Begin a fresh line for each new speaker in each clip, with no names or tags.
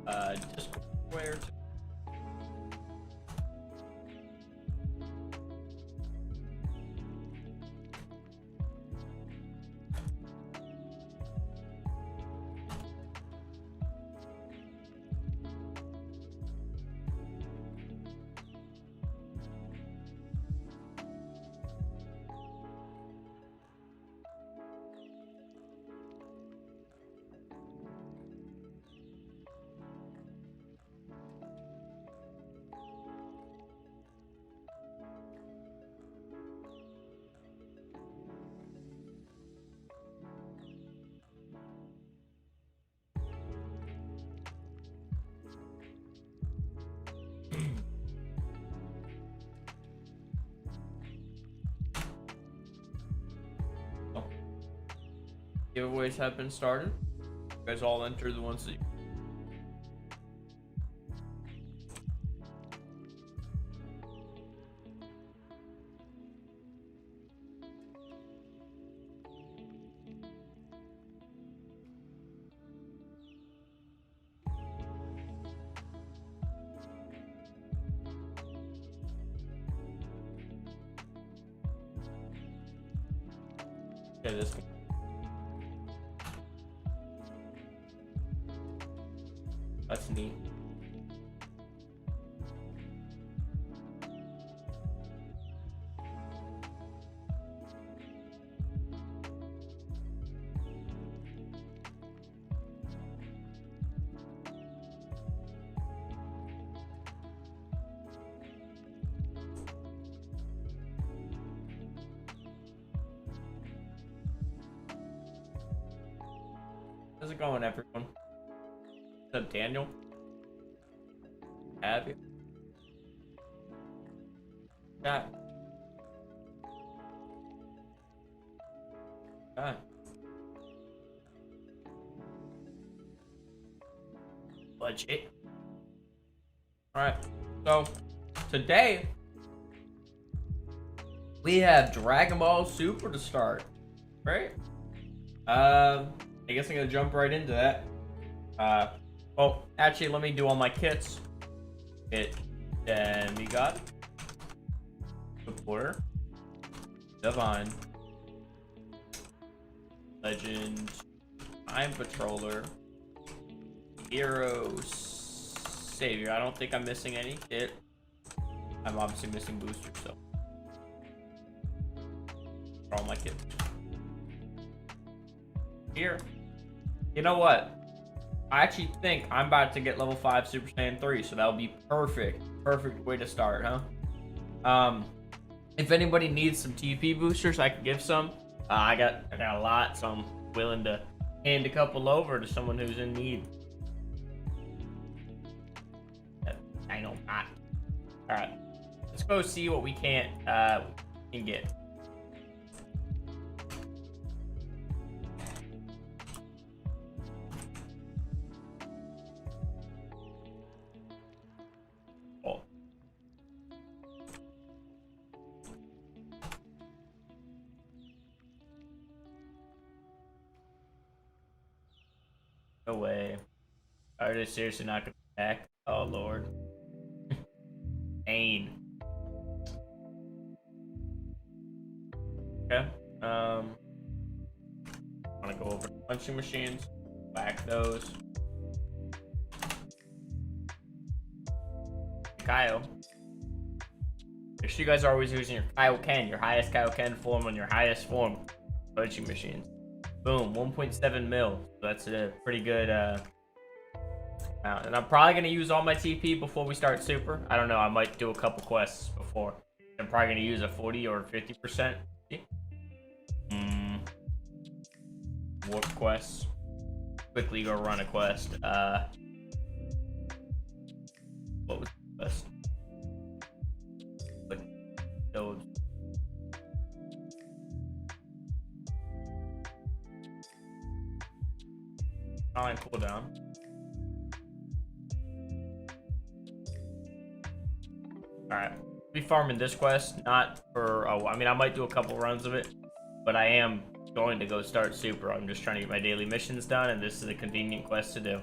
Discord where to. Giveaways have been started. You guys all enter the ones that you... Okay, this one. That's neat. How's it going, everyone? What's up, Daniel? Have you? Got. Legit. Alright, so today we have Dragon Ball Super to start. Right? I guess I'm gonna jump right into that. Oh, actually, let me do all my kits. Demigod, Supporter, Divine, Legend, Time Patroller, Hero, Savior. I don't think I'm missing any kit. I'm obviously missing boosters, so for all my kits. Here, you know what? I actually think I'm about to get level 5 Super Saiyan 3, so that'll be perfect. Perfect way to start, huh? If anybody needs some TP boosters, I can give some. I got a lot, so I'm willing to hand a couple over to someone who's in need. I know not. Alright. Let's go see what we can get. No way. Are they seriously not gonna attack? Oh lord. Pain. Okay. Wanna go over punching machines. Whack those. Kyle. Make sure you guys are always using your Kaioken, your highest Kaioken form on your highest form punching machines. Boom, 1.7 mil. So that's a pretty good amount. And I'm probably gonna use all my TP before we start Super. I don't know, I might do a couple quests before. I'm probably gonna use a 40 or 50%. Warp quests. Quickly go run a quest. What was the quest? Like those. Online cooldown. Alright. Be farming this quest, not for I mean I might do a couple runs of it, but I am going to go start Super. I'm just trying to get my daily missions done, and this is a convenient quest to do.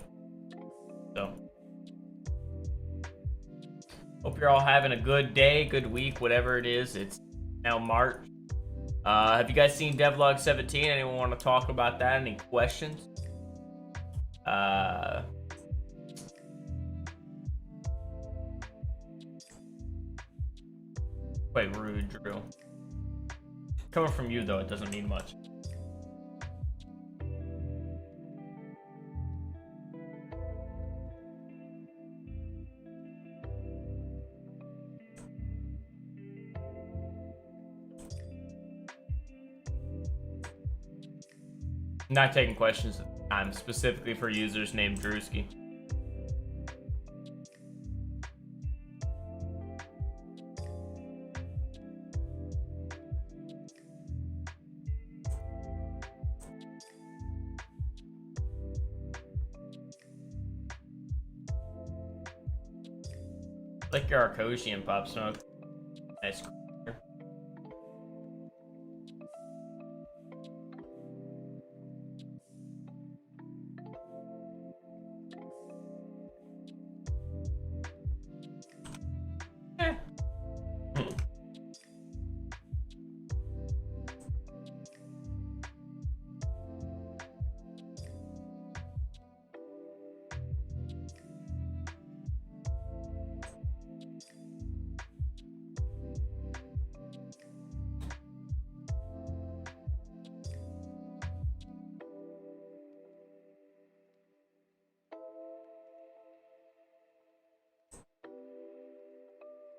So Hope you're all having a good day, good week, whatever it is. It's now March. Have you guys seen Devlog 17? Anyone want to talk about that? Any questions? Quite rude, Drew. Coming from you, though, it doesn't mean much. Not taking questions at the time, specifically for users named Drewski. Like your Arkoshi and Pop Smoke. Nice.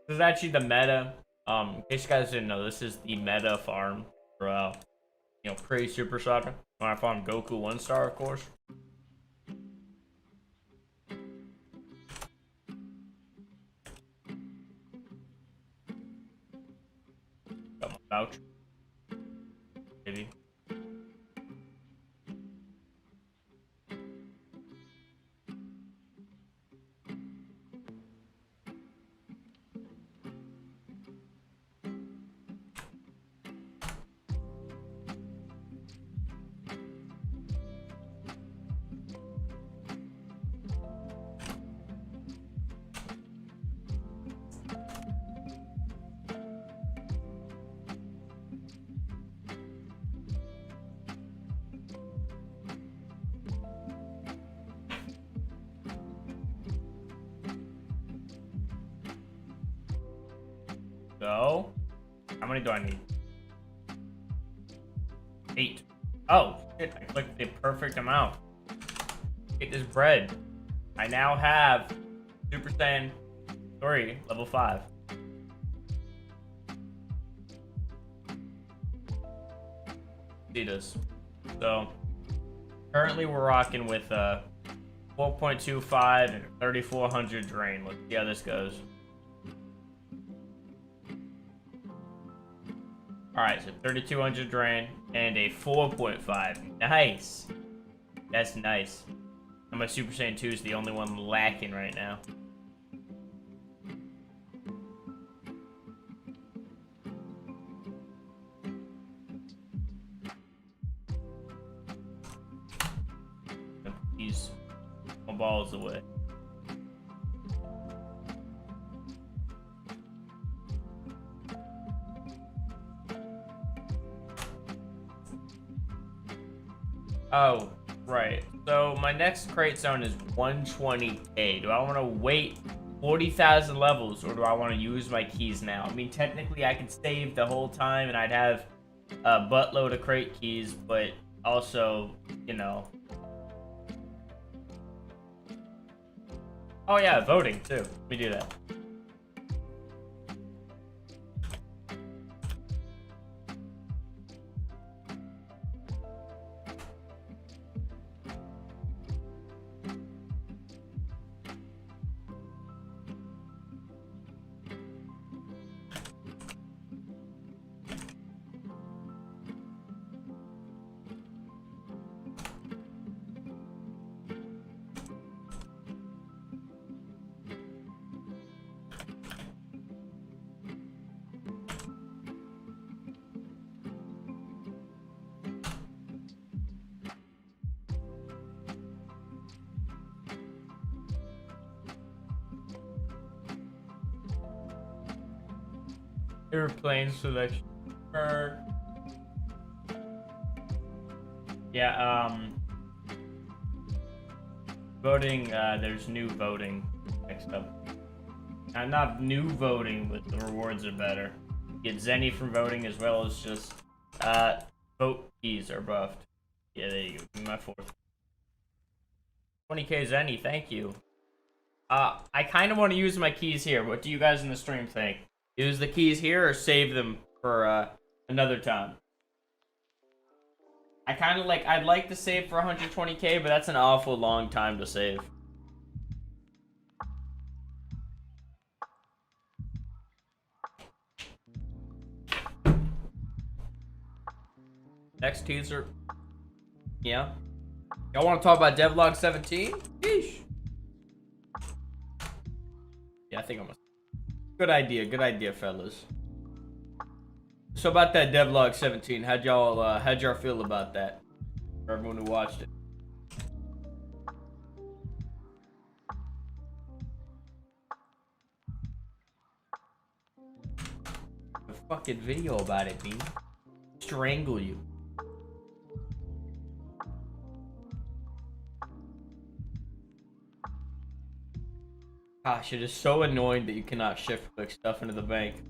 This is actually the meta. In case you guys didn't know, this is the meta farm for pre-Super Saga. When I farm Goku 1-star, of course. Got my voucher. Maybe. So, how many do I need? 8. Oh, shit, I clicked the perfect amount. Get this bread. I now have Super Saiyan 3, level 5. See this. So, currently we're rocking with 4.25 and 3400 drain. Let's see how this goes. Alright, so 3200 drain and a 4.5. Nice. That's nice. And my Super Saiyan 2 is the only one lacking right now. These balls away. Oh, right. So my next crate zone is 120k. Do I want to wait 40,000 levels or do I want to use my keys now? I mean, technically I could save the whole time and I'd have a buttload of crate keys, but also, you know. Oh yeah, voting too. Let me do that. Airplane selection. Yeah, voting, there's new voting next up. Not new voting, but the rewards are better. You get Zenny from voting as well as just, vote keys are buffed. Yeah, there you go. Give me my fourth. 20k Zenny, thank you. I kind of want to use my keys here. What do you guys in the stream think? Use the keys here or save them for, another time? I'd like to save for 120k, but that's an awful long time to save. Next teaser. Yeah. Y'all want to talk about Devlog 17? Sheesh. Yeah, I think I'm a... Good idea, fellas. So about that Devlog 17, how'd y'all feel about that? For everyone who watched it. A fucking video about it, B. Strangle you. Gosh, it is so annoying that you cannot shift click stuff into the bank.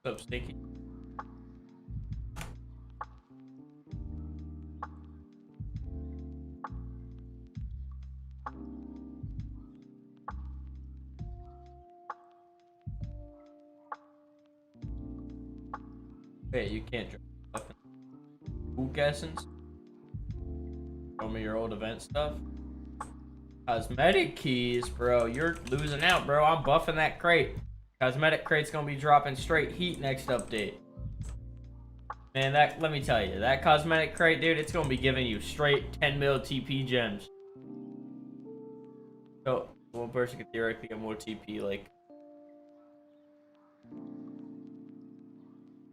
What's up, Sticky? Wait, you can't drop stuff in Who guessins? Show me your old event stuff. Cosmetic keys, bro. You're losing out, bro. I'm buffing that crate. Cosmetic crate's gonna be dropping straight heat next update. Man, let me tell you, that cosmetic crate, dude, it's gonna be giving you straight 10 mil TP gems. So, one person could theoretically get more TP, like...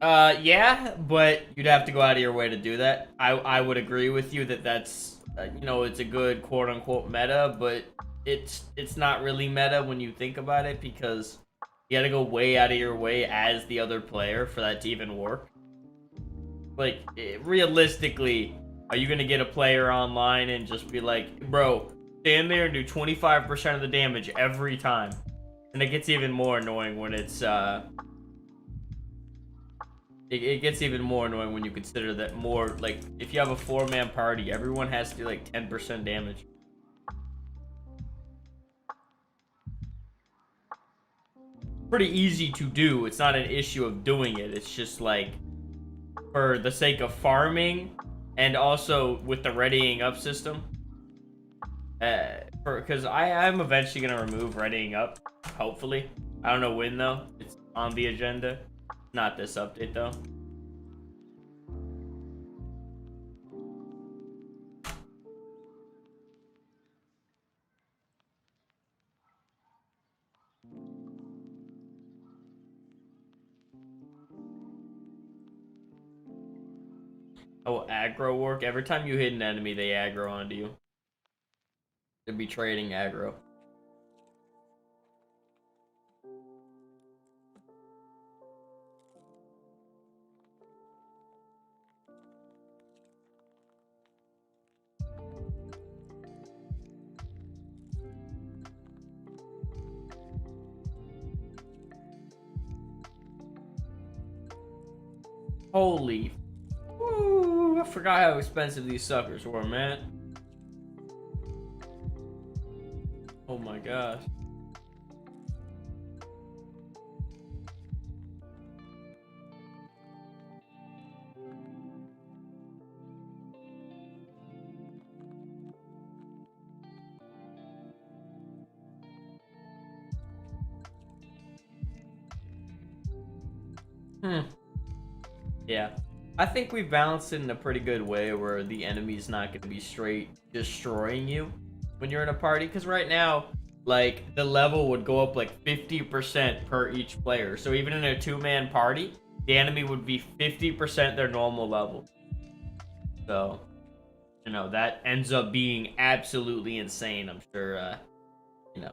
yeah, but you'd have to go out of your way to do that. I would agree with you that that's, you know, it's a good quote-unquote meta, but it's not really meta when you think about it, because you gotta go way out of your way as the other player for that to even work. Like, realistically, are you gonna get a player online and just be like, bro, stand there and do 25% of the damage every time? And it gets even more annoying when it's, it gets even more annoying when you consider that more, like, if you have a 4-man party, everyone has to do, like, 10% damage. Pretty easy to do. It's not an issue of doing it. It's just, like, for the sake of farming, and also with the readying up system. Because I'm eventually going to remove readying up, hopefully. I don't know when, though. It's on the agenda. Not this update, though. Oh, aggro work? Every time you hit an enemy, they aggro onto you. They'd be trading aggro. Holy. Ooh, I forgot how expensive these suckers were, man. Oh my gosh. Yeah. I think we balanced it in a pretty good way where the enemy's not going to be straight destroying you when you're in a party. Because right now, like, the level would go up like 50% per each player. So even in a 2-man party, the enemy would be 50% their normal level. So, you know, that ends up being absolutely insane, I'm sure, you know.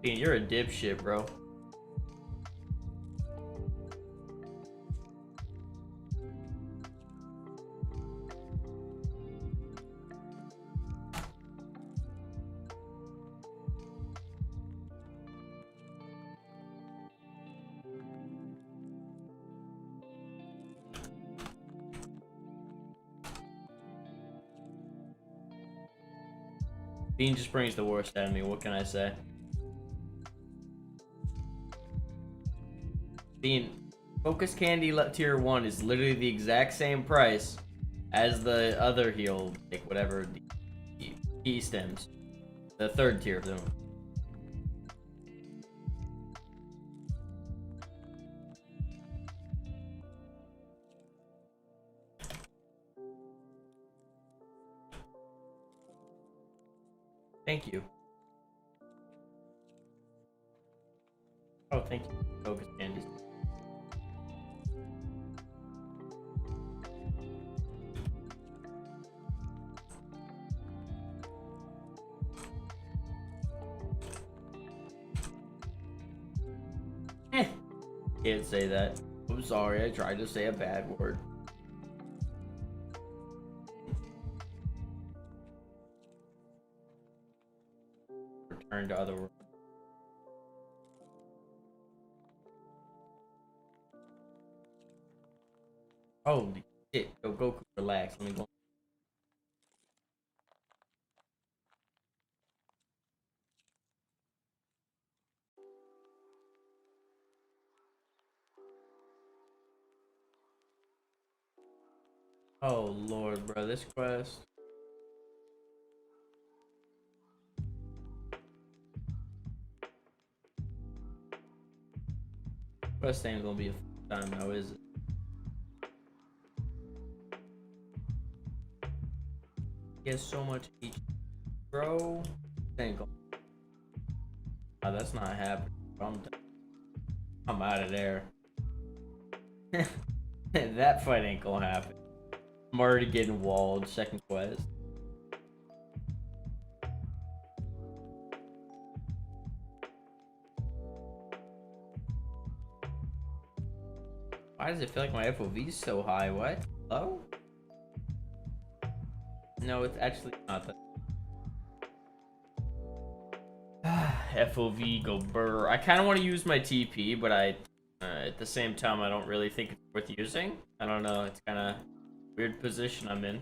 Bean, you're a dipshit, bro. Bean just brings the worst out of me. What can I say? Bean, Focus Candy Tier 1 is literally the exact same price as the other heal, like whatever, the key stems. The third tier of them. Thank you. Oh, thank you. Focus Candies. Can't say that. I'm sorry, I tried to say a bad word. Return to other world. Holy shit. Go Goku, relax. Let me go. Oh lord, bro, this quest. Quest ain't gonna be a fun time now, is it? He has so much each, bro. Ain't gonna. Oh, that's not happening. I'm out of there. That fight ain't gonna happen. I'm already getting walled. Second quest. Why does it feel like my FOV is so high? What? Hello? No, it's actually not that. FOV go burr. I kind of want to use my TP, but at the same time, I don't really think it's worth using. I don't know. It's kind of weird position I'm in.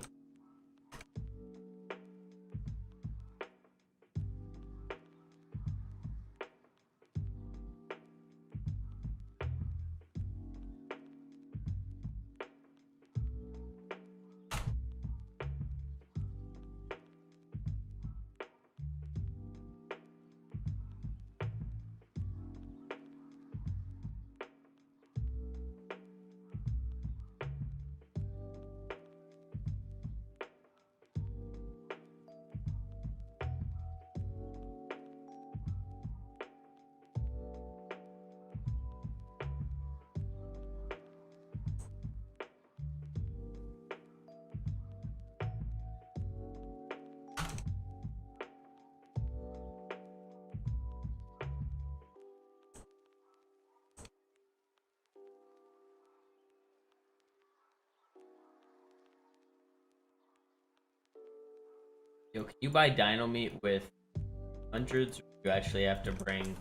Yo, can you buy dino meat with hundreds? Or you actually have to bring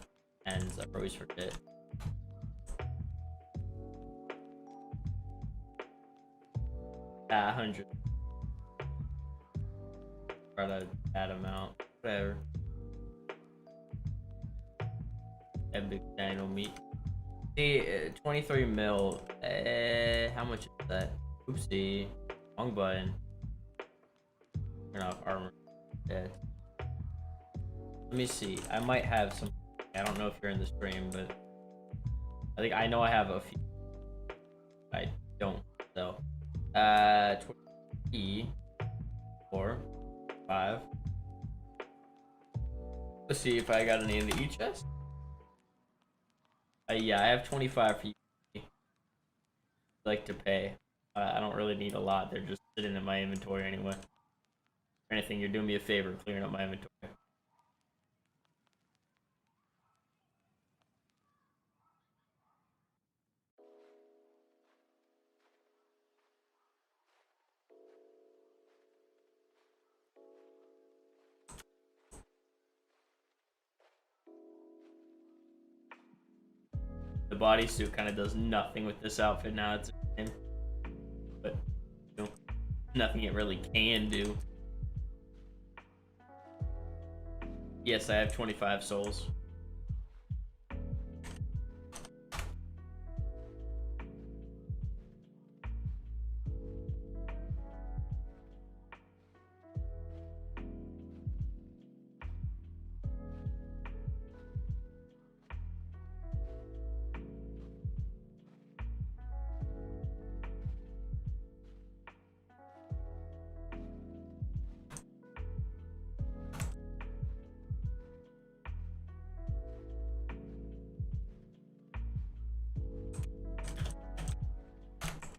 tens. I always forget. Ah, 100. Try to that amount. Whatever. Epic dino meat. See, 23 mil. How much is that? Oopsie. Wrong button. Turn off armor. Dead. Let me see. I might have some. I don't know if you're in the stream, but I know I have a few. I don't. So, 20, 4, 5. Let's see if I got any in the E-chest. Yeah, I have 25 for you. Like to pay. I don't really need a lot. They're just sitting in my inventory anyway. If anything, you're doing me a favor clearing up my inventory. The bodysuit kind of does nothing with this outfit now. It's in, but you know, nothing it really can do. Yes, I have 25 souls.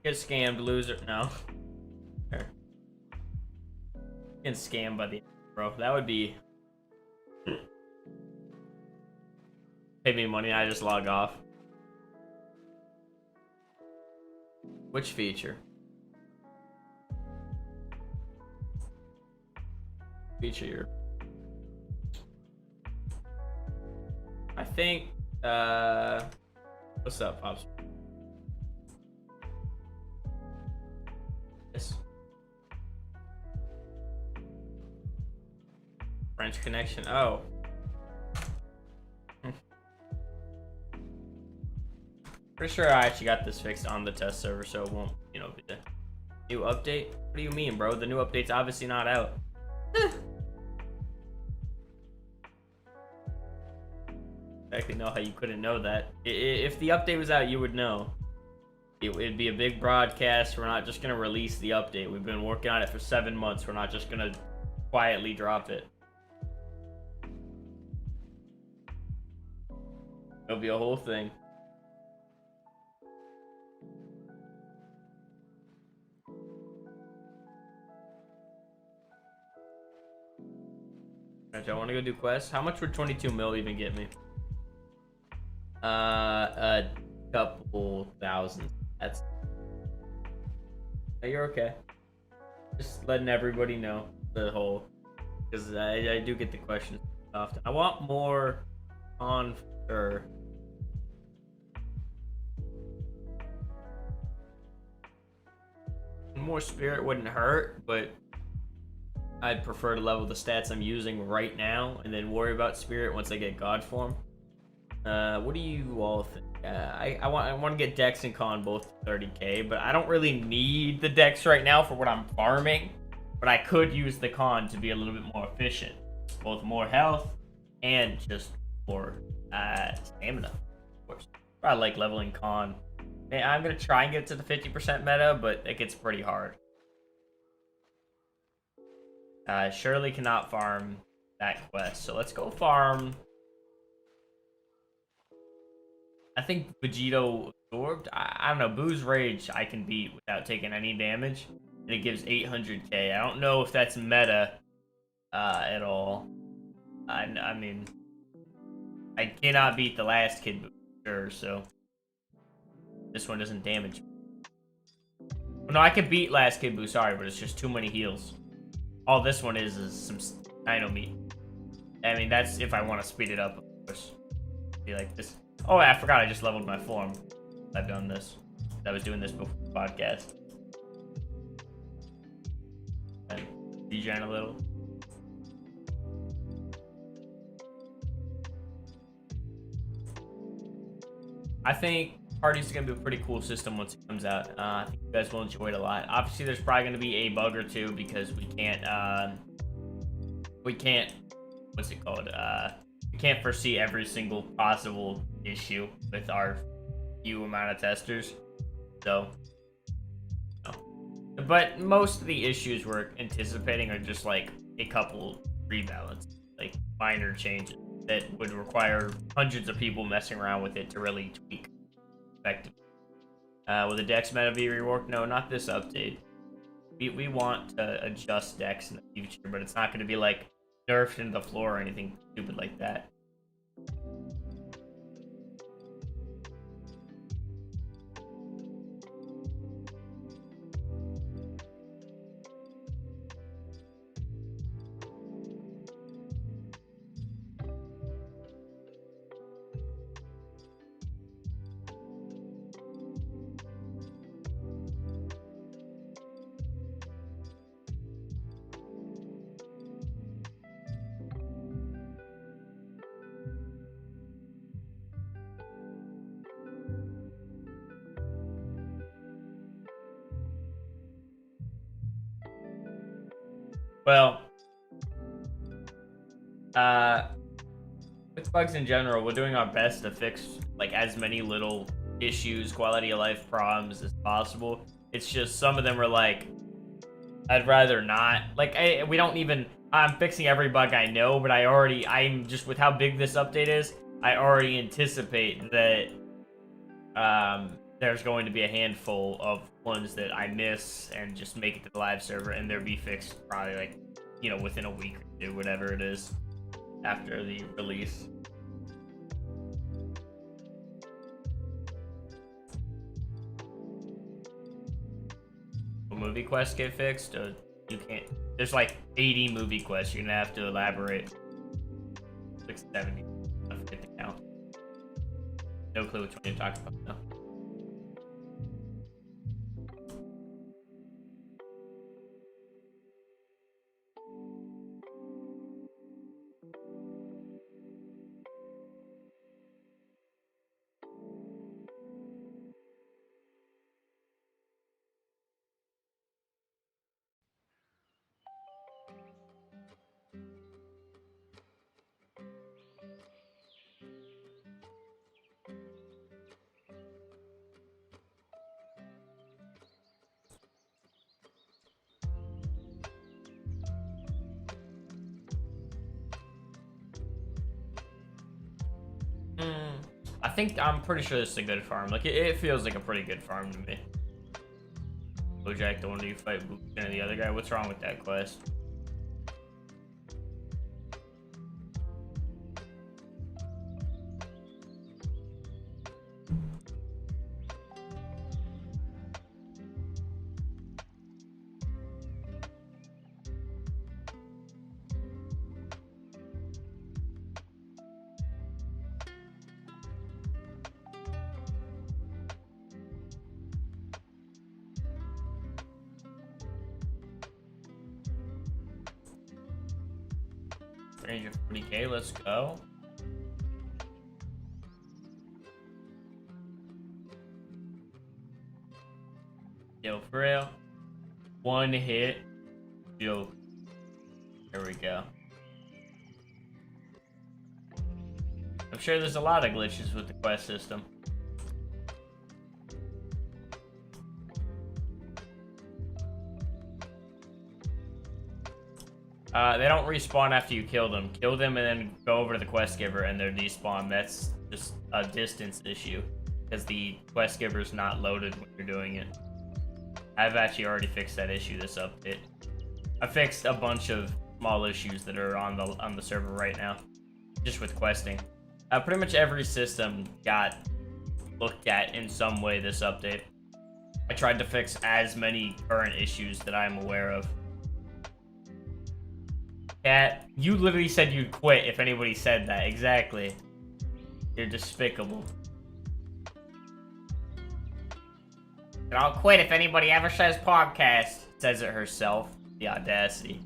Get scammed, loser. No. Getting scammed by the bro. That would be. Pay me money, I just log off. Which feature? Feature here. I think. What's up, Pops? French connection. Oh. Pretty sure I actually got this fixed on the test server, so it won't, you know, be the new update. What do you mean, bro? The new update's obviously not out. Exactly know how you couldn't know that. If the update was out, you would know. It'd be a big broadcast. We're not just gonna release the update. We've been working on it for 7 months. We're not just gonna quietly drop it. It'll be a whole thing. Alright, I want to go do quests. How much would 22 mil even get me? A couple thousand. That's. You're okay. Just letting everybody know the whole, because I do get the questions often. I want more on sure. More spirit wouldn't hurt, but I'd prefer to level the stats I'm using right now and then worry about spirit once I get god form. What do you all think? I want to get dex and con both 30k, but I don't really need the dex right now for what I'm farming. But I could use the con to be a little bit more efficient, both more health and just more stamina. Of course, I like leveling con. Man, I'm gonna try and get to the 50% meta, but it gets pretty hard. Surely cannot farm that quest, so let's go farm. I think Vegito absorbed. I don't know. Boo's Rage I can beat without taking any damage, and it gives 800k. I don't know if that's meta at all. I mean, I cannot beat the last kid Boo, sure. So this one doesn't damage. Oh, no, I can beat last kid Boo. Sorry, but it's just too many heals. All this one is some dino meat. I mean, that's if I want to speed it up, of course. Be like this. Oh, I forgot I just leveled my form. I've done this. I was doing this before the podcast. And regen a little. I think Party's gonna be a pretty cool system once it comes out. I think you guys will enjoy it a lot. Obviously, there's probably gonna be a bug or two because we can't, what's it called? We can't foresee every single possible issue with our few amount of testers. So, no. But most of the issues we're anticipating are just like a couple rebalance, like minor changes that would require hundreds of people messing around with it to really tweak effectively. Will the Dex meta be reworked? No, not this update. We want to adjust Dex in the future, but it's not going to be like nerfed into the floor or anything stupid like that. Well, with bugs in general, we're doing our best to fix like as many little issues, quality of life problems as possible. It's just some of them are like, I'd rather not. Like, we don't even. I'm fixing every bug I know, but I'm just with how big this update is. I already anticipate that there's going to be a handful of ones that I miss and just make it to the live server, and they'll be fixed probably like, within a week or two, whatever it is, after the release. Will movie quests get fixed? You can't. There's like 80 movie quests. You're gonna have to elaborate. Like 70. I forget the count. No clue which one you're talking about now. I'm pretty sure this is a good farm. Like, it feels like a pretty good farm to me. Bojack, the one you fight and the other guy. What's wrong with that quest? Range of 40k, let's go. Yo, for real. One hit. Yo. There we go. I'm sure there's a lot of glitches with the quest system. They don't respawn after you kill them. Kill them and then go over to the quest giver and they're despawn. That's just a distance issue because the quest giver's not loaded when you're doing it. I've actually already fixed that issue this update. I fixed a bunch of small issues that are on the server right now, just with questing. Pretty much every system got looked at in some way this update. I tried to fix as many current issues that I'm aware of. Cat, you literally said you'd quit if anybody said that. Exactly. You're despicable. And I'll quit if anybody ever says podcast. Says it herself. The audacity.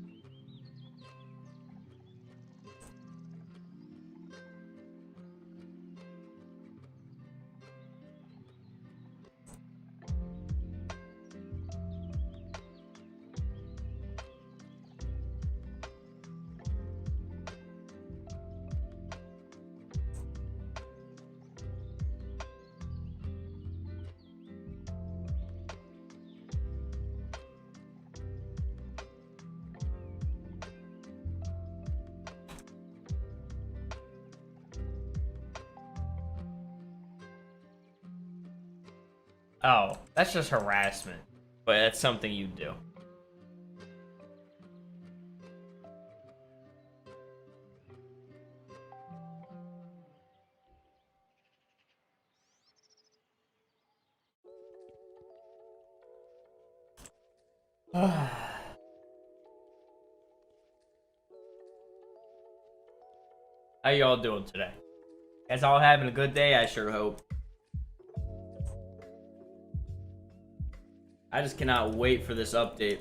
Oh, that's just harassment. But that's something you do. How y'all doing today? Guys all having a good day? I sure hope. I just cannot wait for this update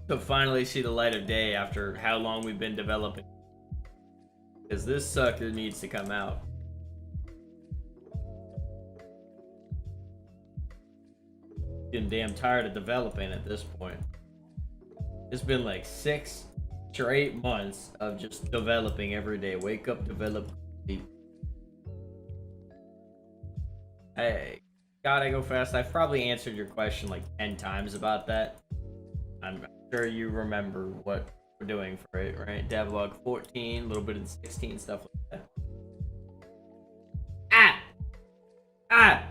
to finally see the light of day after how long we've been developing. Because this sucker needs to come out. Getting damn tired of developing at this point. It's been like 6 straight months of just developing every day. Wake up, develop, sleep. Hey, gotta go fast. I've probably answered your question like 10 times about that. I'm sure you remember what we're doing for it, right? Devlog 14, a little bit in 16, stuff like that. Ah!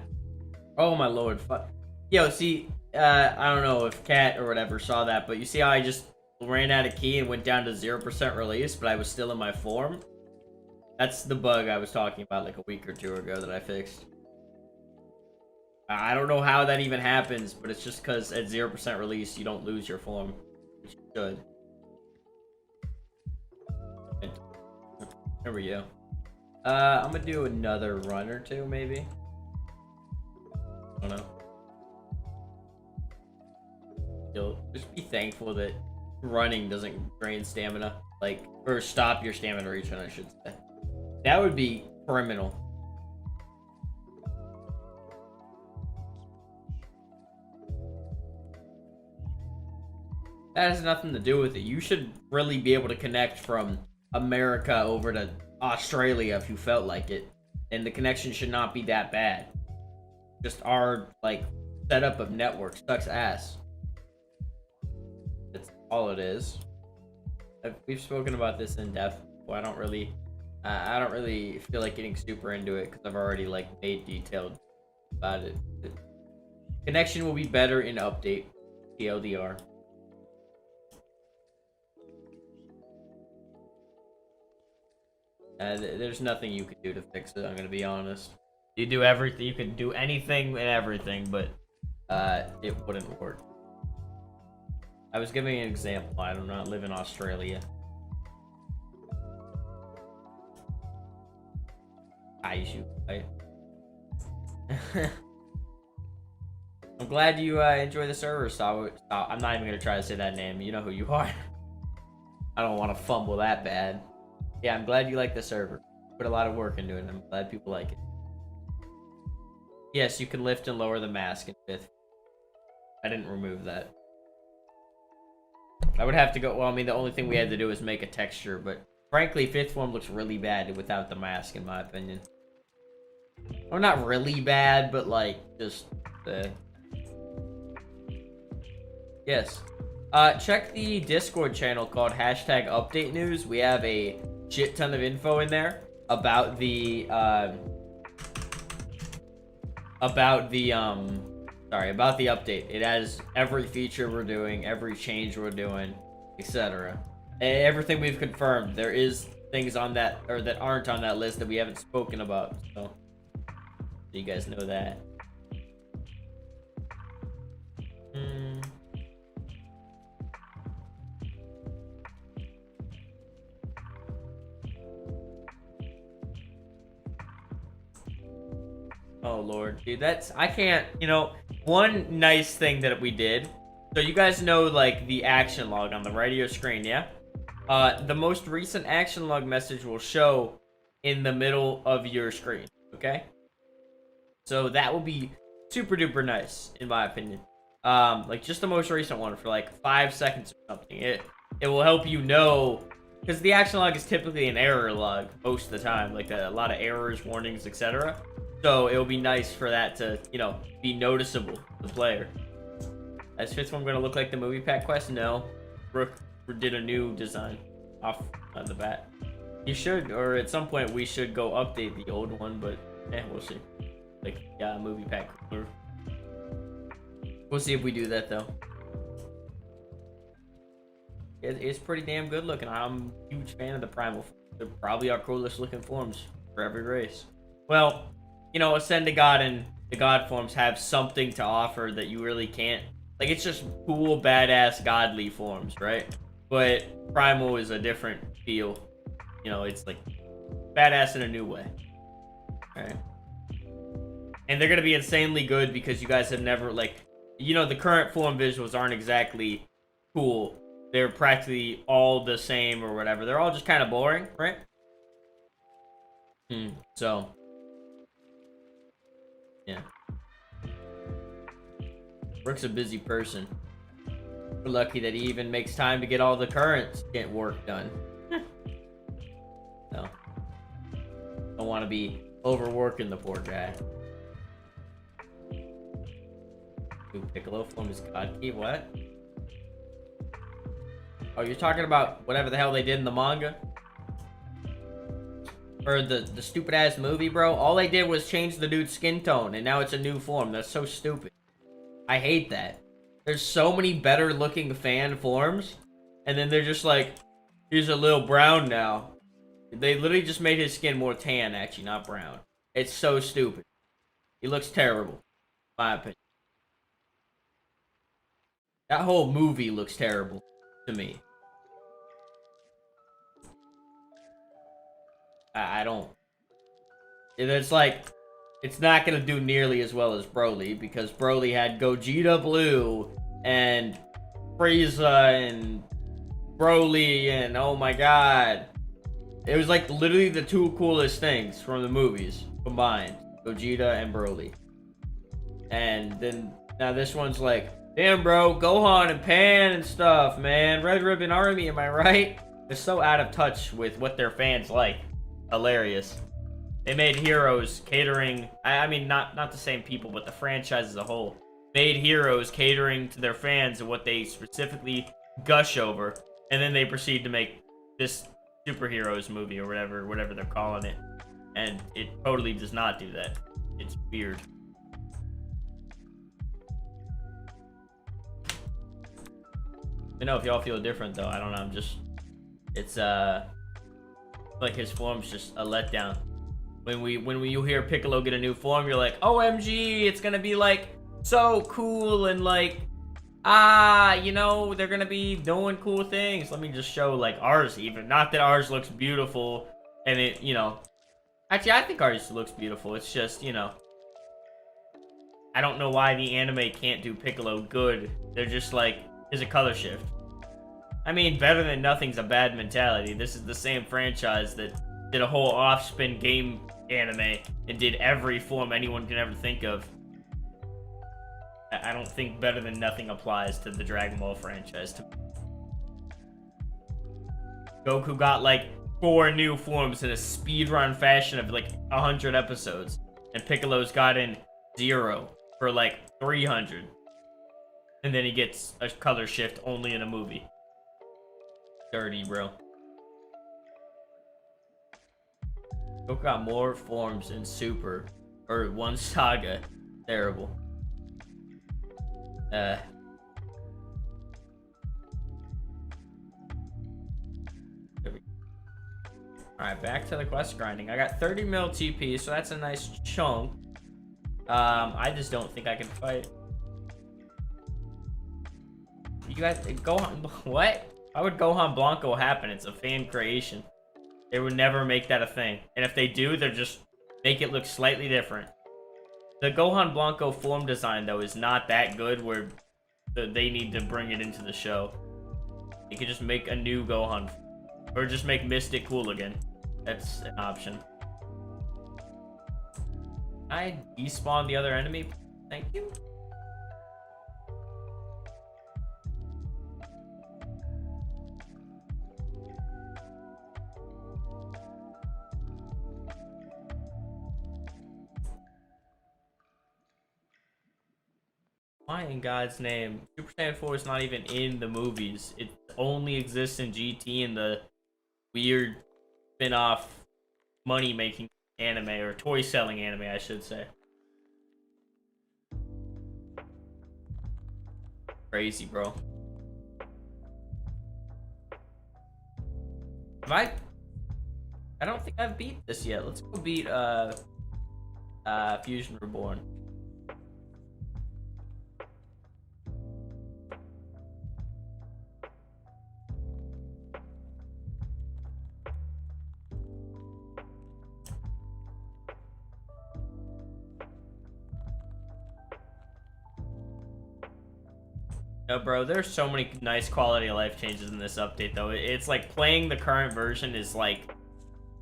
Oh my lord, fuck. Yo, see, I don't know if Kat or whatever saw that, but you see how I just ran out of key and went down to 0% release, but I was still in my form? That's the bug I was talking about like a week or 2 ago that I fixed. I don't know how that even happens, but it's just because at 0% release, you don't lose your form, which you should. There we go. I'm gonna do another run or 2, maybe. I don't know. You'll just be thankful that running doesn't drain stamina, like, or stop your stamina regen, I should say. That would be criminal. That has nothing to do with it. You should really be able to connect from America over to Australia if you felt like it. And the connection should not be that bad. Just our, like, setup of network sucks ass. That's all it is. We've spoken about this in depth. Well, I don't really feel like getting super into it because I've already, like, made detailed about it. The connection will be better in update. TLDR. There's nothing you could do to fix it, I'm gonna be honest. You do everything, you could do anything and everything, but it wouldn't work. I was giving an example. I do not live in Australia. Kaiju, right? I'm glad you enjoy the server, so I'm not even gonna try to say that name. You know who you are. I don't want to fumble that bad. Yeah, I'm glad you like the server. Put a lot of work into it, and I'm glad people like it. Yes, you can lift and lower the mask in 5th. I didn't remove that. I would have to go... Well, I mean, the only thing we had to do was make a texture, but... Frankly, 5th form looks really bad without the mask, in my opinion. Well, not really bad, but, like, just... Yes. Check the Discord channel called #UpdateNews. We have a shit ton of info in there about the update. It has every feature we're doing, every change we're doing, etc. Everything we've confirmed. There is things on that, or that aren't on that list that we haven't spoken about, so you guys know that. Oh lord, dude, I can't, you know, one nice thing that we did, so you guys know, like, the action log on the right of your screen, yeah? The most recent action log message will show in the middle of your screen, okay? So that will be super duper nice, in my opinion. Like, just the most recent one for, like, 5 seconds or something. It will help you know, because the action log is typically an error log most of the time, like a lot of errors, warnings, etc. So it'll be nice for that to, you know, be noticeable to the player. Is 5th one gonna look like the movie pack quest? No. Brooke did a new design off the bat. You should, or at some point we should go update the old one, but we'll see. Like, yeah, movie pack cooler. We'll see if we do that though. It's pretty damn good looking. I'm a huge fan of the primal. They're probably our coolest looking forms for every race. Well, you know, Ascend to God and the God forms have something to offer that you really can't. Like, it's just cool, badass, godly forms, right? But primal is a different feel. You know, it's like badass in a new way. Alright. And they're gonna be insanely good because you guys have never, like, you know, the current form visuals aren't exactly cool. They're practically all the same or whatever. They're all just kind of boring, right? So, yeah. Rook's a busy person. We're lucky that he even makes time to get all the current work done. No. Don't want to be overworking the poor guy. Ooh, Piccolo form is God Key, what? Oh, you're talking about whatever the hell they did in the manga? Or the stupid ass movie, bro? All they did was change the dude's skin tone, and now it's a new form. That's so stupid. I hate that. There's so many better looking fan forms, and then they're just like, he's a little brown now. They literally just made his skin more tan, actually, not brown. It's so stupid. He looks terrible, in my opinion. That whole movie looks terrible to me. I don't. It's like, it's not gonna do nearly as well as Broly, because Broly had Gogeta Blue and Frieza and Broly, and oh my god, it was like literally the two coolest things from the movies combined, Gogeta and Broly. And then now this one's like, damn bro, Gohan and Pan and stuff, man, Red Ribbon Army, am I right? They're so out of touch with what their fans like. Hilarious. They made Heroes catering, I mean, not the same people, but the franchise as a whole made Heroes catering to their fans and what they specifically gush over, and then they proceed to make this superheroes movie or whatever they're calling it, and it totally does not do that. It's weird. I know if y'all feel different though. I don't know. I'm just, it's like his form's just a letdown. When you hear Piccolo get a new form, you're like, OMG, it's gonna be like so cool and like, you know, they're gonna be doing cool things. Let me just show like ours even. Not that ours looks beautiful and it, you know, actually I think ours looks beautiful. It's just, you know, I don't know why the anime can't do Piccolo good. They're just like, here's a color shift. I mean, better than nothing's a bad mentality. This is the same franchise that did a whole off-spin game anime and did every form anyone can ever think of. I don't think better than nothing applies to the Dragon Ball franchise. Goku got like 4 new forms in a speedrun fashion of like 100 episodes, and Piccolo's got in 0 for like 300. And then he gets a color shift only in a movie. Dirty, bro. Goku got more forms in Super, or one Saga. Terrible. Alright, back to the quest grinding. I got 30 mil TP, so that's a nice chunk. I just don't think I can fight. You guys, Gohan, what? Why would Gohan Blanco happen? It's a fan creation. They would never make that a thing. And if they do, they're just make it look slightly different. The Gohan Blanco form design, though, is not that good where they need to bring it into the show. You could just make a new Gohan. Or just make Mystic cool again. That's an option. I despawn the other enemy. Thank you. Why in God's name? Super Saiyan 4 is not even in the movies. It only exists in GT and the weird spin-off money-making anime, or toy-selling anime, I should say. Crazy, bro. I don't think I've beat this yet. Let's go beat Fusion Reborn. No, bro, there's so many nice quality of life changes in this update, though. It's like playing the current version is like,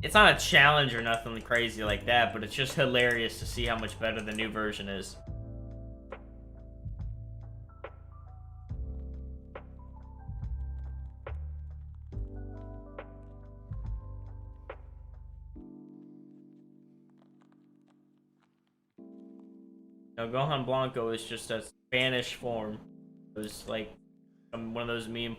it's not a challenge or nothing crazy like that, but it's just hilarious to see how much better the new version is. No, Gohan Blanco is just a Spanish form. It was like one of those meme.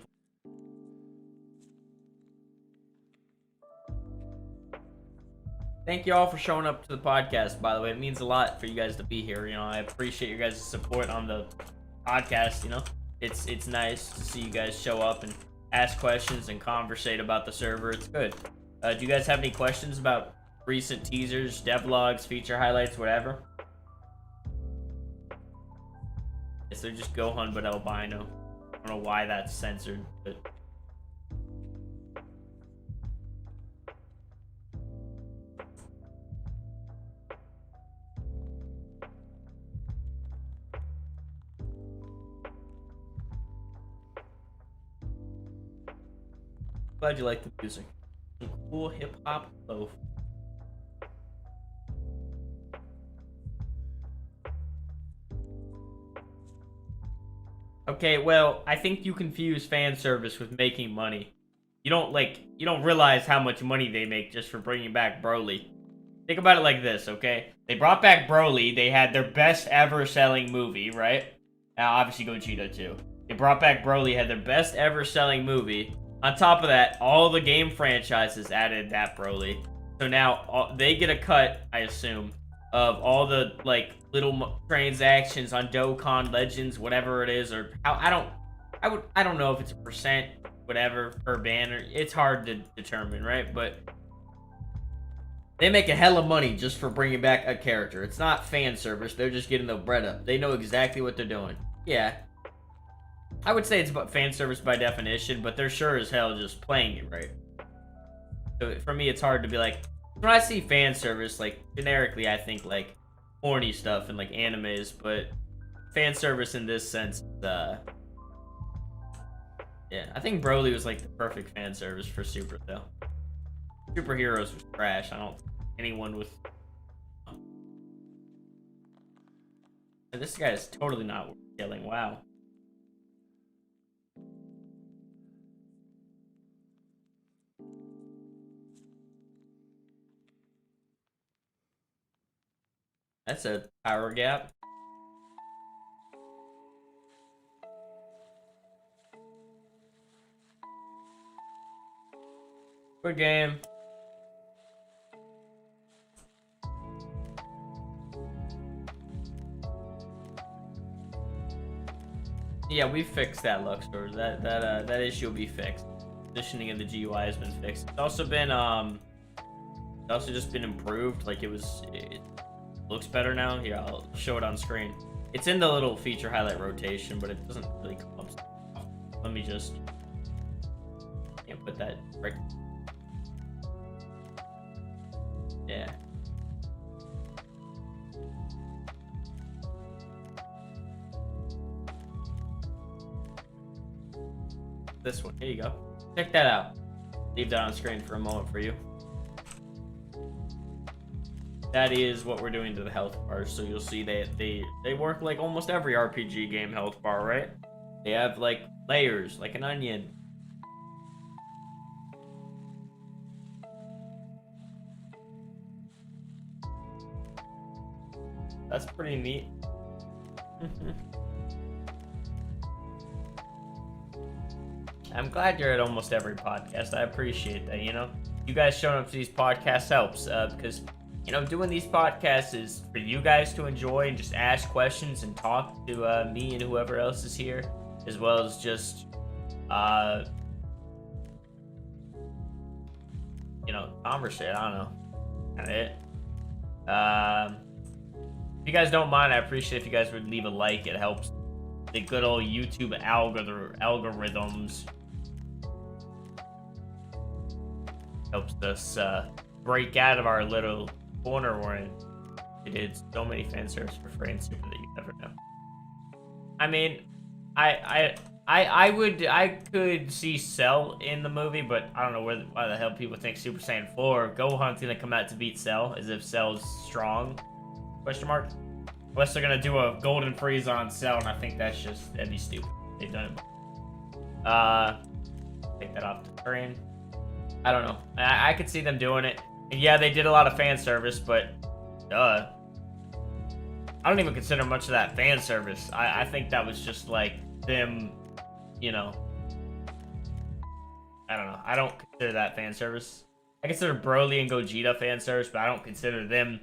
Thank you all for showing up to the podcast, by the way. It means a lot for you guys to be here. You know, I appreciate your guys' support on the podcast, you know. It's nice to see you guys show up and ask questions and conversate about the server. It's good. Do you guys have any questions about recent teasers, devlogs, feature highlights, whatever? Yes, they're just Gohan but albino. I don't know why that's censored, but... Glad you like the music. Some cool hip-hop loaf. Okay, well, I think you confuse fan service with making money. You don't realize how much money they make just for bringing back Broly. Think about it like this, okay? They brought back Broly, they had their best ever selling movie, right? Now, obviously Gogeta too. They brought back Broly, had their best ever selling movie. On top of that, all the game franchises added that Broly. So now, they get a cut, I assume, of all the, like, little transactions on Dokkan Legends, whatever it is, or how, I don't know if it's a percent, whatever, per banner. It's hard to determine, right? But they make a hell of money just for bringing back a character. It's not fan service. They're just getting the bread up. They know exactly what they're doing. Yeah. I would say it's about fan service by definition, but they're sure as hell just playing it right. So for me, it's hard to be like, when I see fan service, like, generically, I think, like, horny stuff and, like, animes, but fan service in this sense, yeah, I think Broly was, like, the perfect fan service for Super, though. Superheroes was trash. I don't think anyone with... This guy is totally not worth killing. Wow. That's a power gap. Good game. Yeah, we fixed that, Luxor. That issue will be fixed. Positioning of the GUI has been fixed. It's also been just been improved. Like it looks better now. Here, I'll show it on screen. It's in the little feature highlight rotation, but it doesn't really come up. Let me just put that right. Yeah. This one. Here you go. Check that out. Leave that on screen for a moment for you. That is what we're doing to the health bars. So you'll see they work like almost every RPG game health bar, right? They have like layers, like an onion. That's pretty neat. I'm glad you're at almost every podcast. I appreciate that, you know? You guys showing up to these podcasts helps, because, you know, doing these podcasts is for you guys to enjoy and just ask questions and talk to me and whoever else is here. as well as just, you know, conversate. I don't know. Kind of it. If you guys don't mind, I appreciate if you guys would leave a like. It helps the good old YouTube algorithms. Helps us break out of our little corner we're in. It did so many fan service for free and super that you never know. I mean, I could see Cell in the movie, but I don't know why the hell people think Super Saiyan 4 Gohan's gonna come out to beat Cell, as if Cell's strong? Question mark. Unless they're gonna do a Golden Freeze on Cell, and I think that'd be stupid. They've done it. Take that off the screen. I don't know. I could see them doing it. And yeah, they did a lot of fan service, but I don't even consider much of that fan service. I think that was just like them, you know. I don't know. I don't consider that fan service. I consider Broly and Gogeta fan service, but I don't consider them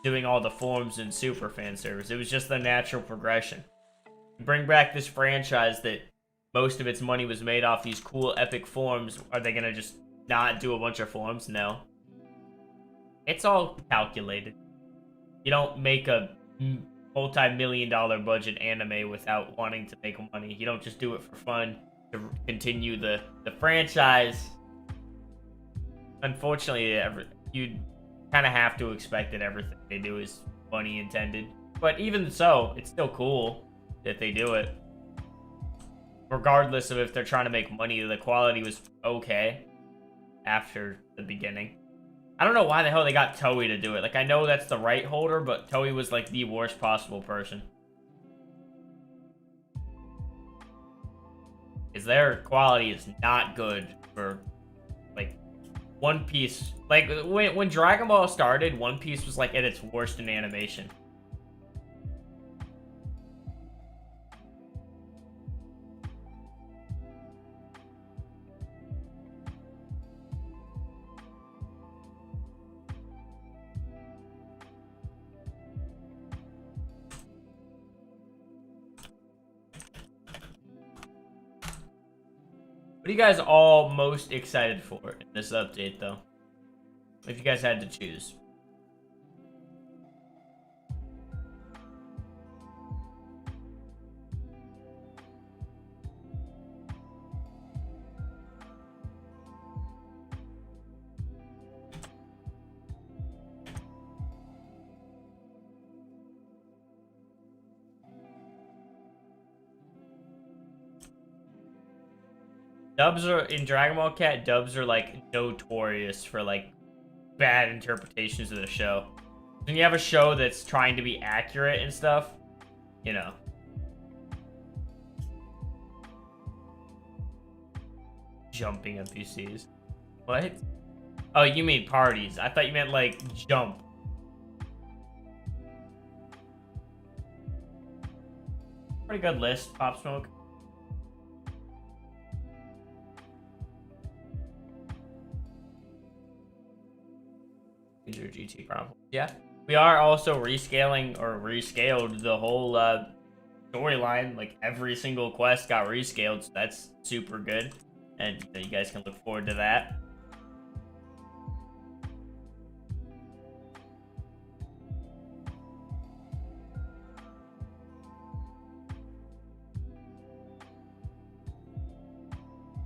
doing all the forms and super fan service. It was just the natural progression. Bring back this franchise that most of its money was made off these cool epic forms. Are they gonna just not do a bunch of forms? No. It's all calculated. You don't make a multi-million-dollar budget anime without wanting to make money. You don't just do it for fun to continue the franchise. Unfortunately, you kind of have to expect that everything they do is money intended. But even so, it's still cool that they do it. Regardless of if they're trying to make money, the quality was okay after the beginning. I don't know why the hell they got Toei to do it. Like, I know that's the right holder, but Toei was like the worst possible person. Because their quality is not good for, like, One Piece. Like, when Dragon Ball started, One Piece was like at its worst in animation. What are you guys all most excited for in this update, though? If you guys had to choose. Dubs are in Dragon Ball Cat. Dubs are like notorious for like bad interpretations of the show. When you have a show that's trying to be accurate and stuff, you know. Jumping NPCs. What? Oh, you mean parties. I thought you meant like jump. Pretty good list, Pop Smoke. Your GT problem. Yeah, we are also rescaling or rescaled the whole storyline. Like every single quest got rescaled, so that's super good, and you guys can look forward to that.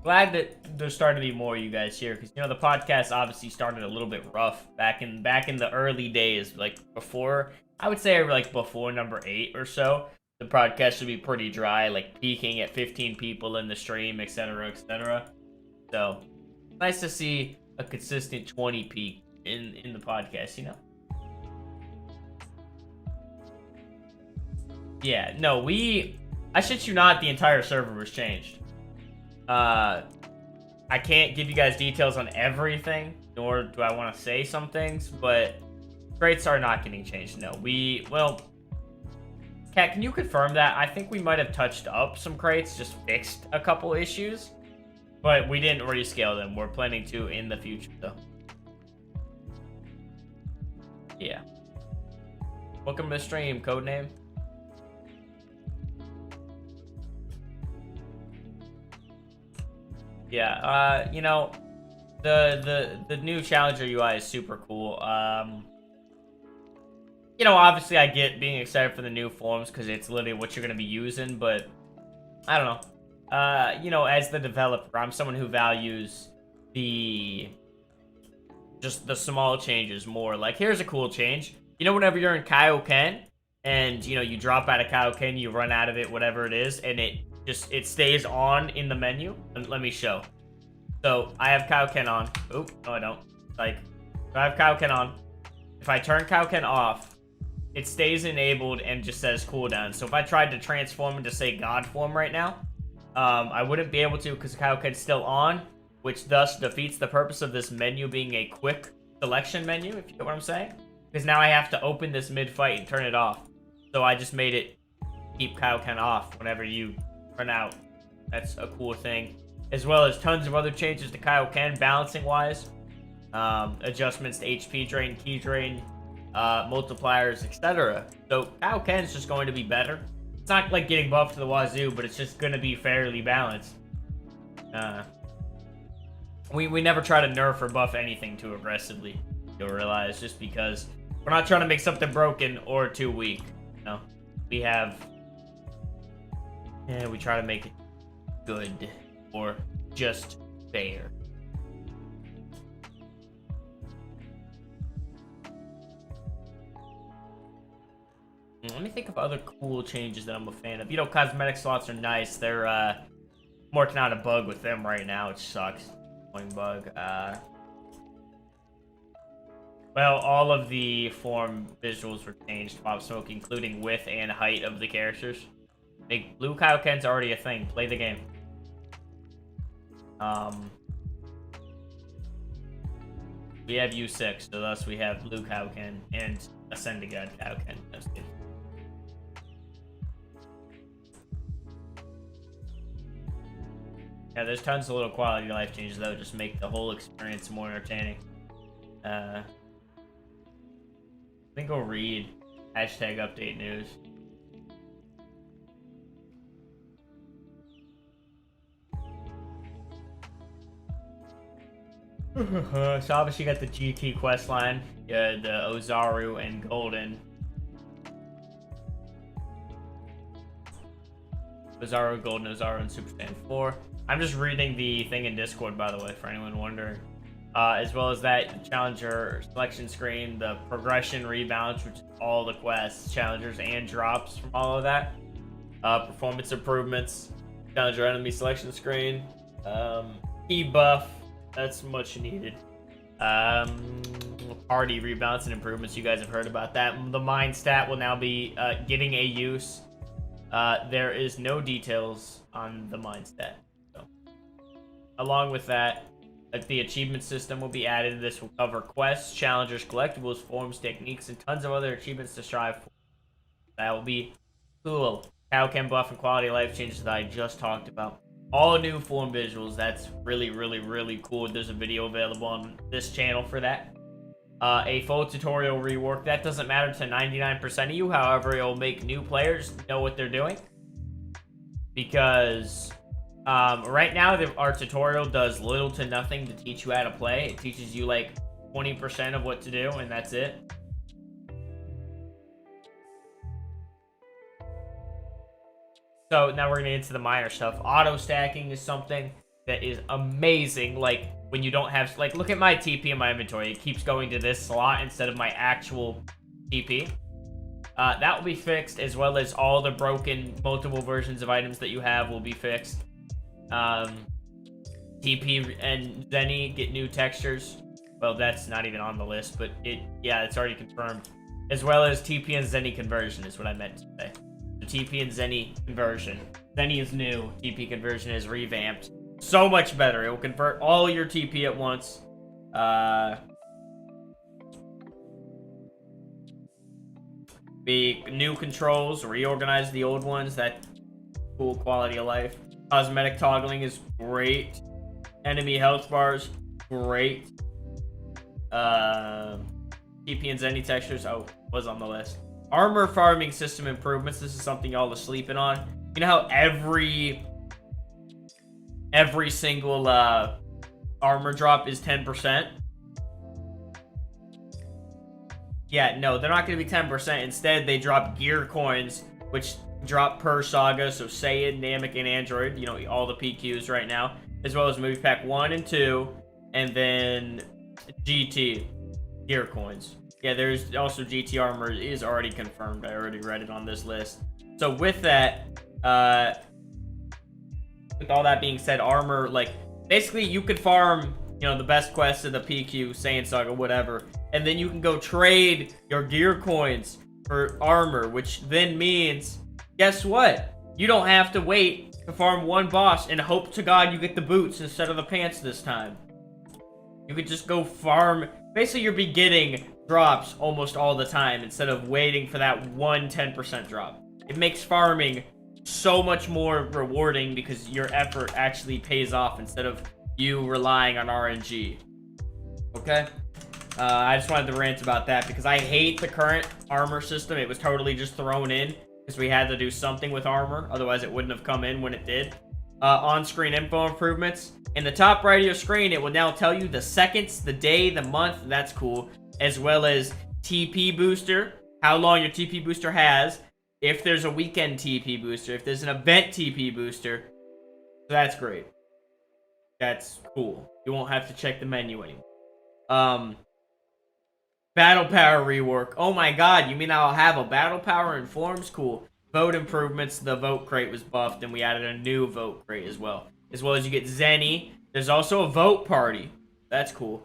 Glad that there's starting to be more of you guys here, because you know the podcast obviously started a little bit rough back in the early days, like before, I would say like before number 8 or so. The podcast should be pretty dry, like peaking at 15 people in the stream, etc., etc. So nice to see a consistent 20 peak in the podcast, you know. Yeah, no, I shit you not, the entire server was changed. I can't give you guys details on everything, nor do I want to say some things, but crates are not getting changed. No, well, Kat, can you confirm that? I think we might have touched up some crates, just fixed a couple issues, but we didn't rescale them. We're planning to in the future, though. Yeah. Welcome to the stream, Codename. Yeah, you know, the new Challenger UI is super cool. You know, obviously I get being excited for the new forms because it's literally what you're gonna be using, but I don't know. You know, as the developer, I'm someone who values the just the small changes more. Like, here's a cool change. You know, whenever you're in Kaioken and you know you drop out of Kaioken, you run out of it, whatever it is, and it stays on in the menu. Let me show. So I have Kaioken on. Oop, no I don't. Like, so I have Kaioken on. If I turn Kaioken off, it stays enabled and just says cooldown. So if I tried to transform into, say, God form right now, I wouldn't be able to because Kaioken's still on, which thus defeats the purpose of this menu being a quick selection menu, if you get what I'm saying. Because now I have to open this mid-fight and turn it off. So I just made it keep Kaioken off whenever you run out. That's a cool thing. As well as tons of other changes to Kaioken balancing-wise. Adjustments to HP drain, ki drain, multipliers, etc. So Kaioken's just going to be better. It's not like getting buffed to the wazoo, but it's just going to be fairly balanced. We never try to nerf or buff anything too aggressively, you'll realize, just because we're not trying to make something broken or too weak. You know, we try to make it good or just fair. Let me think of other cool changes that I'm a fan of. You know, cosmetic slots are nice. They're working out a bug with them right now, which sucks. Bug. Well, all of the form visuals were changed, Pop Smoke, including width and height of the characters. Big blue Kaioken's already a thing. Play the game. We have U6, so thus we have blue Kaioken and Ascending God Kaioken. That's good. Yeah, there's tons of little quality of life changes though, just make the whole experience more entertaining. I think I'll read hashtag update news. So obviously you got the GT quest line, the Ozaru and Golden. Ozaru, Golden, Ozaru, and Super Saiyan 4. I'm just reading the thing in Discord, by the way, for anyone wondering. As well as that, the Challenger selection screen, the progression rebalance, which is all the quests, challengers, and drops from all of that. Performance improvements, Challenger enemy selection screen, key buff, that's much needed. Party rebalance and improvements, you guys have heard about that. The mind stat will now be getting a use. There is no details on the mind stat. So, along with that, the achievement system will be added. This will cover quests, challengers, collectibles, forms, techniques, and tons of other achievements to strive for. That will be cool. Kaioken buff and quality of life changes that I just talked about. All new form visuals. That's really, really, really cool. There's a video available on this channel for that. A full tutorial rework. That doesn't matter to 99% of you. However, it will make new players know what they're doing. Because right now, our tutorial does little to nothing to teach you how to play. It teaches you like 20% of what to do, and that's it. So now we're going to get into the minor stuff. Auto stacking is something that is amazing. Like, when you don't have, like, look at my TP in my inventory. It keeps going to this slot instead of my actual TP. That will be fixed, as well as all the broken multiple versions of items that you have will be fixed. TP and Zenny get new textures. Well, that's not even on the list, but it's already confirmed. As well as TP and Zenny conversion is what I meant to say. The TP and Zenny conversion. Zenny is new. TP conversion is revamped. So much better. It will convert all your TP at once. The new controls, reorganize the old ones. That cool quality of life. Cosmetic toggling is great. Enemy health bars, great. TP and Zenny textures, was on the list. Armor farming system improvements. This is something y'all are sleeping on. You know how every every single armor drop is 10%. Yeah, no, they're not going to be 10%. Instead, they drop gear coins, which drop per saga. So Saiyan, Namek, and Android, you know, all the PQs right now, as well as movie pack 1 and 2, and then GT gear coins. Yeah, there's also GT armor is already confirmed. I already read it on this list. So with that, with all that being said, armor, like, basically you could farm, you know, the best quests of the PQ, Saiyan Saga, whatever, and then you can go trade your gear coins for armor, which then means, guess what? You don't have to wait to farm one boss and hope to God you get the boots instead of the pants this time. You could just go farm. Basically, you're be getting drops almost all the time instead of waiting for that one 10% drop. It makes farming so much more rewarding because your effort actually pays off instead of you relying on RNG. Okay? I just wanted to rant about that because I hate the current armor system. It was totally just thrown in because we had to do something with armor. Otherwise, it wouldn't have come in when it did. On-screen info improvements. In the top right of your screen, it will now tell you the seconds, the day, the month. That's cool. As well as TP booster, how long your TP booster has. If there's a weekend TP booster. If there's an event TP booster. So that's great. That's cool. You won't have to check the menu anymore. Battle power rework. Oh my god, you mean I'll have a battle power in forms? Cool. Vote improvements. The vote crate was buffed, and we added a new vote crate as well. As well as you get Zenny. There's also a vote party. That's cool.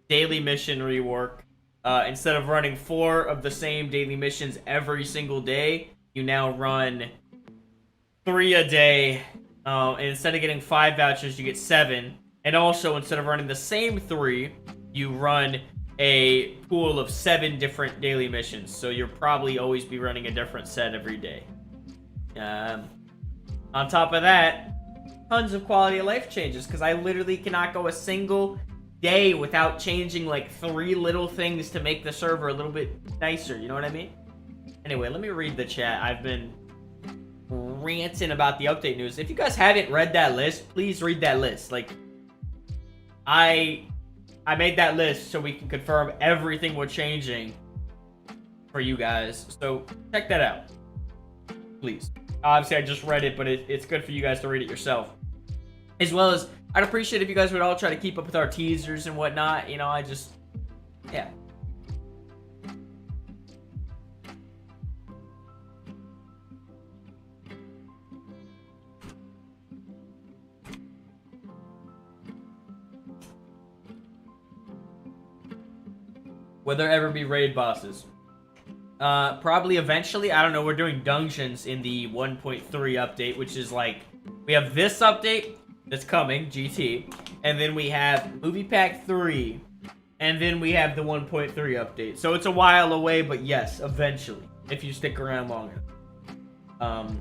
Daily mission rework. Instead of running 4 of the same daily missions every single day, you now run 3 a day. And instead of getting 5 vouchers, you get 7. And also, instead of running the same 3, you run a pool of 7 different daily missions. So you'll probably always be running a different set every day. On top of that, tons of quality of life changes, because I literally cannot go a single day without changing like 3 little things to make the server a little bit nicer. You know what I mean? Anyway, let me read the chat. I've been ranting about the update news. If you guys haven't read that list, please read that list. Like, I made that list so we can confirm everything we're changing for you guys. So check that out, please. Obviously, I just read it, but it's good for you guys to read it yourself. As well as, I'd appreciate if you guys would all try to keep up with our teasers and whatnot. You know, yeah. Will there ever be raid bosses? Probably eventually. I don't know. We're doing dungeons in the 1.3 update, which is like, we have this update that's coming, GT, and then we have Movie Pack 3, and then we have the 1.3 update. So it's a while away, but yes, eventually, if you stick around long enough.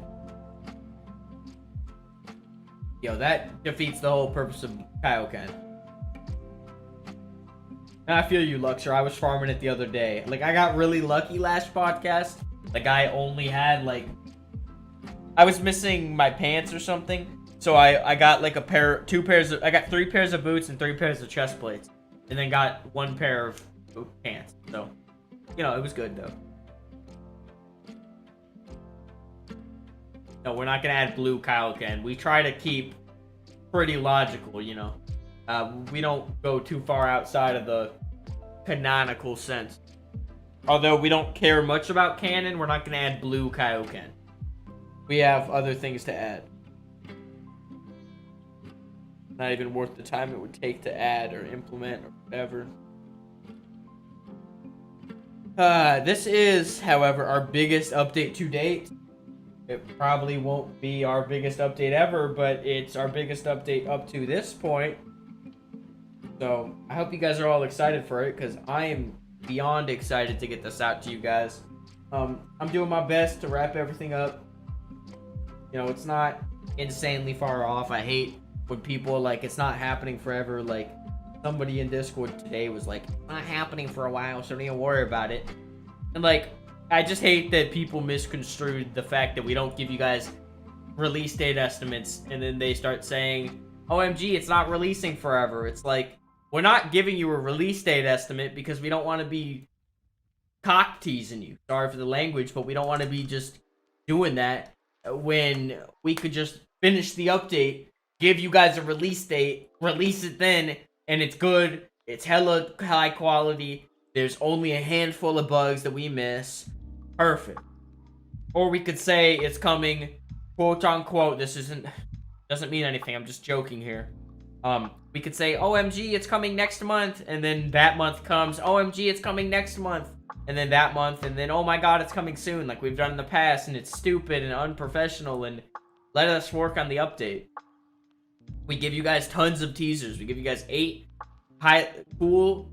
Yo, that defeats the whole purpose of Kaioken. I feel you, Luxor. I was farming it the other day. Like, I got really lucky last podcast. Like, I only had, like, I was missing my pants or something. So I got, like, I got 3 pairs of boots and 3 pairs of chest plates. And then got 1 pair of pants. So, you know, it was good, though. No, we're not going to add blue Kaioken. We try to keep pretty logical, you know. We don't go too far outside of the canonical sense. Although we don't care much about canon, we're not going to add blue Kaioken. We have other things to add. Not even worth the time it would take to add or implement or whatever. This is, however, our biggest update to date. It probably won't be our biggest update ever, but it's our biggest update up to this point. So, I hope you guys are all excited for it, because I am beyond excited to get this out to you guys. I'm doing my best to wrap everything up. You know, it's not insanely far off. I hate when people are like, it's not happening forever. Like, somebody in Discord today was like, it's not happening for a while, so don't even worry about it. And like, I just hate that people misconstrued the fact that we don't give you guys release date estimates, and then they start saying, OMG, it's not releasing forever. It's like, we're not giving you a release date estimate because we don't want to be cock teasing you. Sorry for the language, but we don't want to be just doing that when we could just finish the update, give you guys a release date, release it then, and it's good. It's hella high quality. There's only a handful of bugs that we miss. Perfect. Or we could say it's coming, quote unquote. This doesn't mean anything. I'm just joking here. We could say, OMG, it's coming next month, and then that month comes, OMG, it's coming next month, and then that month, and then, oh my god, it's coming soon, like we've done in the past, and it's stupid and unprofessional, and let us work on the update. We give you guys tons of teasers. We give you guys 8 cool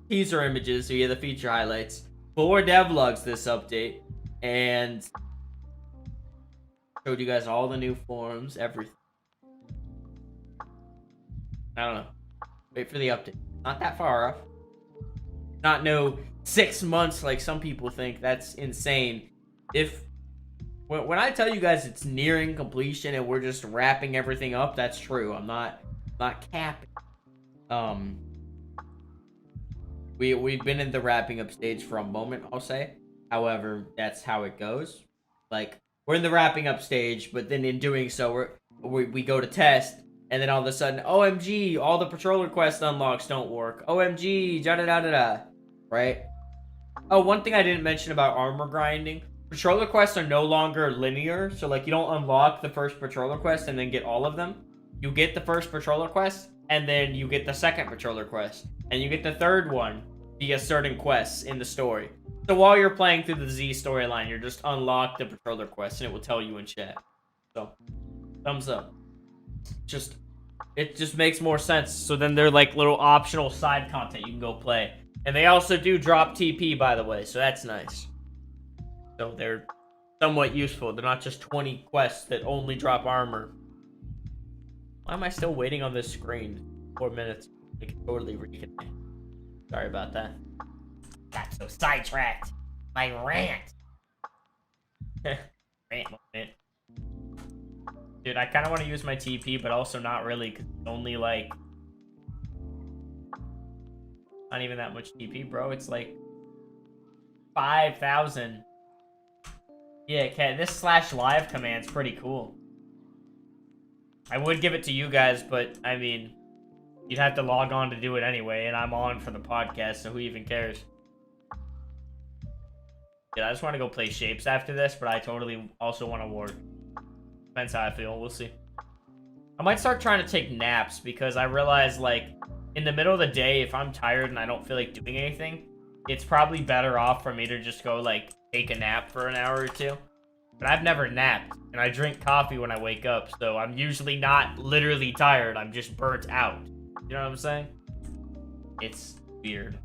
teaser images, so you get the feature highlights, 4 devlogs this update, and showed you guys all the new forms, everything. I don't know. Wait for the update. Not that far off. Not no 6 months like some people think. That's insane. When I tell you guys it's nearing completion and we're just wrapping everything up, that's true. I'm not capping. We've been in the wrapping up stage for a moment, I'll say. However, that's how it goes. Like, we're in the wrapping up stage, but then in doing so, we go to test. And then all of a sudden, OMG, all the patrol request unlocks don't work. OMG, da-da-da-da-da. Right? Oh, one thing I didn't mention about armor grinding. Patrol requests are no longer linear. So, like, you don't unlock the first patrol request and then get all of them. You get the first patrol request, and then you get the second patrol request. And you get the third one via certain quests in the story. So while you're playing through the Z storyline, you're just unlock the patrol request, and it will tell you in chat. So, thumbs up. It just makes more sense. So then they're like little optional side content you can go play. And they also do drop TP, by the way, so that's nice. So they're somewhat useful. They're not just 20 quests that only drop armor. Why am I still waiting on this screen? 4 minutes. I can totally reconnect. Sorry about that. Got so sidetracked. My rant. Rant moment. Dude, I kind of want to use my TP, but also not really, because it's only, like, not even that much TP, bro. It's, like, 5,000. Yeah, okay, this /live command's pretty cool. I would give it to you guys, but, I mean, you'd have to log on to do it anyway, and I'm on for the podcast, so who even cares? Yeah, I just want to go play Shapes after this, but I totally also want to work. Depends how I feel. We'll see. I might start trying to take naps because I realize, like, in the middle of the day, if I'm tired and I don't feel like doing anything, it's probably better off for me to just go, like, take a nap for an hour or two. But I've never napped, and I drink coffee when I wake up, so I'm usually not literally tired. I'm just burnt out. You know what I'm saying? It's weird.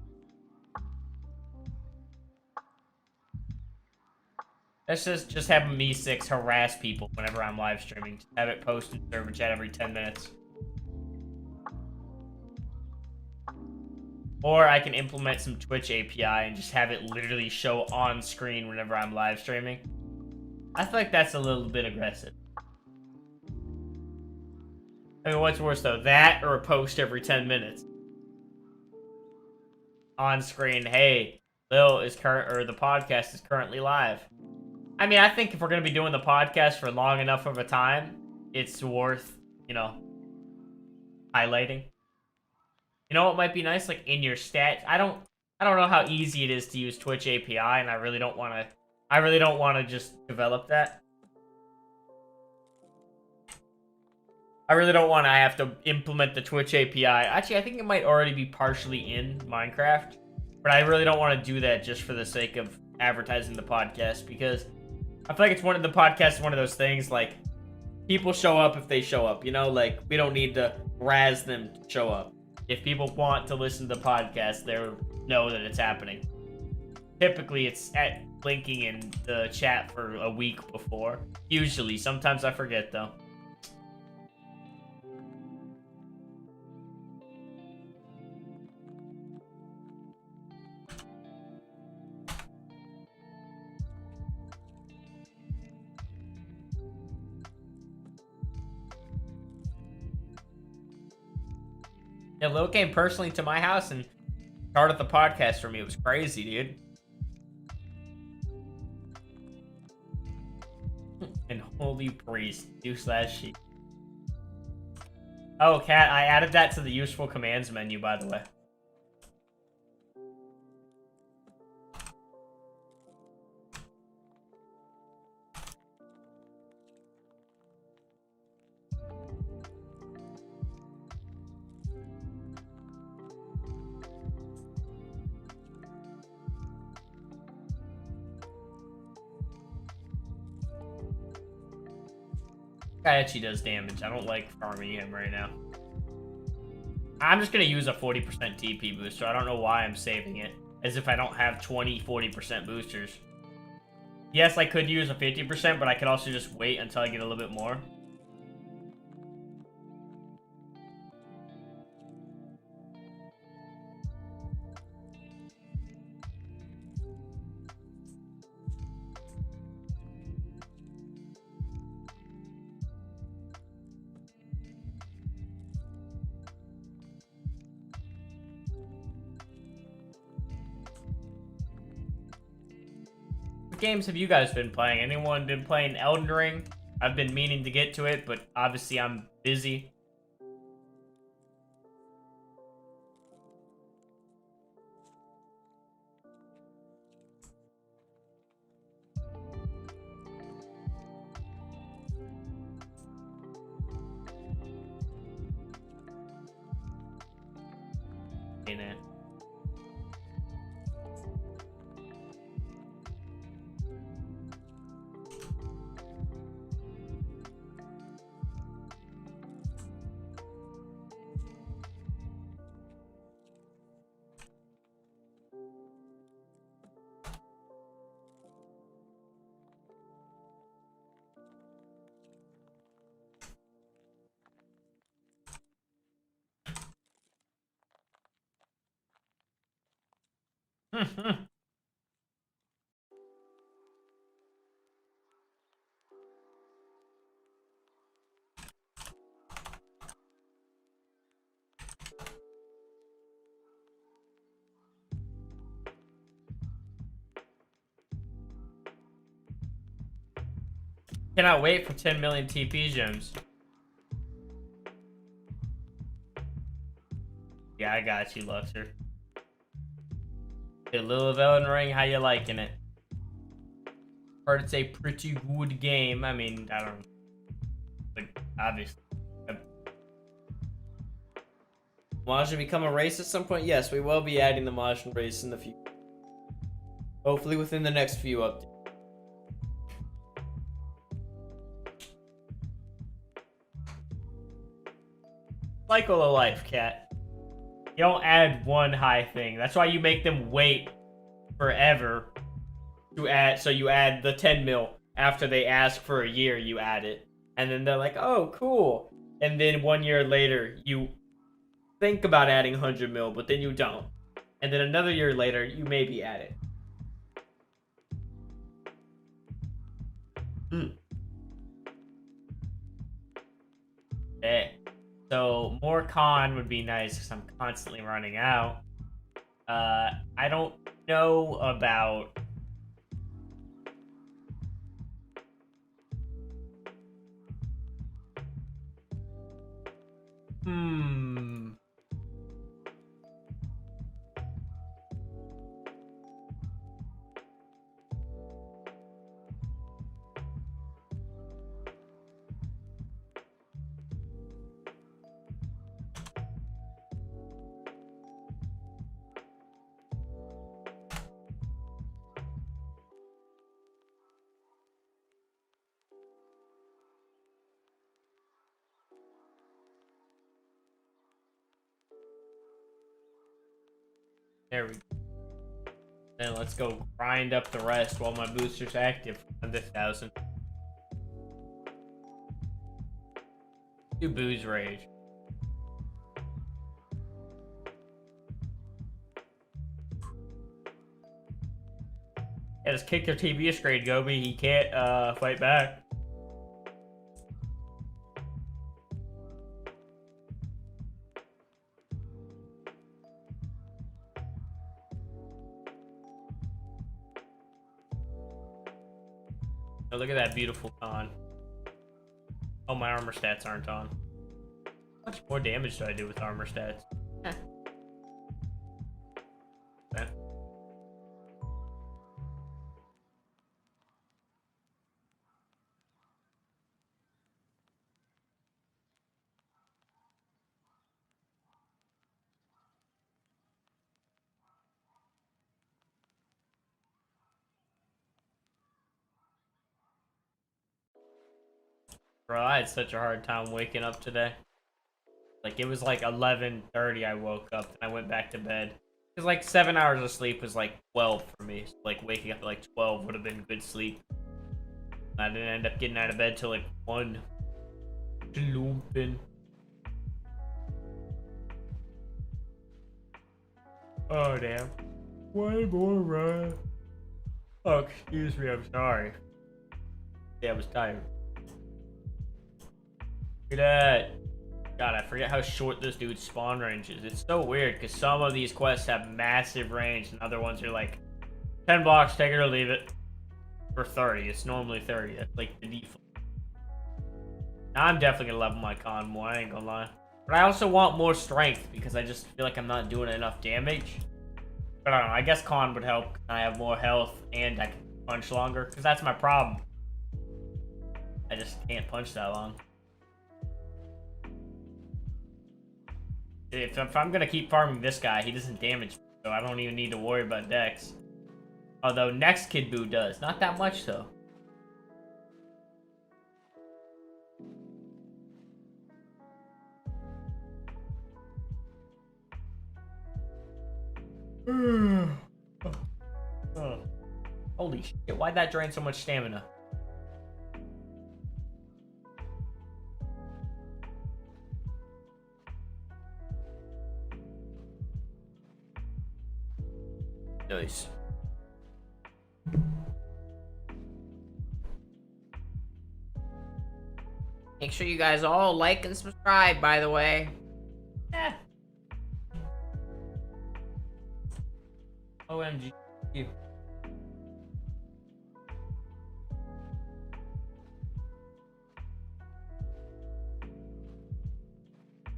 Let's just have me6 harass people whenever I'm live streaming. Just have it post in server chat every 10 minutes. Or I can implement some Twitch API and just have it literally show on screen whenever I'm live streaming. I feel like that's a little bit aggressive. I mean, what's worse though? That or a post every 10 minutes? On screen, hey, Lil is the podcast is currently live. I mean, I think if we're going to be doing the podcast for long enough of a time, it's worth, you know, highlighting. You know what might be nice? Like, in your stats. I don't know how easy it is to use Twitch API, and I really don't want to just develop that. I really don't want to have to implement the Twitch API. Actually, I think it might already be partially in Minecraft, but I really don't want to do that just for the sake of advertising the podcast, because I feel like the podcast is one of those things, like, people show up if they show up, you know? Like, we don't need to razz them to show up. If people want to listen to the podcast, they'll know that it's happening. Typically, it's linking in the chat for a week before. Usually. Sometimes I forget, though. Yeah, Lil came personally to my house and started the podcast for me. It was crazy, dude. And holy priest, do/she. Oh, Cat, I added that to the useful commands menu, by the way. Guy actually does damage. I don't like farming him right now. I'm just going to use a 40% TP booster. I don't know why I'm saving it. As if I don't have 40% boosters. Yes, I could use a 50%, but I could also just wait until I get a little bit more. What games have you guys been playing? Anyone been playing Elden Ring? I've been meaning to get to it, but obviously I'm busy. In it. Cannot wait for 10 million TP gems. Yeah, I got you, Luxor. Hey, Lil of Elden Ring, how you liking it? Heard it's a pretty good game. I mean, I don't know. Like, obviously. Majin become a race at some point? Yes, we will be adding the Majin race in the future. Hopefully within the next few updates. Cycle of life, Cat. You don't add one high thing. That's why you make them wait forever to add. So you add the 10 mil. After they ask for a year, you add it. And then they're like, oh, cool. And then 1 year later, you think about adding 100 mil, but then you don't. And then another year later, you maybe add it. Okay. So more con would be nice because I'm constantly running out. I don't know about... There we go. Then let's go grind up the rest while my booster's active on this 1,000. Do booze rage. Yeah, just kick your TV screen, Gobi. He can't fight back. Oh, look at that beautiful con. Oh, my armor stats aren't on. How much more damage do I do with armor stats? Eh. Okay. Bro, I had such a hard time waking up today. Like, it was like 11:30 I woke up and I went back to bed. Because like 7 hours of sleep was like 12 for me. So, like, waking up at like 12 would have been good sleep. I didn't end up getting out of bed till like 1. Slumping. Oh, damn. One more run. Oh, excuse me, I'm sorry. Yeah, I was tired. Look at that. God, I forget how short this dude's spawn range is. It's so weird, because some of these quests have massive range, and other ones are like 10 blocks, take it or leave it. For 30. It's normally 30. That's like the default. Now I'm definitely gonna level my con more, I ain't gonna lie. But I also want more strength, because I just feel like I'm not doing enough damage. But I don't know, I guess con would help. I have more health, and I can punch longer, because that's my problem. I just can't punch that long. If I'm gonna keep farming this guy, he doesn't damage me, so I don't even need to worry about Dex. Although next Kid Buu does. Not that much, though. Oh. Holy shit, why'd that drain so much stamina? Nice. Make sure you guys all like and subscribe, by the way. Eh. OMG.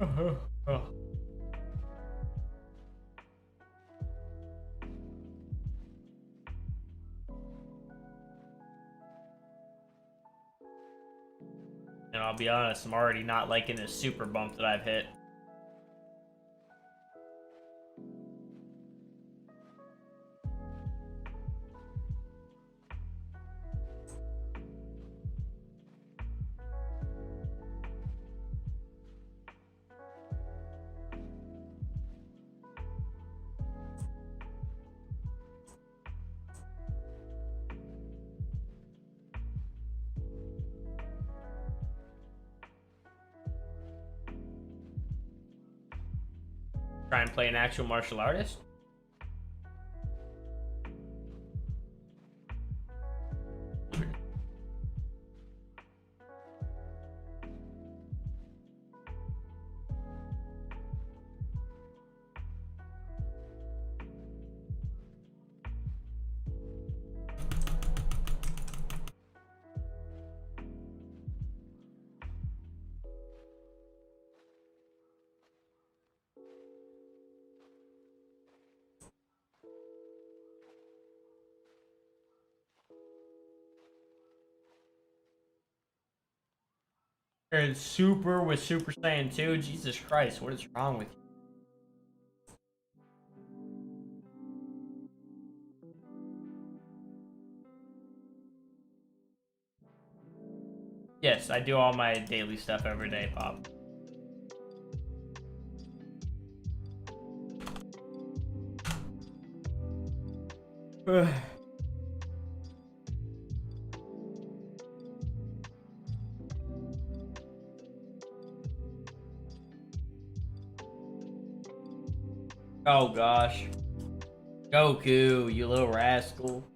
Oh. And I'll be honest, I'm already not liking this super bump that I've hit. Try and play an actual martial artist? And Super with Super Saiyan 2? Jesus Christ, what is wrong with you? Yes, I do all my daily stuff every day, Pop. Oh gosh. Goku, you little rascal.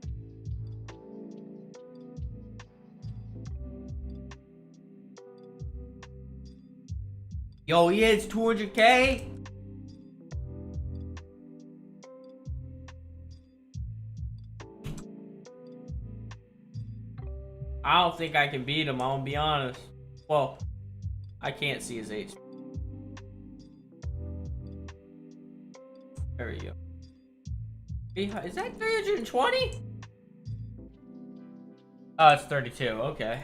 Yo, he hits 200k? I don't think I can beat him, I'm gonna be honest. Well, I can't see his HP. There we go. Is that 320? Oh, it's 32. Okay.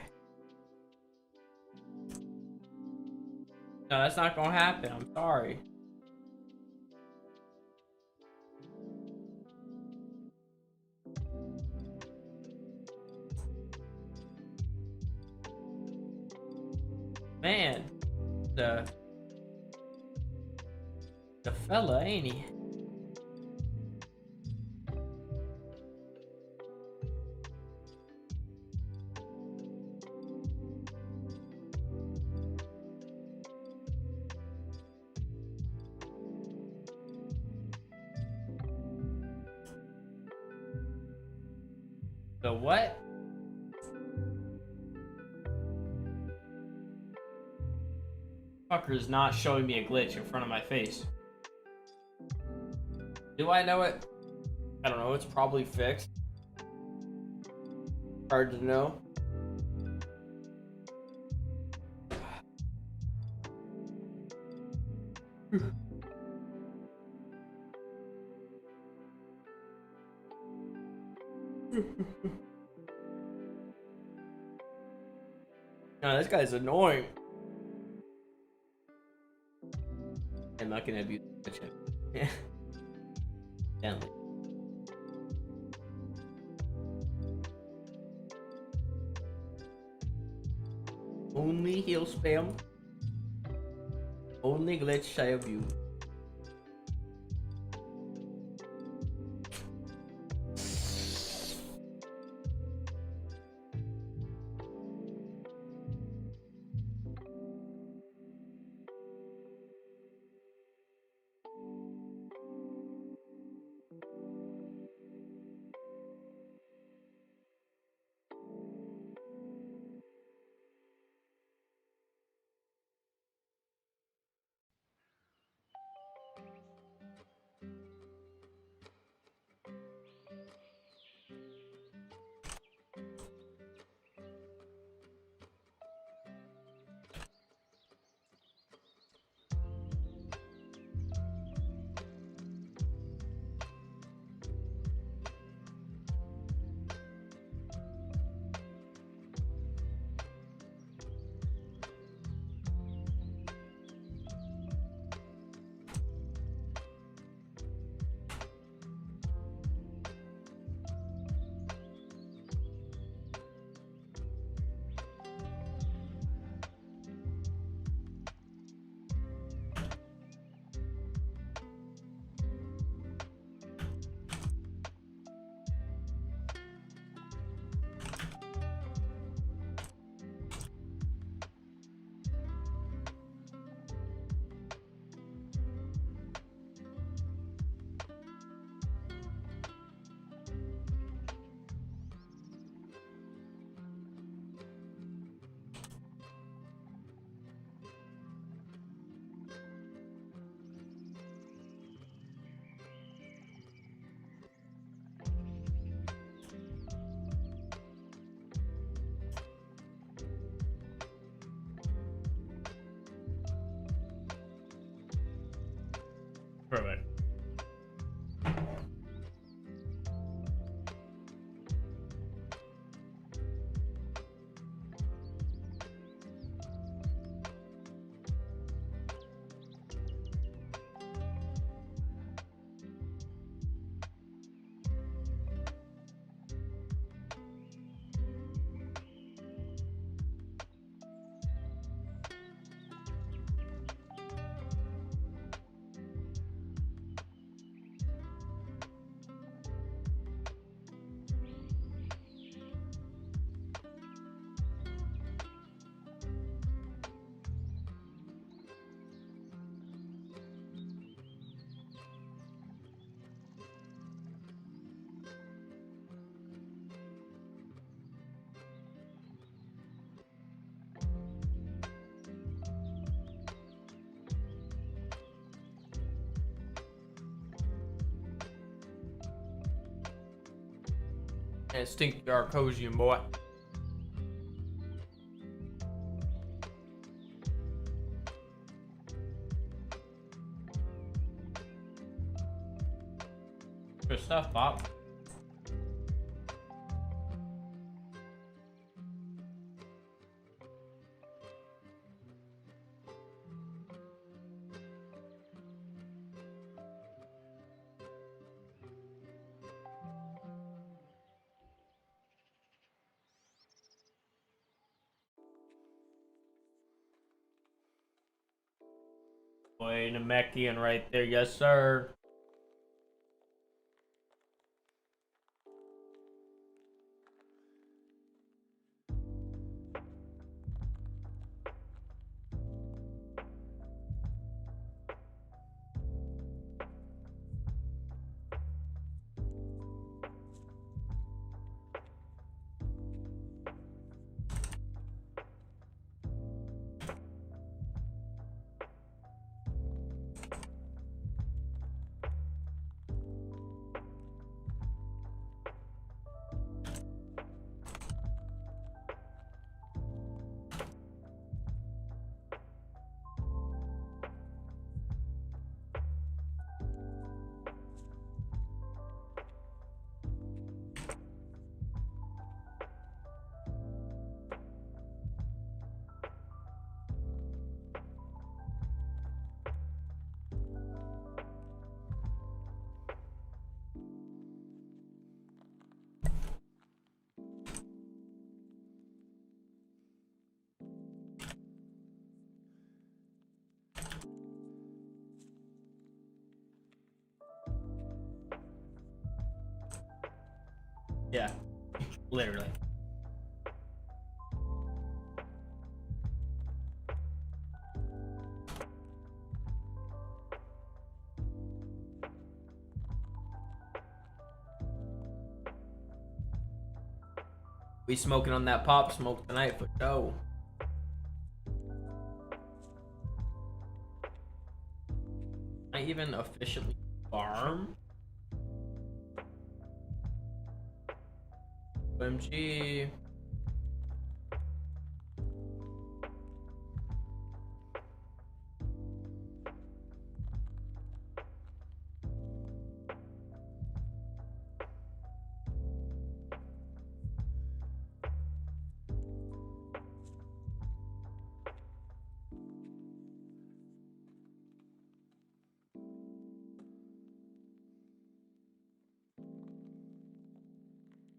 No, that's not gonna happen. I'm sorry. Man, the fella, ain't he? The what? Fucker's not showing me a glitch in front of my face. Do I know it? I don't know. It's probably fixed. Hard to know. No, this guy's annoying. I'm not gonna abuse the chip. Yeah. Gently. Only heal spam. Only glitch I abuse. Perfect. And stink your Arcosian boy. Good stuff, Bob. Boy, Namekian right there, yes sir. Yeah, literally. We smoking on that pop smoke tonight for show. I even officially farm? OMG.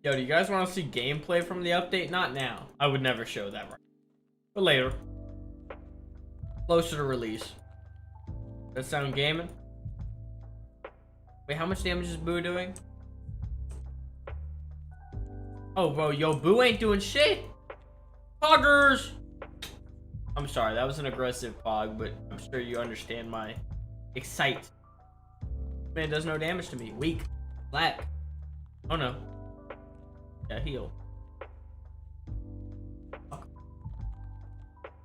Yo, do you guys want to see gameplay from the update? Not now. I would never show that right. But later. Closer to release. That sound gaming? Wait, how much damage is Boo doing? Oh, bro, yo, Boo ain't doing shit. Poggers! I'm sorry, that was an aggressive pog, but I'm sure you understand my excite. Man does no damage to me. Weak. Black. Oh no. Yeah, heal.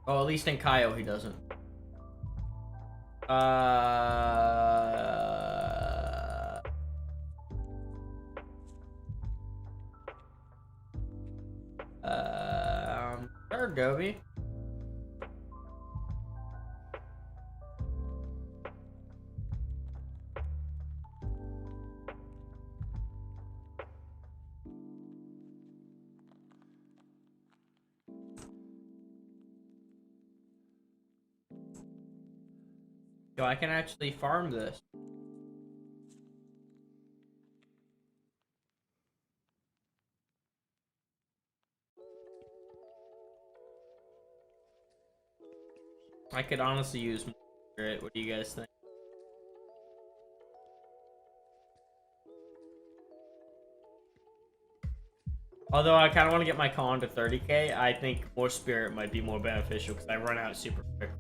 Oh, at least in Kaio he doesn't. Sure, Gobi. Yo, I can actually farm this. I could honestly use it. What do you guys think? Although I kind of want to get my con to 30k, I think more spirit might be more beneficial because I run out super quick.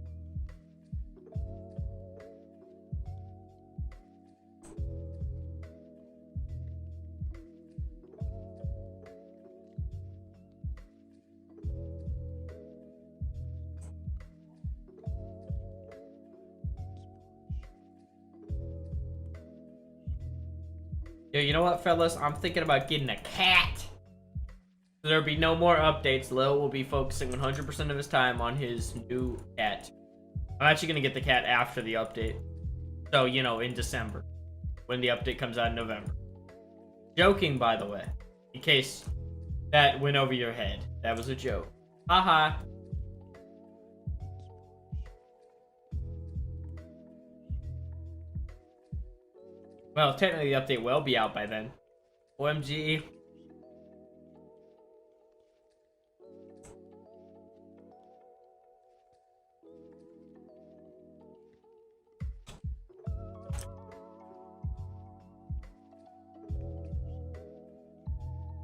Yo, you know what, fellas? I'm thinking about getting a cat. There'll be no more updates. Lil will be focusing 100% of his time on his new cat. I'm actually going to get the cat after the update. So, you know, in December. When the update comes out in November. Joking, by the way. In case that went over your head. That was a joke. Haha. Well, technically the update will be out by then. OMG.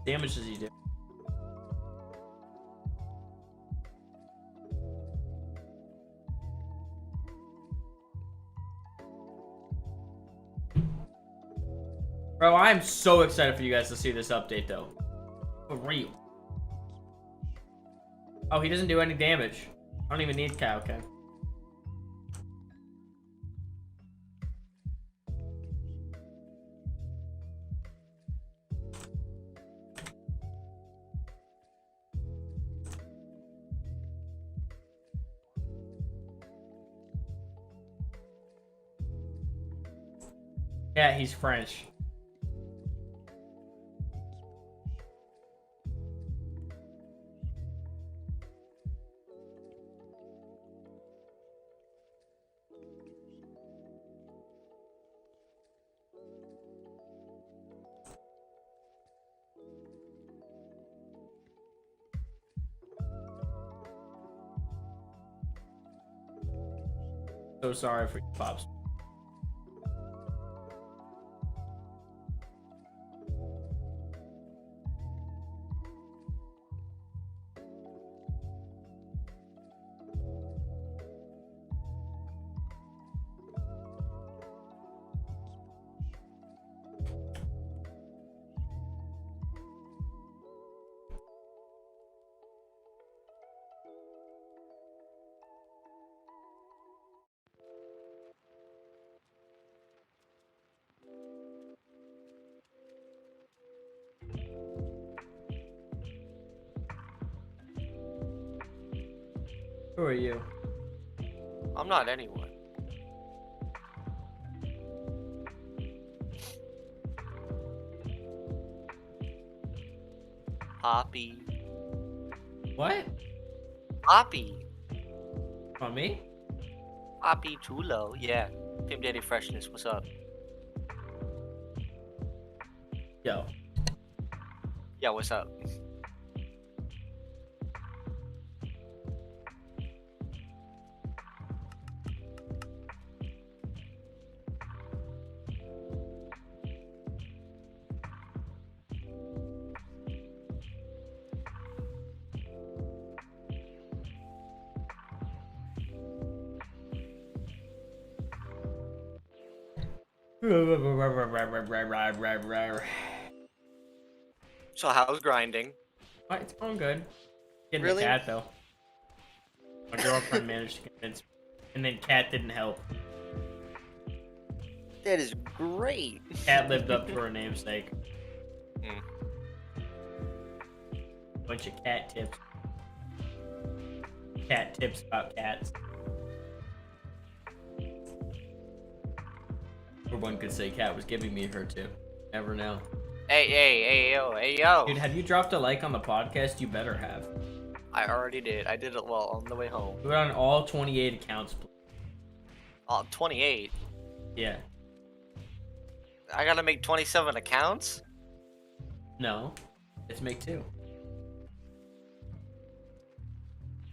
Damage does he do? Bro, I'm so excited for you guys to see this update, though. For real. Oh, he doesn't do any damage. I don't even need Kaioken. Yeah, he's French. So sorry for you, Pops. Who are you?
I'm not anyone. Poppy.
What?
Poppy.
On me?
Poppy Chulo. Yeah. Pim Daddy Freshness. What's up?
Yo.
Yeah, what's up? So how's grinding?
It's going good. Getting
Really?
the cat though. My girlfriend managed to convince me, and then cat didn't help.
That is great.
Cat lived up to her namesake.
Hmm.
Bunch of cat tips. Cat tips about cats. Or one could say cat was giving me her too. Never know.
Hey, yo.
Dude, have you dropped a like on the podcast? You better have.
I already did. I did it well on the way home.
Do it on all 28 accounts, please.
28.
Yeah.
I gotta make 27 accounts?
No. Let's make 2.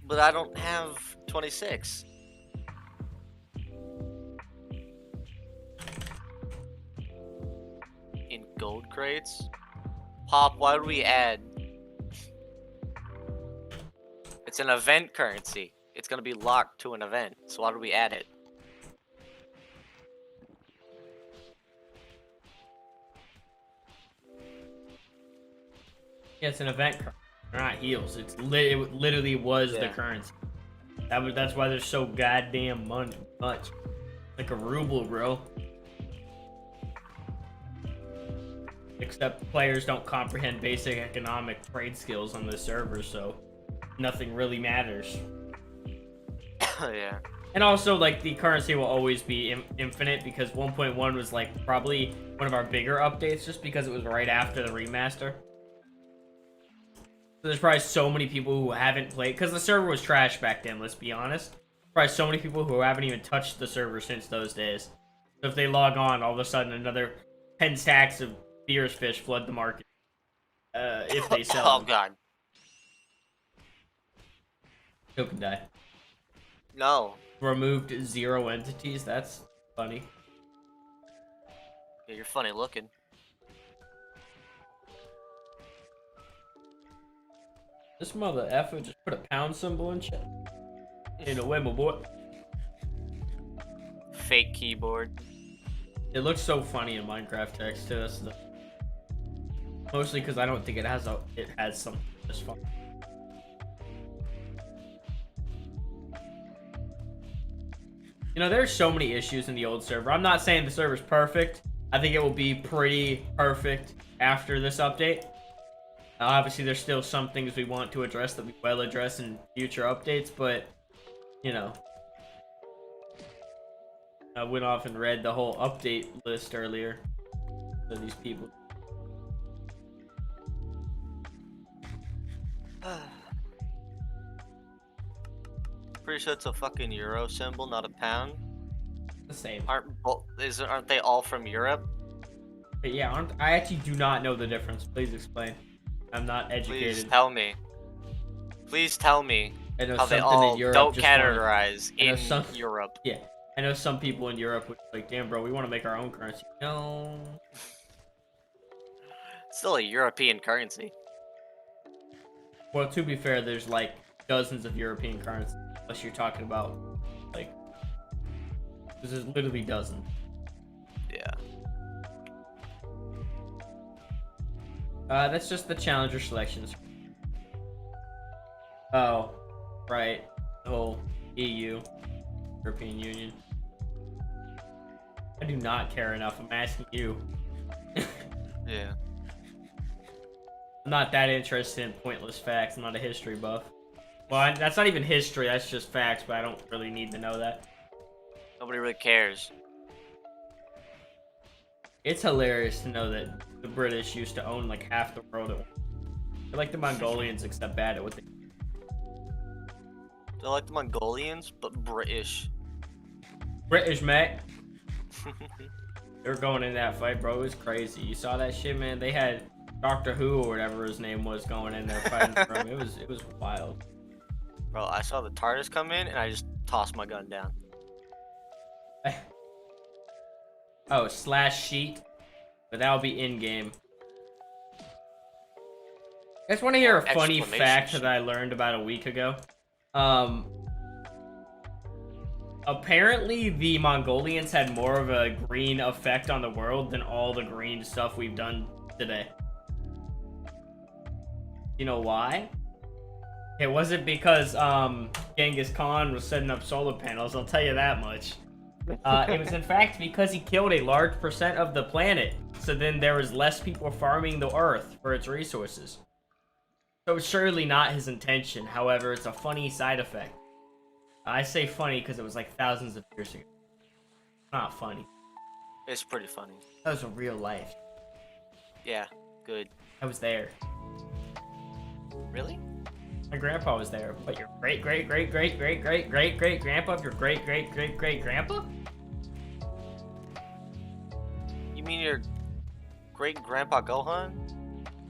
But I don't have 26. In gold crates? Pop, why would we add? It's an event currency. It's gonna be locked to an event. So why do we add it?
Yeah, it's an event currency. They're not heals. It literally was the currency. That's why there's so goddamn much. Like a ruble, bro. Except players don't comprehend basic economic trade skills on the server, so nothing really matters.
Yeah.
And also, like, the currency will always be infinite because 1.1 was, like, probably one of our bigger updates just because it was right after the remaster. So there's probably so many people who haven't played, because the server was trash back then, let's be honest. Probably so many people who haven't even touched the server since those days. So if they log on, all of a sudden another 10 stacks of Beer's Fish flood the market. If they sell
Oh
them.
god.
Who can die?
No.
Removed 0 entities, that's funny.
Yeah, you're funny looking.
This mother effer just put a pound symbol in chat. Ain't no way, my boy.
Fake keyboard.
It looks so funny in Minecraft text too. Mostly because I don't think it has something this fun. You know, there's so many issues in the old server. I'm not saying the server's perfect. I think it will be pretty perfect after this update. Obviously, there's still some things we want to address that we will address in future updates, but, you know. I went off and read the whole update list earlier. So these people.
Pretty sure it's a fucking euro symbol, not a pound.
The same.
Aren't they all from Europe?
But yeah, I actually do not know the difference. Please explain. I'm not educated.
Please tell me. Please tell me
I know
how they
something
all
in Europe
don't
just
categorize in Europe.
Yeah, I know some people in Europe would be like, damn, bro, we want to make our own currency. No.
Still a European currency.
Well, to be fair, there's like dozens of European currencies. Unless you're talking about, like, there's literally dozens.
Yeah.
That's just the challenger selections. Oh, right. The whole EU, European Union. I do not care enough. I'm asking you.
Yeah.
I'm not that interested in pointless facts. I'm not a history buff. Well, that's not even history. That's just facts, but I don't really need to know that.
Nobody really cares.
It's hilarious to know that the British used to own like half the world at once. They're like the Mongolians, except bad at what they.
They're like the Mongolians, but British.
British, mate. They were going in that fight, bro. It was crazy. You saw that shit, man. They had Doctor Who or whatever his name was going in there fighting for him. It was wild.
Bro, I saw the TARDIS come in and I just tossed my gun down.
Oh, /sheet, but that'll be in game. I just want to hear a funny fact that I learned about a week ago. Apparently the Mongolians had more of a green effect on the world than all the green stuff we've done today. You know why? It wasn't because Genghis Khan was setting up solar panels, I'll tell you that much. It was in fact because he killed a large percent of the planet, so then there was less people farming the earth for its resources. So it's surely not his intention, however, it's a funny side effect. I say funny because it was like thousands of years ago. Not funny.
It's pretty funny.
That was a real life.
Yeah, good.
I was there.
Really?
My grandpa was there, but your great-great-great-great-great-great-great-grandpa of your great-great-great-great-grandpa?
You mean your great-grandpa Gohan?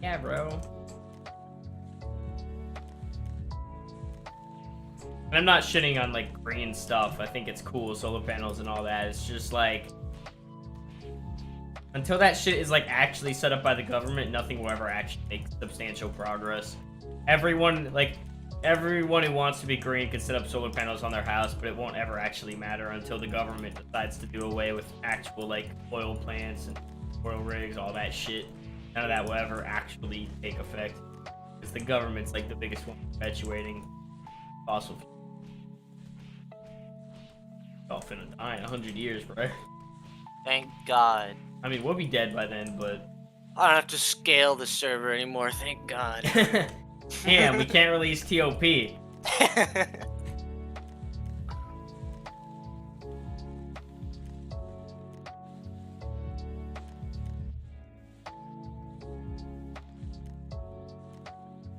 Yeah, bro. And I'm not shitting on, like, green stuff. I think it's cool, solar panels and all that. It's just, like, until that shit is, like, actually set up by the government, nothing will ever actually make substantial progress. Everyone who wants to be green can set up solar panels on their house, but it won't ever actually matter until the government decides to do away with actual, like, oil plants and oil rigs, all that shit. None of that will ever actually take effect. Because the government's, like, the biggest one perpetuating fossil fuels. All finna die in 100 years, right?
Thank God.
I mean, we'll be dead by then, but...
I don't have to scale the server anymore, thank God.
Damn, we can't release TOP.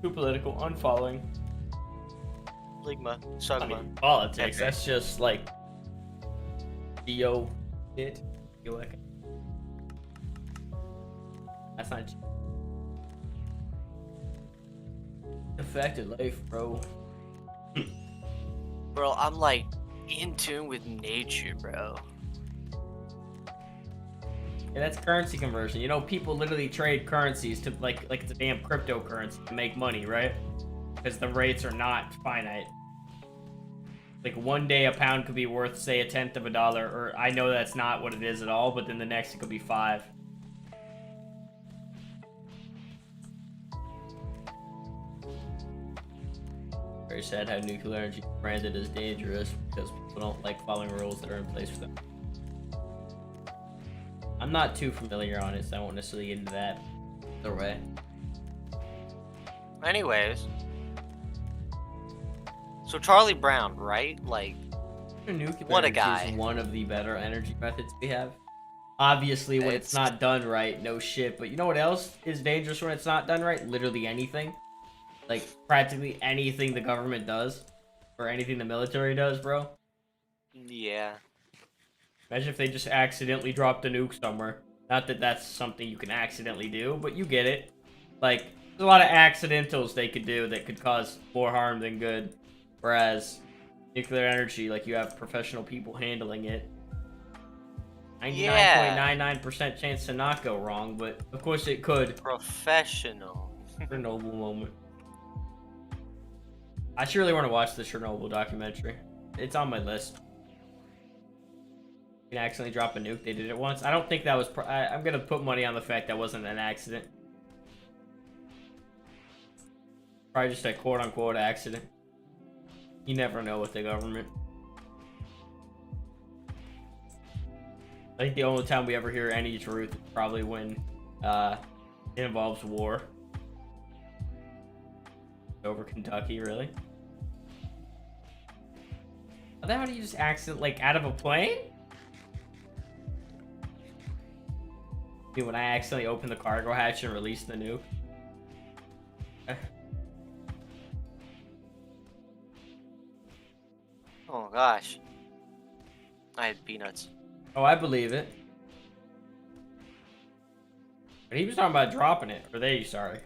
Too political. Unfollowing.
Ligma.
I
Sugma.
mean, politics.
Okay.
That's just like geo shit. That's not affected life, bro.
Bro, I'm like in tune with nature, bro.
Yeah, that's currency conversion. You know, people literally trade currencies to like it's a damn cryptocurrency to make money, right? Because the rates are not finite. Like one day a pound could be worth, say, a tenth of a dollar, or I know that's not what it is at all, but then the next it could be 5. Very sad how nuclear energy is branded as dangerous because people don't like following rules that are in place for them. I'm not too familiar on it, so I won't necessarily get into that. Either way.
Anyways. So Charlie Brown, right? Like,
Nuclear
what a
energy
guy.
is one of the better energy methods we have. Obviously, when it's not done right, no shit. But you know what else is dangerous when it's not done right? Literally anything. Like, practically anything the government does. Or anything the military does, bro.
Yeah.
Imagine if they just accidentally dropped a nuke somewhere. Not that that's something you can accidentally do, but you get it. Like, there's a lot of accidentals they could do that could cause more harm than good. Whereas, nuclear energy, like, you have professional people handling it. 99.99% chance to not go wrong, but of course it could.
Professional.
Chernobyl moment. I should really want to watch the Chernobyl documentary. It's on my list. You can accidentally drop a nuke. They did it once. I don't think that was... I'm going to put money on the fact that wasn't an accident. Probably just a quote-unquote accident. You never know with the government. I think the only time we ever hear any truth is probably when it involves war. Over Kentucky, really? How the hell do you just accident, like, out of a plane? Dude, when I accidentally open the cargo hatch and release the nuke.
Oh gosh. I had peanuts.
Oh, I believe it. But he was talking about dropping it. Or they, sorry.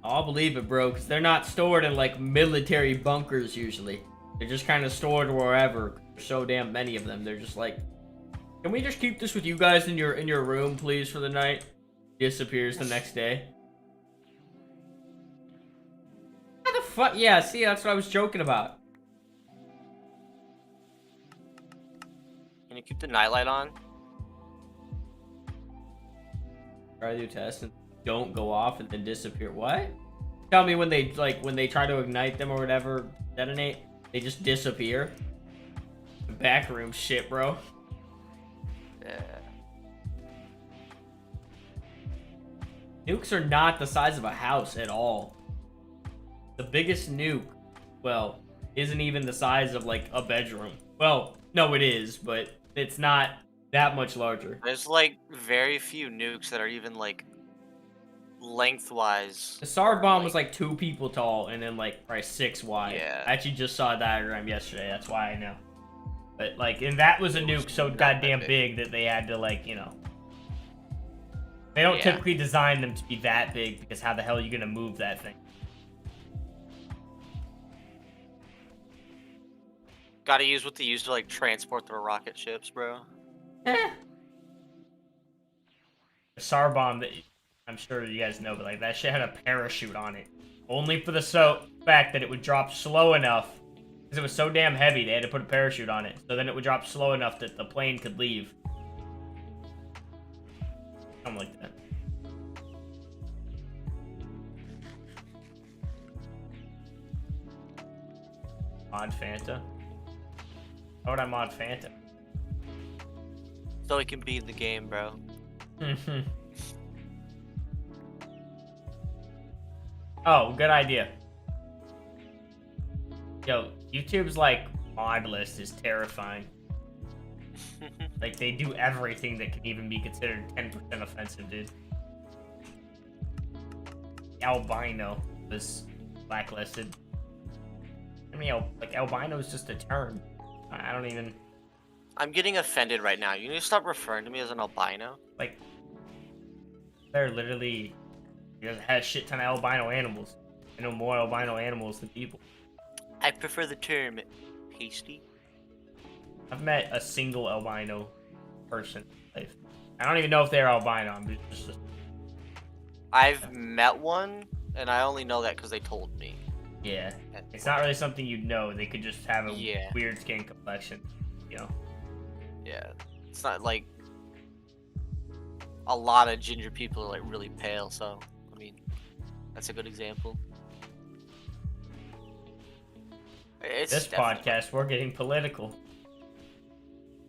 I'll believe it, bro, because they're not stored in, like, military bunkers, usually. They're just kind of stored wherever. There's so damn many of them. They're just like, can we just keep this with you guys in your room, please, for the night? Disappears the next day. How the fuck? Yeah, see, that's what I was joking about.
Can you keep the nightlight on?
Try to do tests and don't go off and then disappear. What? Tell me when they, like, when they try to ignite them or whatever, detonate, they just disappear. Backroom shit, bro.
Yeah.
Nukes are not the size of a house at all. The biggest nuke, well, isn't even the size of, like, a bedroom. Well, no, it is, but it's not that much larger.
There's like very few nukes that are even like lengthwise.
The SAR bomb was like 2 people tall and then like probably 6 wide.
Yeah.
I actually just saw a diagram yesterday, that's why I know. But like, and that was a nuke so goddamn big that they had to, like, you know. They don't typically design them to be that big because how the hell are you gonna move that thing?
Gotta use what they use to like transport their rocket ships, bro.
The SAR bomb that I'm sure you guys know, but like that shit had a parachute on it. Only for the fact that it would drop slow enough. Because it was so damn heavy, they had to put a parachute on it. So then it would drop slow enough that the plane could leave. Something like that. Mod Fanta. How would I mod Fanta?
So it can be in the game, bro.
Oh, good idea. Yo, YouTube's like mod list is terrifying. Like, they do everything that can even be considered 10% offensive, dude. Albino was blacklisted. I mean, like, albino is just a term. I don't even...
I'm getting offended right now. You need to stop referring to me as an albino.
Like, they're literally... You guys had a shit ton of albino animals. I know more albino animals than people.
I prefer the term pasty.
I've met a single albino person in life. I don't even know if they're albino. I'm just...
I've met one, and I only know that because they told me.
Yeah. It's not really something you'd know. They could just have a
Yeah.
weird skin complexion, you know?
Yeah. It's not like a lot of ginger people are like really pale, so I mean that's a good example. It's
This
definitely...
podcast, we're getting political.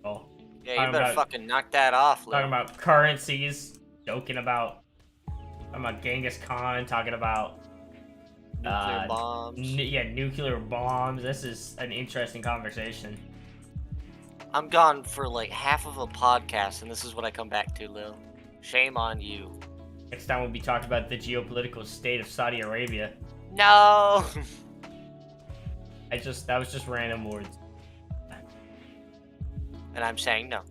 Oh.
Yeah, you
talking
better
about-
fucking knock that off, Lil.
Talking about currencies, talking about Genghis Khan, talking about
Nuclear bombs.
nuclear bombs. This is an interesting conversation.
I'm gone for like half of a podcast, and this is what I come back to, Lil. Shame on you.
Next time we'll be talking about the geopolitical state of Saudi Arabia.
No.
That was just random words.
And I'm saying no.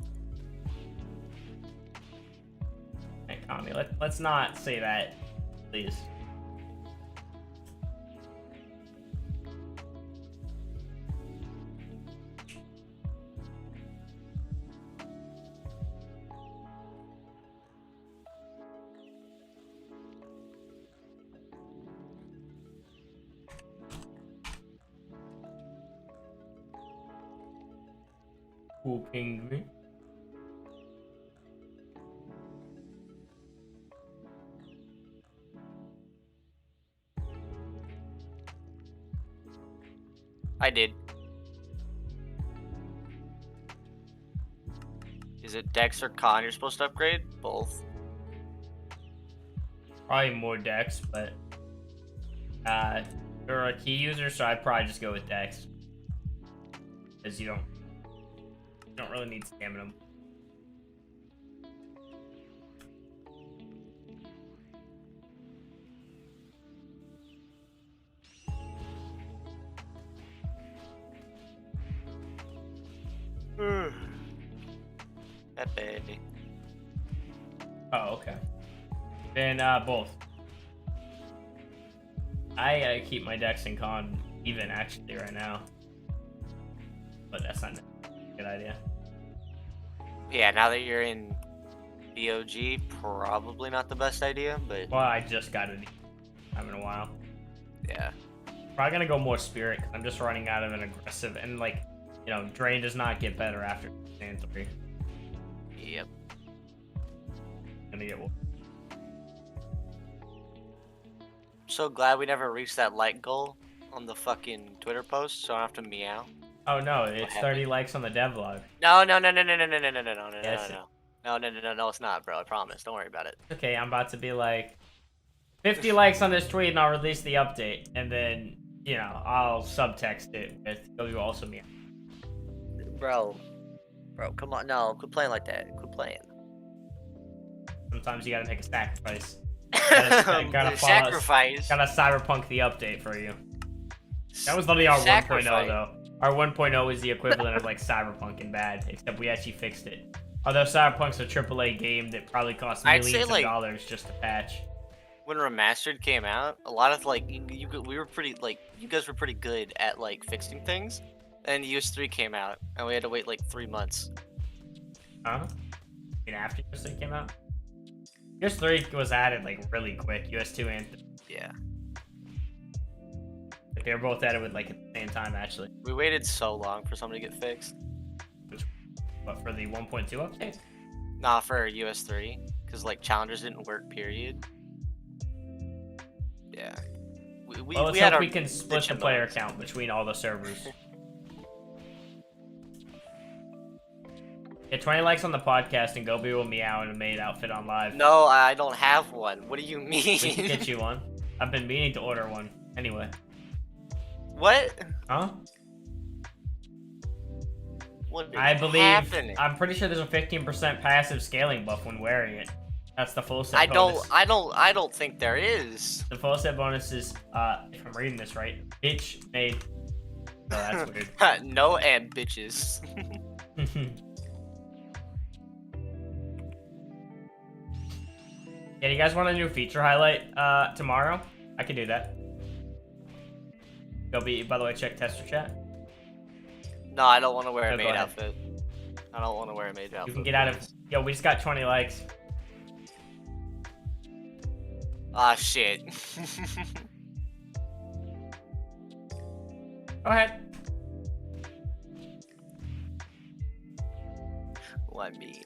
Hey, Tommy, let's not say that, please. Cool penguin.
I did. Is it Dex or Con you're supposed to upgrade? Both.
Probably more Dex, but you're a key user, so I'd probably just go with Dex. Because you don't really need stamina.
That baby.
Oh, okay. Then both. I keep my Dex and Con even actually right now, but that's not a good idea.
Yeah, now that you're in BOG, probably not the best idea, but
Well, I just got it. Having a while.
yeah.
Probably gonna go more Spirit. 'Cause I'm just running out of an aggressive, and like, you know, Drain does not get better after Stand 3.
Yep.
Gonna get
So glad we never reached that like goal on the fucking Twitter post, so I don't have to meow.
Oh no, it's 30 likes on the devlog.
No,
Yes,
no, it's not, bro. I promise. Don't worry about it.
Okay, I'm about to be like 50 likes on this tweet and I'll release the update, and then, you know, I'll subtext it with you also me.
Bro, come on. No, quit playing like that. Quit playing.
Sometimes you gotta make a sacrifice. Gotta
Sacrifice.
Gotta cyberpunk the update for you. That was literally our 1.0 though. Our 1.0 is the equivalent of like cyberpunk and bad, except we actually fixed it. Although cyberpunk's a AAA game that probably costs millions of dollars just to patch.
When Remastered came out, a lot of like we were pretty like you guys were pretty good at like fixing things, and US3 came out, and we had to wait like 3 months.
Huh? I mean, after US3 came out? US3 was added like really quick. US2 and
Yeah.
like, they were both added with like at the same time actually.
We waited so long for something to get fixed.
But for the 1.2 update?
Nah, for US3, because like challengers didn't work. Period. Yeah.
Well, let's
had
hope
our
we can split the player
modes.
count between all the servers. Get 20 likes on the podcast and go be with Meow in a maid outfit on live.
No, I don't have one. What do you mean?
We can get you one. I've been meaning to order one. Anyway.
What?
Huh?
What is
I believe,
happening?
I'm pretty sure there's a 15% passive scaling buff when wearing it. That's the full set
I
bonus.
don't think there is.
The full set bonus is, if I'm reading this right, bitch made. Oh, that's weird.
No and bitches.
Yeah, you guys want a new feature highlight tomorrow? I can do that. Go be. By the way, check tester chat.
No, I don't want to wear
No,
a
go
maid
ahead.
outfit. I don't want to wear a maid outfit.
You can get out of. Yo, we just got 20 likes.
Ah, shit.
Go ahead.
Let me.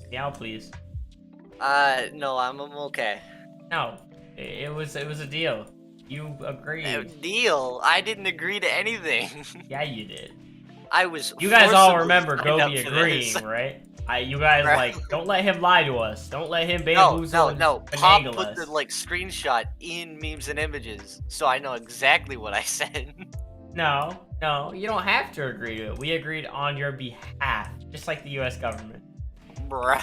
Meow, please.
No, I'm okay.
No, it was a deal. You agreed.
Deal. I didn't agree to anything.
Yeah, you did.
I was.
You guys all
forcibly
remember
signed up
Gobi
for
agreeing,
this.
right? You guys
Right.
like, don't let him lie to us. Don't let him
No,
bamboozle and
no. Pop
finagle
put
us.
the like screenshot in memes and images, so I know exactly what I said.
No, you don't have to agree to it. We agreed on your behalf, just like the U.S. government.
Bruh.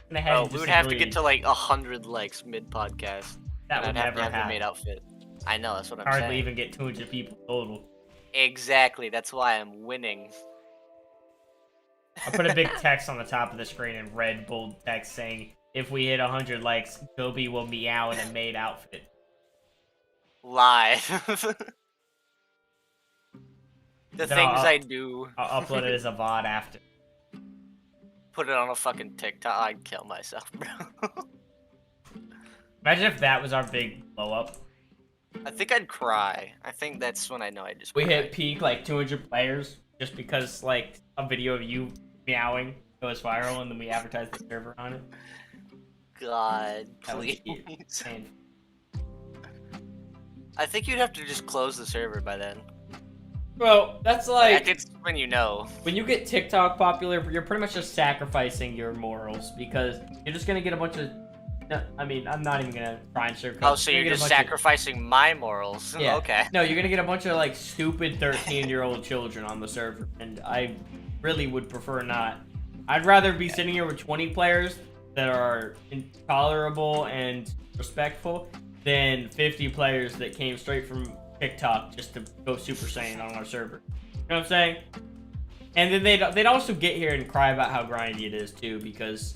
Went ahead
Oh,
and
we would have to
disagreed.
get to like 100 likes mid podcast.
That would
I'd have
never
to have the
happen.
maid outfit. I know, that's what I'm
Hardly
saying.
even get 200 people total.
Exactly, that's why I'm winning.
I'll put a big text on the top of the screen in red bold text saying, if we hit 100 likes, Gobi will meow in a maid outfit.
Live. The
Then
things I do.
I'll upload it as a VOD after.
Put it on a fucking TikTok. I'd kill myself, bro.
Imagine if that was our big blow up.
I think I'd cry. I think that's when I know I just
We
cry.
hit peak like 200 players just because like a video of you meowing goes viral and then we advertise the server on it.
God,
That would
please.
be insane.
I think you'd have to just close the server by then.
Well, that's like
It's when you know.
when you get TikTok popular, you're pretty much just sacrificing your morals because you're just gonna get a bunch of. No, I mean, I'm not even gonna try and sugarcoat.
Oh, so you're just sacrificing my morals.
Yeah.
Okay.
No, you're gonna get a bunch of like stupid 13-year-old children on the server, and I really would prefer not. I'd rather be sitting here with 20 players that are intolerable and respectful than 50 players that came straight from TikTok just to go Super Saiyan on our server. You know what I'm saying? And then they'd also get here and cry about how grindy it is too, because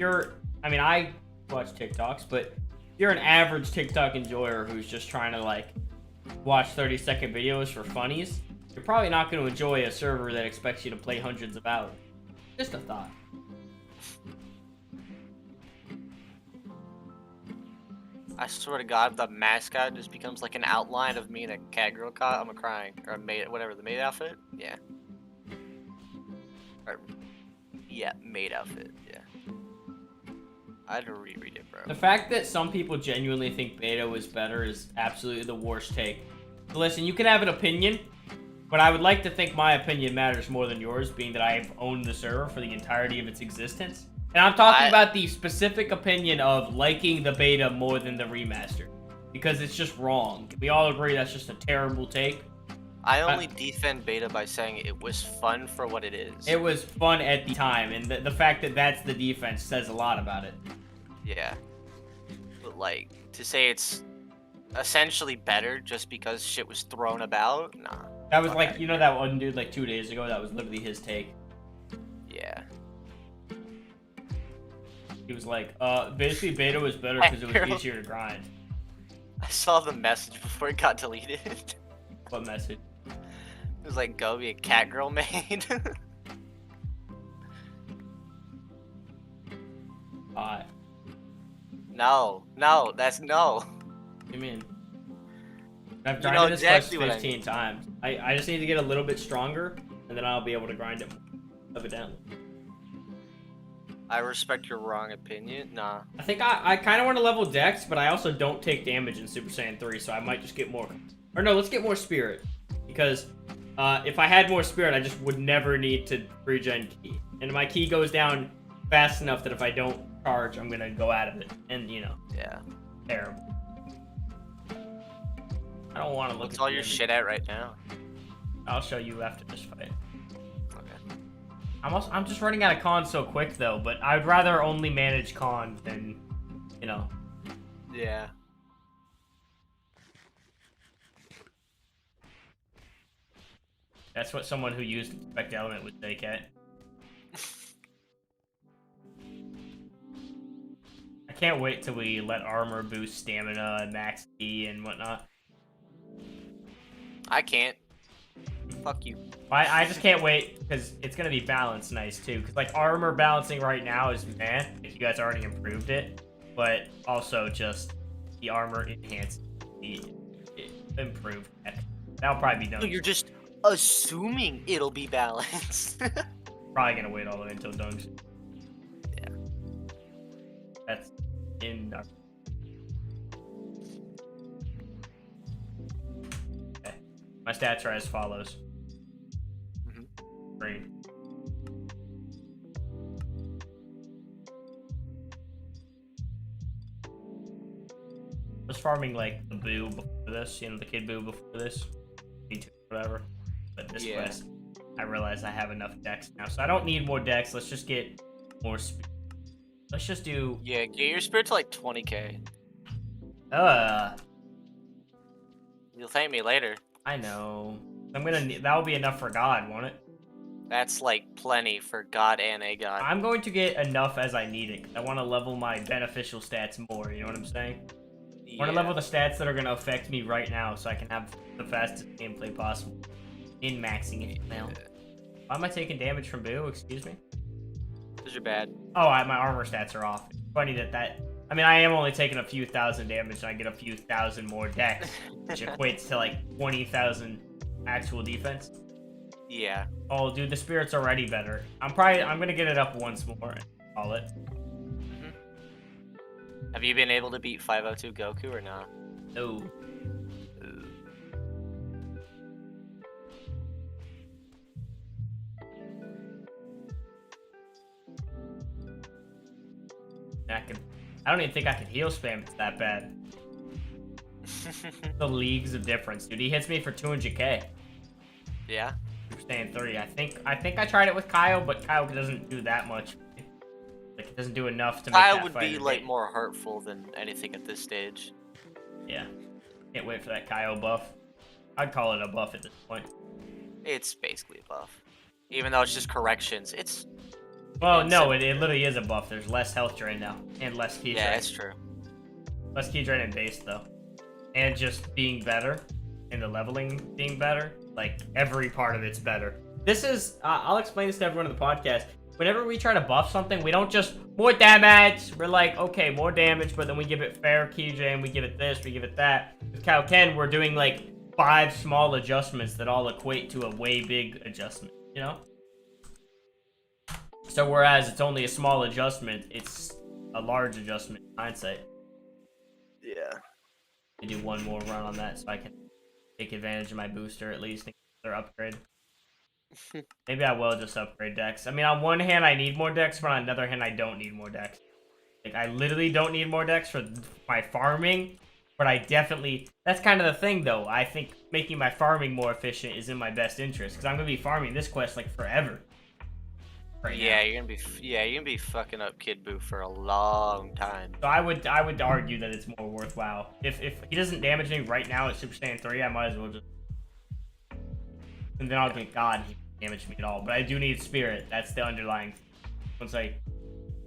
I watch TikToks, but you're an average TikTok enjoyer who's just trying to like watch 30-second videos for funnies. You're probably not going to enjoy a server that expects you to play hundreds of hours. Just a thought.
I swear to God, if the mascot just becomes like an outline of me in a cat girl I'm a crying. Or a maid, whatever, the maid outfit? Yeah. Or, yeah, maid outfit, yeah. I had to reread it, bro.
The fact that some people genuinely think beta was better is absolutely the worst take. So listen, you can have an opinion, but I would like to think my opinion matters more than yours, being that I've owned the server for the entirety of its existence. And I'm talking about the specific opinion of liking the beta more than the remaster. Because it's just wrong. We all agree that's just a terrible take.
I only defend beta by saying it was fun for what it is.
It was fun at the time, and the fact that that's the defense says a lot about it.
Yeah. But like, to say it's essentially better just because shit was thrown about? Nah.
That was like, you know that one dude like 2 days ago? That was literally his take.
Yeah.
He was like, basically beta was better because it was easier to grind.
I saw the message before it got deleted.
What message?
It was like, go be a cat girl maid. No, that's no.
What do you mean? I've
You know
grinded this
exactly
quest
what I
15 times. I just need to get a little bit stronger, and then I'll be able to grind it more, evidently.
I respect your wrong opinion. Nah.
I think I kind of want to level Dex, but I also don't take damage in Super Saiyan 3, so I might just get more. Or no, let's get more Spirit. Because if I had more Spirit, I just would never need to regen Ki. And my Ki goes down fast enough that if I don't charge, I'm going to go out of it. And, you know.
Yeah.
Terrible. I don't want to look
What's
at
all
the
your
image.
shit at right now?
I'll show you after this fight.
Okay.
I'm just running out of con so quick though, but I'd rather only manage con than, you know.
Yeah.
That's what someone who used Expect Element would say, Kat. I can't wait till we let armor boost stamina and max D and whatnot.
I can't. Fuck you.
I just can't wait because it's gonna be balanced nice too. Because like armor balancing right now is meh if you guys already improved it, but also just the armor enhanced the improved. That'll probably be done.
You're just assuming it'll be balanced.
Probably gonna wait all the way until dunks.
Yeah.
That's in our... Okay. My stats are as follows. Green. I was farming like the boo before this, you know, the kid boo before this. Me too, whatever. But this quest, I realize I have enough decks now. So I don't need more decks. Let's just get more speed. Let's just do...
Yeah, get your spirit to like 20k. You'll thank me later.
I know. I'm gonna need... That'll be enough for God, won't it?
That's like plenty for God and a God.
I'm going to get enough as I need it. I want to level my beneficial stats more, you know what I'm saying? I want to level the stats that are going to affect me right now so I can have the fastest gameplay possible. In maxing it now. Why am I taking damage from Boo? Excuse me?
Because you're bad.
Oh, my armor stats are off. It's funny that... I mean, I am only taking a few thousand damage and I get a few thousand more dex, which equates to like 20,000 actual defense.
Yeah.
Oh, dude, the spirit's already better. I'm gonna get it up once more and call it.
Have you been able to beat 502 Goku or not?
No. I don't even think I can heal spam. It's that bad. The leagues of difference, dude. He hits me for 200k.
Yeah.
Super Saiyan 3. I think I tried it with Kyle, but Kyle doesn't do that much. Like, it doesn't do enough to make
Kyle
that
would
fight
be
a
like
bit.
more hurtful than anything at this stage.
Yeah. Can't wait for that Kyle buff. I'd call it a buff at this point.
It's basically a buff. Even though it's just corrections. It's...
Well, no, it literally is a buff. There's less health drain now. And less key drain.
Yeah, that's true.
Less key drain and base, though. And just being better. And the leveling being better. Like, every part of it's better. This is... I'll explain this to everyone in the podcast. Whenever we try to buff something, we don't just... More damage! We're like, okay, more damage, but then we give it fair key drain, we give it this, we give it that. With Kaioken, we're doing, like, 5 small adjustments that all equate to a way big adjustment, you know? So whereas it's only a small adjustment, it's a large adjustment in hindsight.
Yeah.
I do one more run on that so I can take advantage of my booster at least and get their upgrade. Maybe I will just upgrade decks. I mean, on one hand, I need more decks, but on the other hand, I don't need more decks. Like, I literally don't need more decks for my farming, but I definitely... That's kind of the thing, though. I think making my farming more efficient is in my best interest, because I'm going to be farming this quest, like, forever. Right
Yeah,
now.
you're gonna be fucking up Kid Buu for a long time.
So I would argue that it's more worthwhile. If he doesn't damage me right now at Super Saiyan 3, I might as well just... And then I'll get God, he can't damage me at all. But I do need Spirit. That's the underlying... Once I...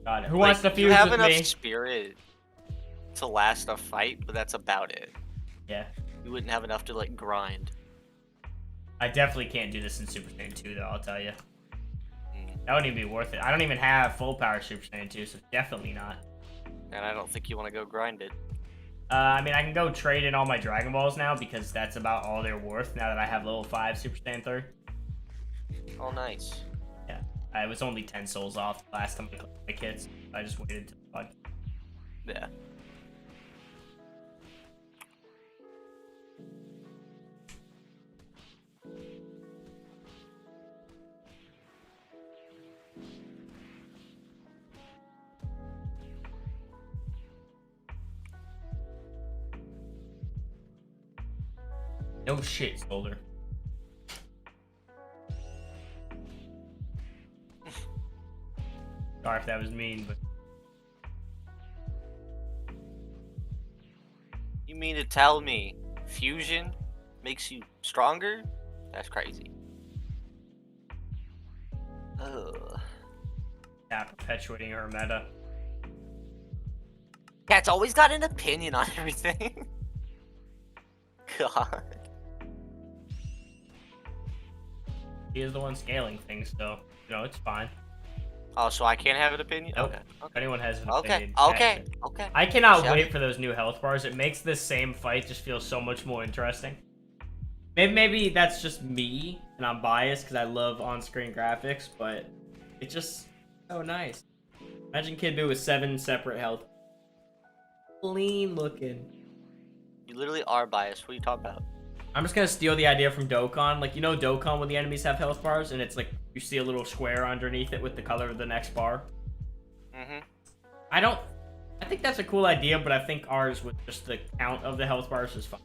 God, who wants to fuse
you have
with
enough
me?
spirit to last a fight, but that's about it.
Yeah.
You wouldn't have enough to, like, grind.
I definitely can't do this in Super Saiyan 2, though, I'll tell you. That wouldn't even be worth it. I don't even have full power Super Saiyan 2, so definitely not.
And I don't think you want to go grind it.
I mean, I can go trade in all my Dragon Balls now, because that's about all they're worth now that I have level 5 Super Saiyan 3.
Oh, nice.
Yeah. I was only 10 souls off last time I got my kits. I just waited to the podcast.
Yeah.
No shit, Solder. Sorry if that was mean, but
You mean to tell me fusion makes you stronger? That's crazy. Ugh.
yeah, perpetuating her meta.
Cat's always got an opinion on everything. God.
He is the one scaling things, so you know it's fine.
Oh, so I can't have an opinion?
Nope.
Okay.
If anyone has an
Okay.
opinion,
Okay.
action.
Okay.
I cannot
Shall
wait
we?
for those new health bars. It makes this same fight just feel so much more interesting. Maybe that's just me and I'm biased because I love on-screen graphics, but it's just so nice. Imagine Kid Buu with 7 separate health. Clean looking.
You literally are biased. What are you talking about?
I'm just gonna steal the idea from Dokkan. Like, you know Dokkan when the enemies have health bars and it's like you see a little square underneath it with the color of the next bar?
Mm-hmm.
I think that's a cool idea, but I think ours with just the count of the health bars is fine.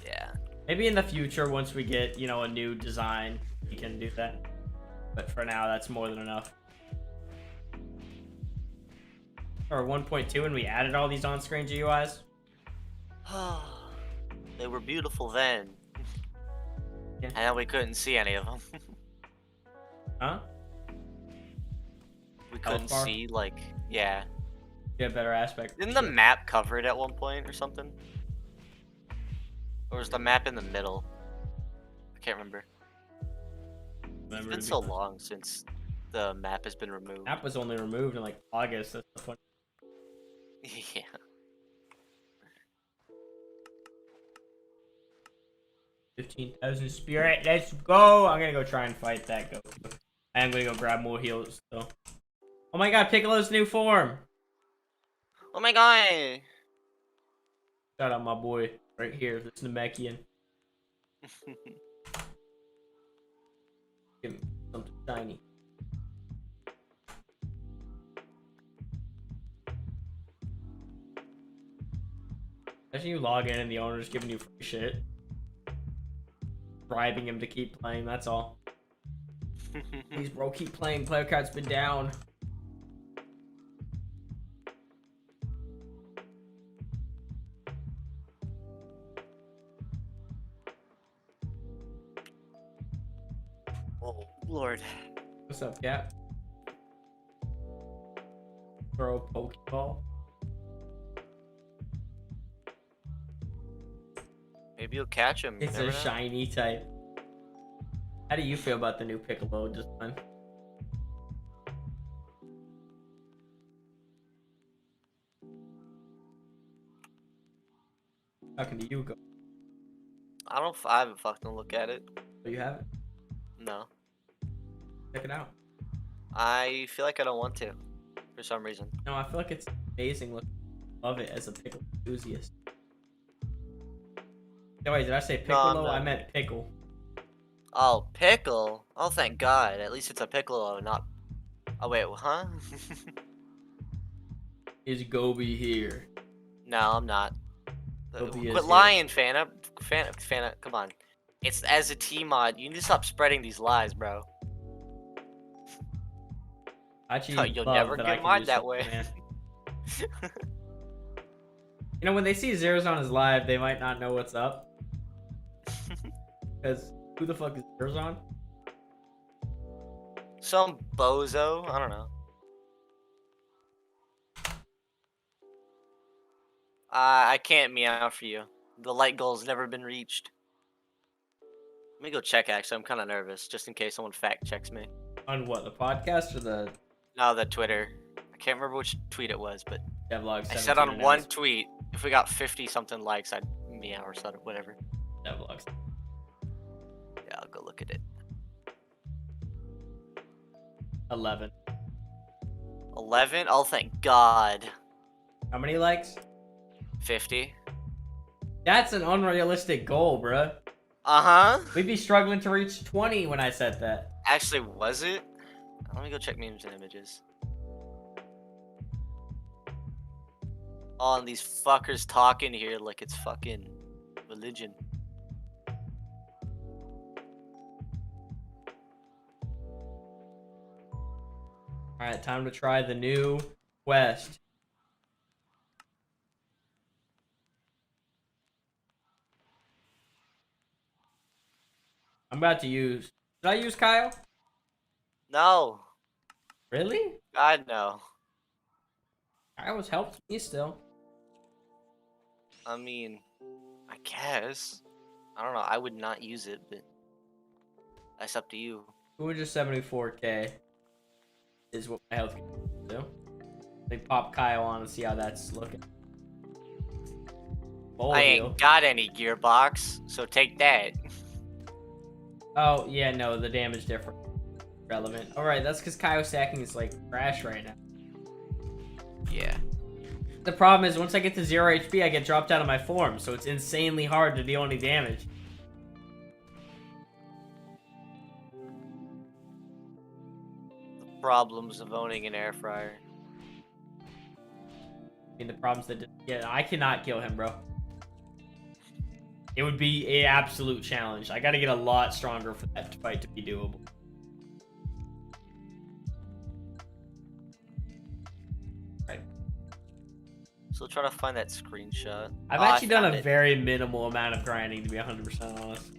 Yeah.
Maybe in the future, once we get, you know, a new design, we can do that. But for now, that's more than enough. Or 1.2 and we added all these on-screen GUIs.
They were beautiful then.
Yeah.
And then we couldn't see any of them.
Huh?
We
Health
couldn't
bar?
see, like, yeah.
Get a better aspect.
Didn't the map cover it at one point or something? Or was the map in the middle? I can't remember. It's been so long since the map has been removed.
Map was only removed in like August. That's the fun.
Yeah.
15,000 spirit. Let's go. I'm gonna go try and fight that ghost. I'm gonna go grab more heals though. Oh my god, Piccolo's new form.
Oh my god.
Shout out my boy right here, this Namekian. Give me something shiny. Imagine you log in and the owner's giving you free shit. Bribing him to keep playing, that's all. Please, bro, keep playing. Player count's been down.
Oh, Lord.
What's up, Cap? Throw a Pokeball.
Maybe you'll catch him.
It's a shiny type. How do you feel about the new Piccolo design? Talking to you, go.
I haven't fucking look at it.
Do you have it?
No.
Check it out.
I feel like I don't want to. For some reason.
No, I feel like it's amazing. Look, love it as a pickle enthusiast. No, wait, did I say Piccolo?
No.
I meant pickle.
Oh, pickle? Oh, thank God. At least it's a piccolo, not... Oh, wait, huh?
Is Gobi here?
No, I'm not.
Gobi is
Quit
here.
lying, Fana. Fana, come on. It's as a T-mod. You need to stop spreading these lies, bro.
Actually,
You'll
love
never
that I
get
can
mod
do
that
something,
way.
man. You know, when they see Zeros on his live, they might not know what's up. Because who the fuck is Zeros?
Some bozo. I don't know. I can't meow for you. The light goal's never been reached. Let me go check, actually. I'm kind of nervous, just in case someone fact checks me.
On what, the podcast or the
No, the Twitter. I can't remember which tweet it was, but
devlog?
I said on one tweet, if we got 50 something likes, I'd meow or something, whatever.
Devlogs.
Yeah, I'll go look at it.
11.
11? Oh, thank God.
How many likes?
50.
That's an unrealistic goal, bruh.
Uh-huh.
We'd be struggling to reach 20 when I said that.
Actually, was it? Let me go check memes and images. Oh, and these fuckers talking here like it's fucking religion.
Alright, time to try the new quest. I'm about to use... Did I use Kyle?
No.
Really?
God, no.
Kyle's helped me still.
I mean, I guess. I don't know. I would not use it, but that's up to you.
274k is what my health can do. They pop Kyle on and see how that's looking. Bold
I
deal.
ain't got any gearbox, so take that.
Oh, yeah, no, the damage difference. Relevant. Alright, that's because Kyle stacking is like trash right now.
Yeah.
The problem is once I get to 0 HP, I get dropped out of my form, so it's insanely hard to deal any damage.
The problems of owning an air fryer.
I mean, the problems that... Yeah, I cannot kill him, bro. It would be an absolute challenge. I gotta get a lot stronger for that fight to be doable. Right.
So try to find that screenshot.
I've actually done a very minimal amount of grinding, to be 100% honest.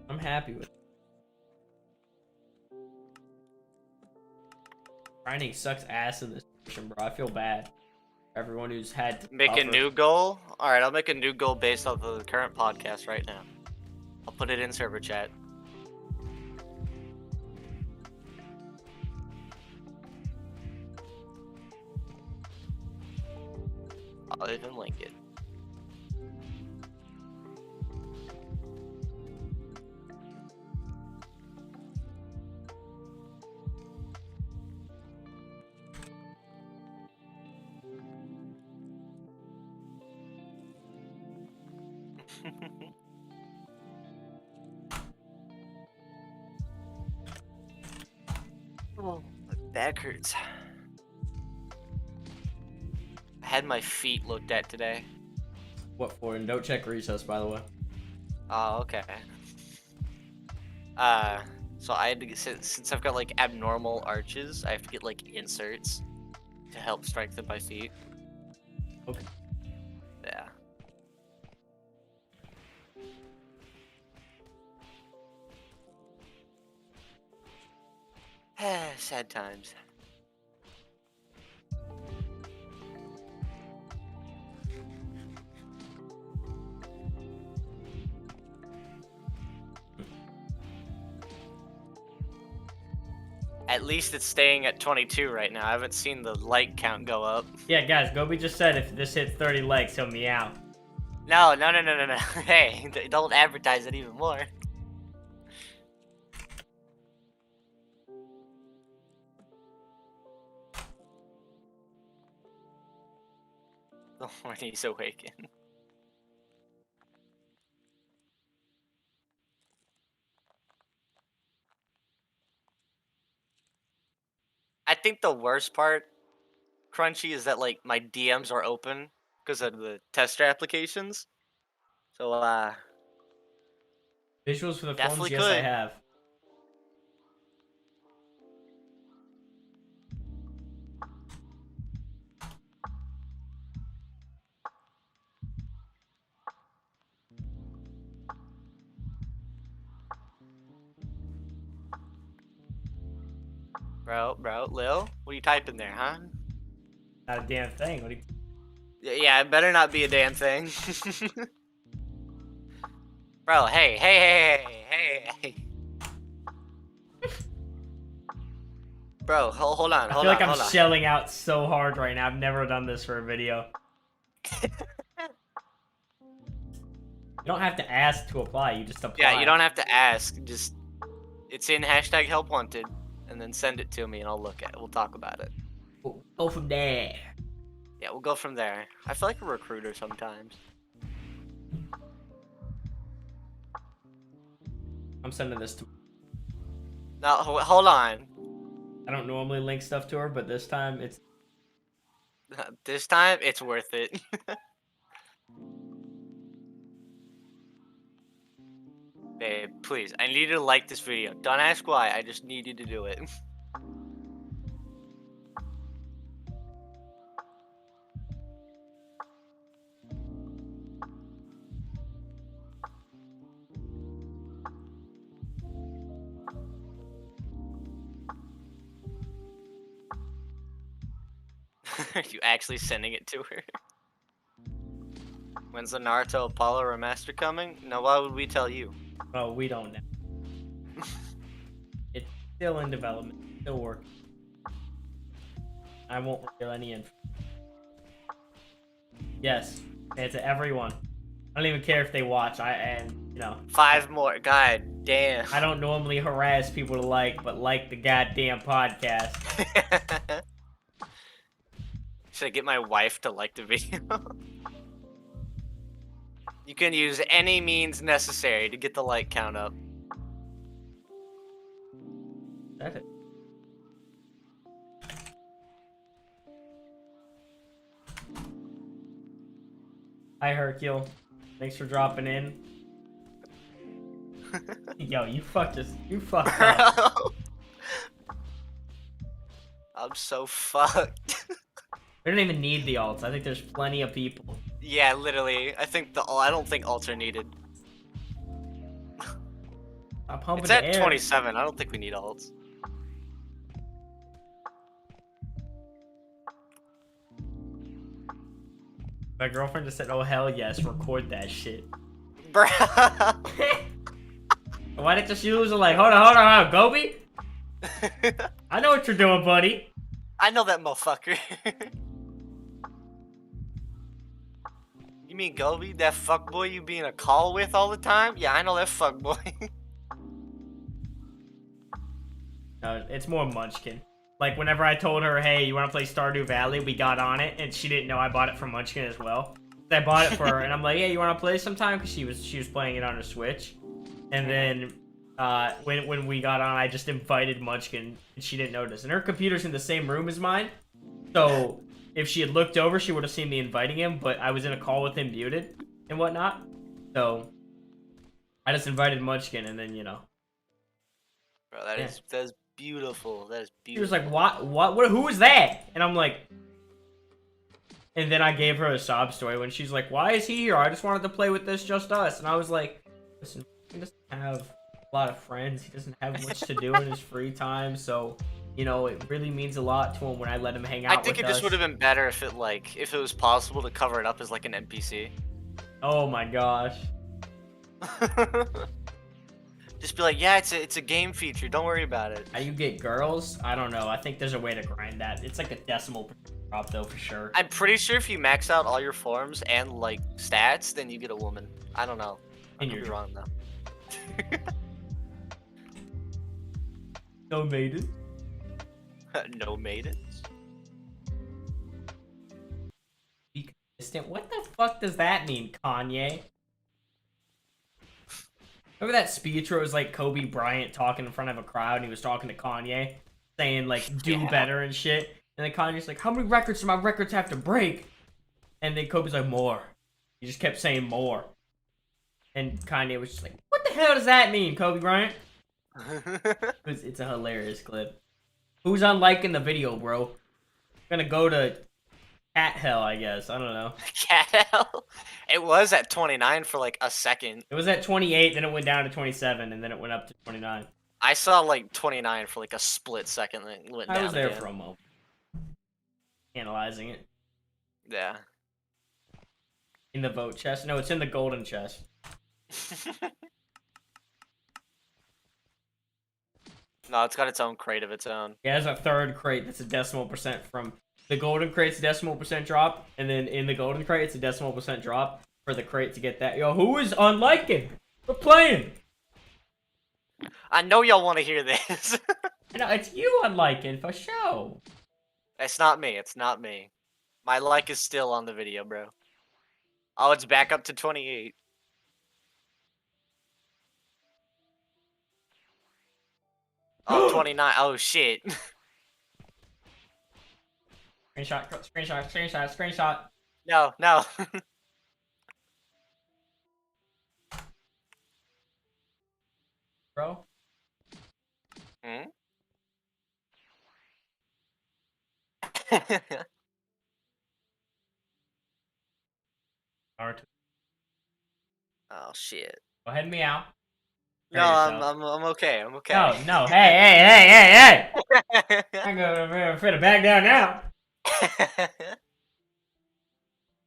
I'm happy with it. Grinding sucks ass in this mission, bro. I feel bad. Everyone who's had to
Make a
suffer.
new goal? Alright, I'll make a new goal based off of the current podcast right now. I'll put it in server chat. I'll even link it. Oh, my back hurts. I had my feet looked at today.
What for? And don't check recess, by the way.
Oh, okay. So I had to get, since I've got like abnormal arches, I have to get like inserts to help strengthen my feet.
Okay.
Yeah. Sad times. At least it's staying at 22 right now. I haven't seen the like count go up.
Yeah, guys, Gobi just said if this hits 30 likes, he'll meow.
No. Hey, don't advertise it even more. When he's awakened. I think the worst part, Crunchy, is that like my DMs are open because of the tester applications. So
Visuals for the
definitely
films? Yes, I
could.
have.
Bro, Lil, what are you typing there, huh?
Not a damn thing. What do you...
Yeah, it better not be a damn thing. Bro, hey. Bro, hold on,
I feel like I'm shelling out so hard right now. I've never done this for a video. You don't have to ask to apply. You just apply.
Yeah, you don't have to ask. Just, it's in hashtag help wanted, and then send it to me and I'll look at it. We'll talk about it.
We'll go from there.
Yeah, we'll go from there. I feel like a recruiter sometimes.
I'm sending this to...
Now, hold on.
I don't normally link stuff to her, but this time it's...
This time, it's worth it. Babe, please, I need you to like this video. Don't ask why, I just need you to do it. Are you actually sending it to her? When's the Naruto Apollo remaster coming? No, why would we tell you?
Oh, we don't know. It's still in development, still working. I won't reveal any info. Yes, and to everyone. I don't even care if they watch. You know.
5 more. God damn.
I don't normally harass people to like, but like the goddamn podcast.
Should I get my wife to like the video? You can use any means necessary to get the like count up.
That's it. Hi, Hercule. Thanks for dropping in. Yo, you fucked up.
I'm so fucked.
We don't even need the alts. I think there's plenty of people.
Yeah, literally. I don't think alts are needed.
Stop pumping
It's
the
at
air.
27. I don't think we need alts.
My girlfriend just said, "Oh hell yes, record that shit."
Bruh.
Why didn't just use it like, hold on, Gobi? I know what you're doing, buddy.
I know that motherfucker. You mean Gobi? That fuckboy you be in a call with all the time? Yeah, I know that fuckboy.
No, it's more Munchkin. Like, whenever I told her, hey, you want to play Stardew Valley, we got on it, and she didn't know I bought it from Munchkin as well. I bought it for her, and I'm like, hey, you want to play sometime? Because she was playing it on her Switch. And then, when we got on, I just invited Munchkin, and she didn't notice. And her computer's in the same room as mine, so if she had looked over, she would have seen me inviting him, but I was in a call with him muted and whatnot. So, I just invited Munchkin, and then, you know.
Bro, that is beautiful. That is beautiful.
She was like, what, who was that? And I'm like... And then I gave her a sob story when she's like, why is he here? I just wanted to play with this, just us. And I was like, listen, he doesn't have a lot of friends. He doesn't have much to do in his free time. So, you know, it really means a lot to him when I let him hang out with us.
I think it just would have been better if it was possible to cover it up as like an NPC.
Oh my gosh.
Just be like, yeah, it's a game feature. Don't worry about it.
How you get girls? I don't know. I think there's a way to grind that. It's like a decimal drop though, for sure.
I'm pretty sure if you max out all your forms and like stats, then you get a woman. I don't know. I could be wrong though.
No maiden.
No maidens.
Be consistent. What the fuck does that mean, Kanye? Remember that speech where it was like Kobe Bryant talking in front of a crowd and he was talking to Kanye, saying like do better and shit. And then Kanye's like, how many records do my records have to break? And then Kobe's like, more. He just kept saying more. And Kanye was just like, what the hell does that mean, Kobe Bryant? It's a hilarious clip. Who's unliking the video, bro? I'm gonna go to cat hell, I guess. I don't know.
Cat hell? It was at 29 for like a second.
It was at 28, then it went down to 27, and then it went up to 29.
I saw like 29 for like a split second, then it went down.
I was there
again.
for a moment. Analyzing it.
Yeah.
In the vote chest? No, it's in the golden chest.
No, it's got its own crate of its own.
Yeah, there's a third crate that's a decimal percent from... The golden crate's a decimal percent drop, and then in the golden crate, it's a decimal percent drop for the crate to get that. Yo, who is unliking? We're playing!
I know y'all want to hear this.
No, it's you unliking, for sure.
It's not me. It's not me. My like is still on the video, bro. Oh, it's back up to 28. Oh, 29. Oh, shit.
Screenshot.
No, no.
bro.
Hmm?
Naruto.
Oh shit.
Go ahead, meow.
No,
Hurt
I'm
yourself.
I'm I'm okay. I'm okay.
No, no. Hey, hey, hey, hey, hey! I'm gonna fit it back down now.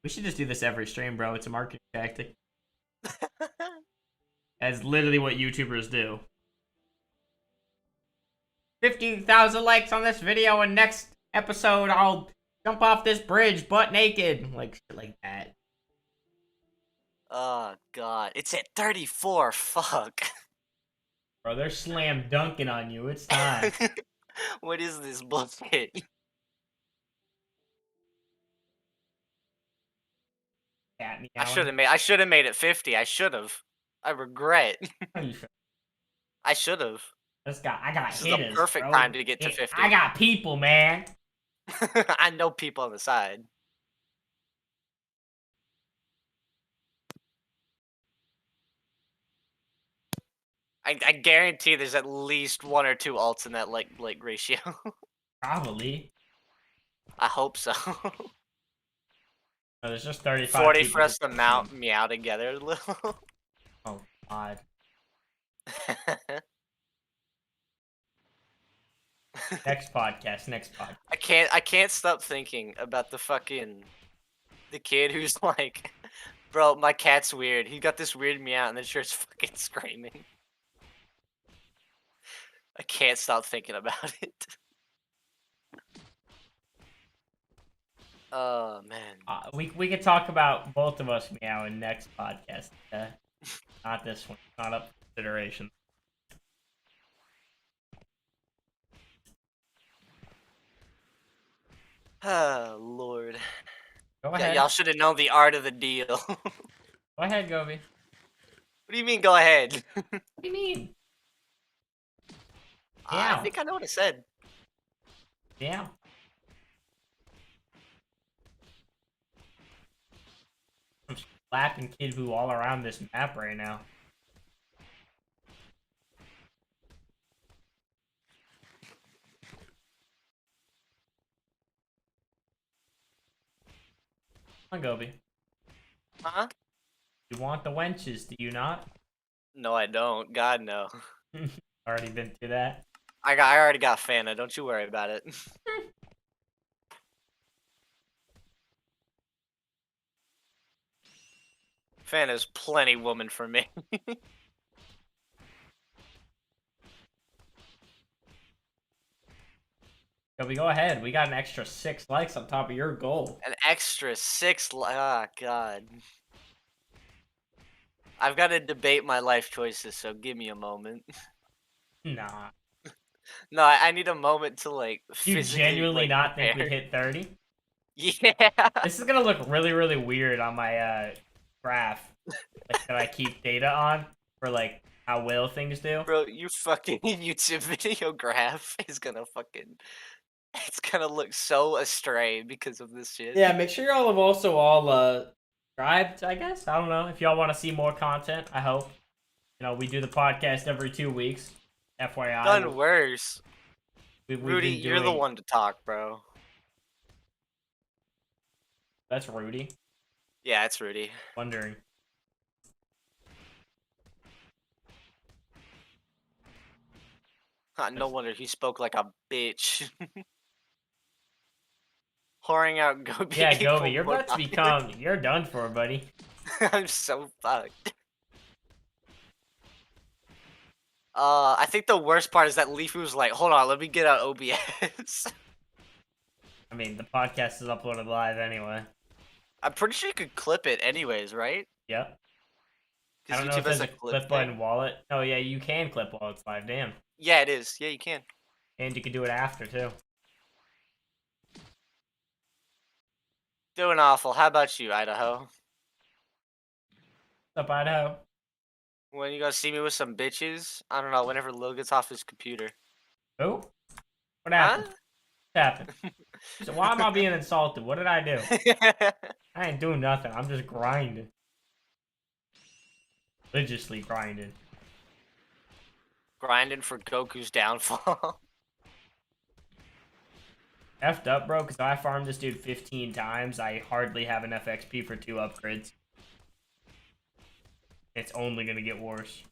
We should just do this every stream, bro. It's a marketing tactic. That's literally what YouTubers do. 50,000 likes on this video, and next episode I'll jump off this bridge butt naked. Like shit like that.
Oh god, it's at 34. Fuck.
Bro, they're slam dunking on you. It's time.
What is this bullshit?
Cat me
I should have made it 50. I should have. I regret. I should have.
I got
This is the
hitters,
perfect
bro.
time to get to 50.
I got people, man.
I know people on the side. I guarantee there's at least 1 or 2 alts in that like ratio.
Probably.
I hope so.
No, there's just 35
40
people
for us to
watching.
meow together a little.
Oh, God. Next podcast.
I can't stop thinking about the kid who's like, bro, my cat's weird. He got this weird meow and then starts fucking screaming. I can't stop thinking about it. Oh man.
We could talk about both of us meowing next podcast. Not this one. Not up for consideration.
Oh lord.
Go
Yeah,
ahead.
y'all should have known the art of the deal. What
Go ahead, Gobi.
do you mean go ahead?
What do you mean?
I
Meow.
think I know what I said.
Yeah. I'm slapping Kid Buu all around this map right now. Come on, Gobi.
Huh?
You want the wenches, do you not?
No, I don't. God no.
Already been through that.
I already got Fana. Don't you worry about it. Fana's plenty woman for me.
Gobi, go ahead. We got an extra 6 likes on top of your goal.
An extra 6. Ah, God. I've got to debate my life choices, so give me a moment.
Nah.
No, I need a moment to like.
You
physically,
genuinely
like,
not think
prepare.
we'd hit 30?
Yeah.
This is gonna look really, really weird on my graph like, that I keep data on for like how well things do.
Bro, you fucking YouTube video graph is gonna fucking. It's gonna look so astray because of this shit.
Yeah, make sure y'all have also all subscribed, I guess. I don't know. If y'all want to see more content, I hope. You know, we do the podcast every 2 weeks. FYI.
Done worse.
We've
Rudy,
been
you're the
doing...
one to talk, bro.
That's Rudy.
Yeah, it's Rudy.
Wondering.
No wonder he spoke like a bitch. Whoring out Gobi.
Yeah, Gobi, you're about to become... You're done for, buddy.
I'm so fucked. I think the worst part is that Leafu's like, hold on, let me get out OBS.
I mean, the podcast is uploaded live anyway.
I'm pretty sure you could clip it anyways, right?
Yep. I
Because
don't know if
YouTube
there's
has
a
a
clip button wallet. Oh, yeah, you can clip while it's live. Damn.
Yeah, it is. Yeah, you can.
And you can do it after, too.
Doing awful. How about you, Idaho?
What's up, Idaho?
When you gonna see me with some bitches? I don't know, whenever Lil gets off his computer.
Who? What happened? What happened? So why am I being insulted? What did I do? I ain't doing nothing. I'm just grinding. Religiously grinding.
grinding for Goku's downfall.
Effed up, bro, because I farmed this dude 15 times. I hardly have enough XP for 2 upgrades. It's only gonna get worse.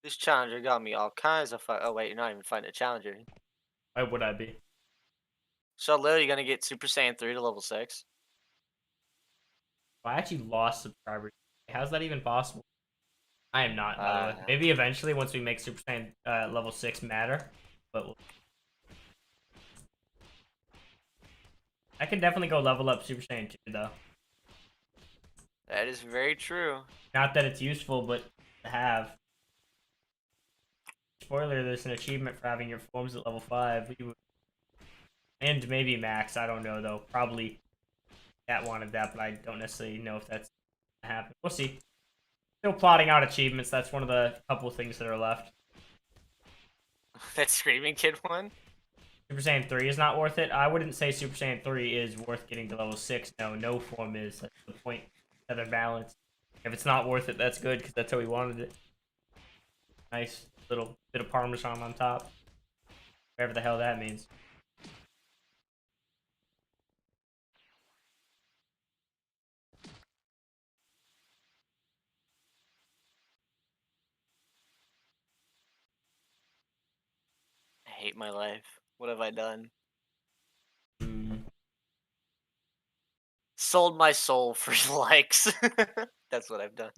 This challenger got me all kinds of Oh wait, you're not even fighting a challenger.
Why would I be?
So literally, you're gonna get Super Saiyan 3 to level 6.
Well, I actually lost subscribers. How's that even possible? I am not, by the way. Maybe eventually, once we make Super Saiyan level 6 matter. But I can definitely go level up Super Saiyan 2, though.
That is very true.
Not that it's useful, but to have. Spoiler, there's an achievement for having your forms at level 5. And maybe max, I don't know, though. Probably Cat wanted that, but I don't necessarily know if that's gonna happen. We'll see. Still plotting out achievements. That's one of the couple things that are left.
That Screaming Kid one?
Super Saiyan 3 is not worth it. I wouldn't say Super Saiyan 3 is worth getting to level 6. No form is. That's the point. Other balance. If it's not worth it, that's good, because that's how we wanted it. Nice little bit of Parmesan on top. Whatever the hell that means.
I hate my life. What have I done? Sold my soul for likes. That's what I've done.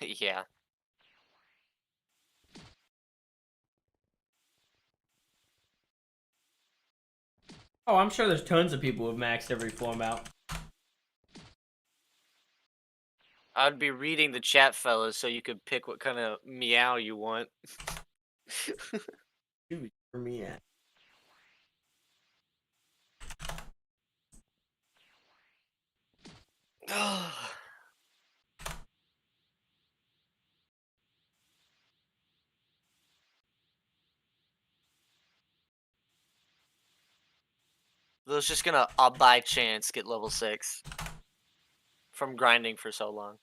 Yeah.
Oh, I'm sure there's tons of people who've maxed every form out.
I'd be reading the chat, fellas, so you could pick what kind of meow you want.
Dude, for me at.
Those just gonna, by chance, get level 6. From grinding for so long.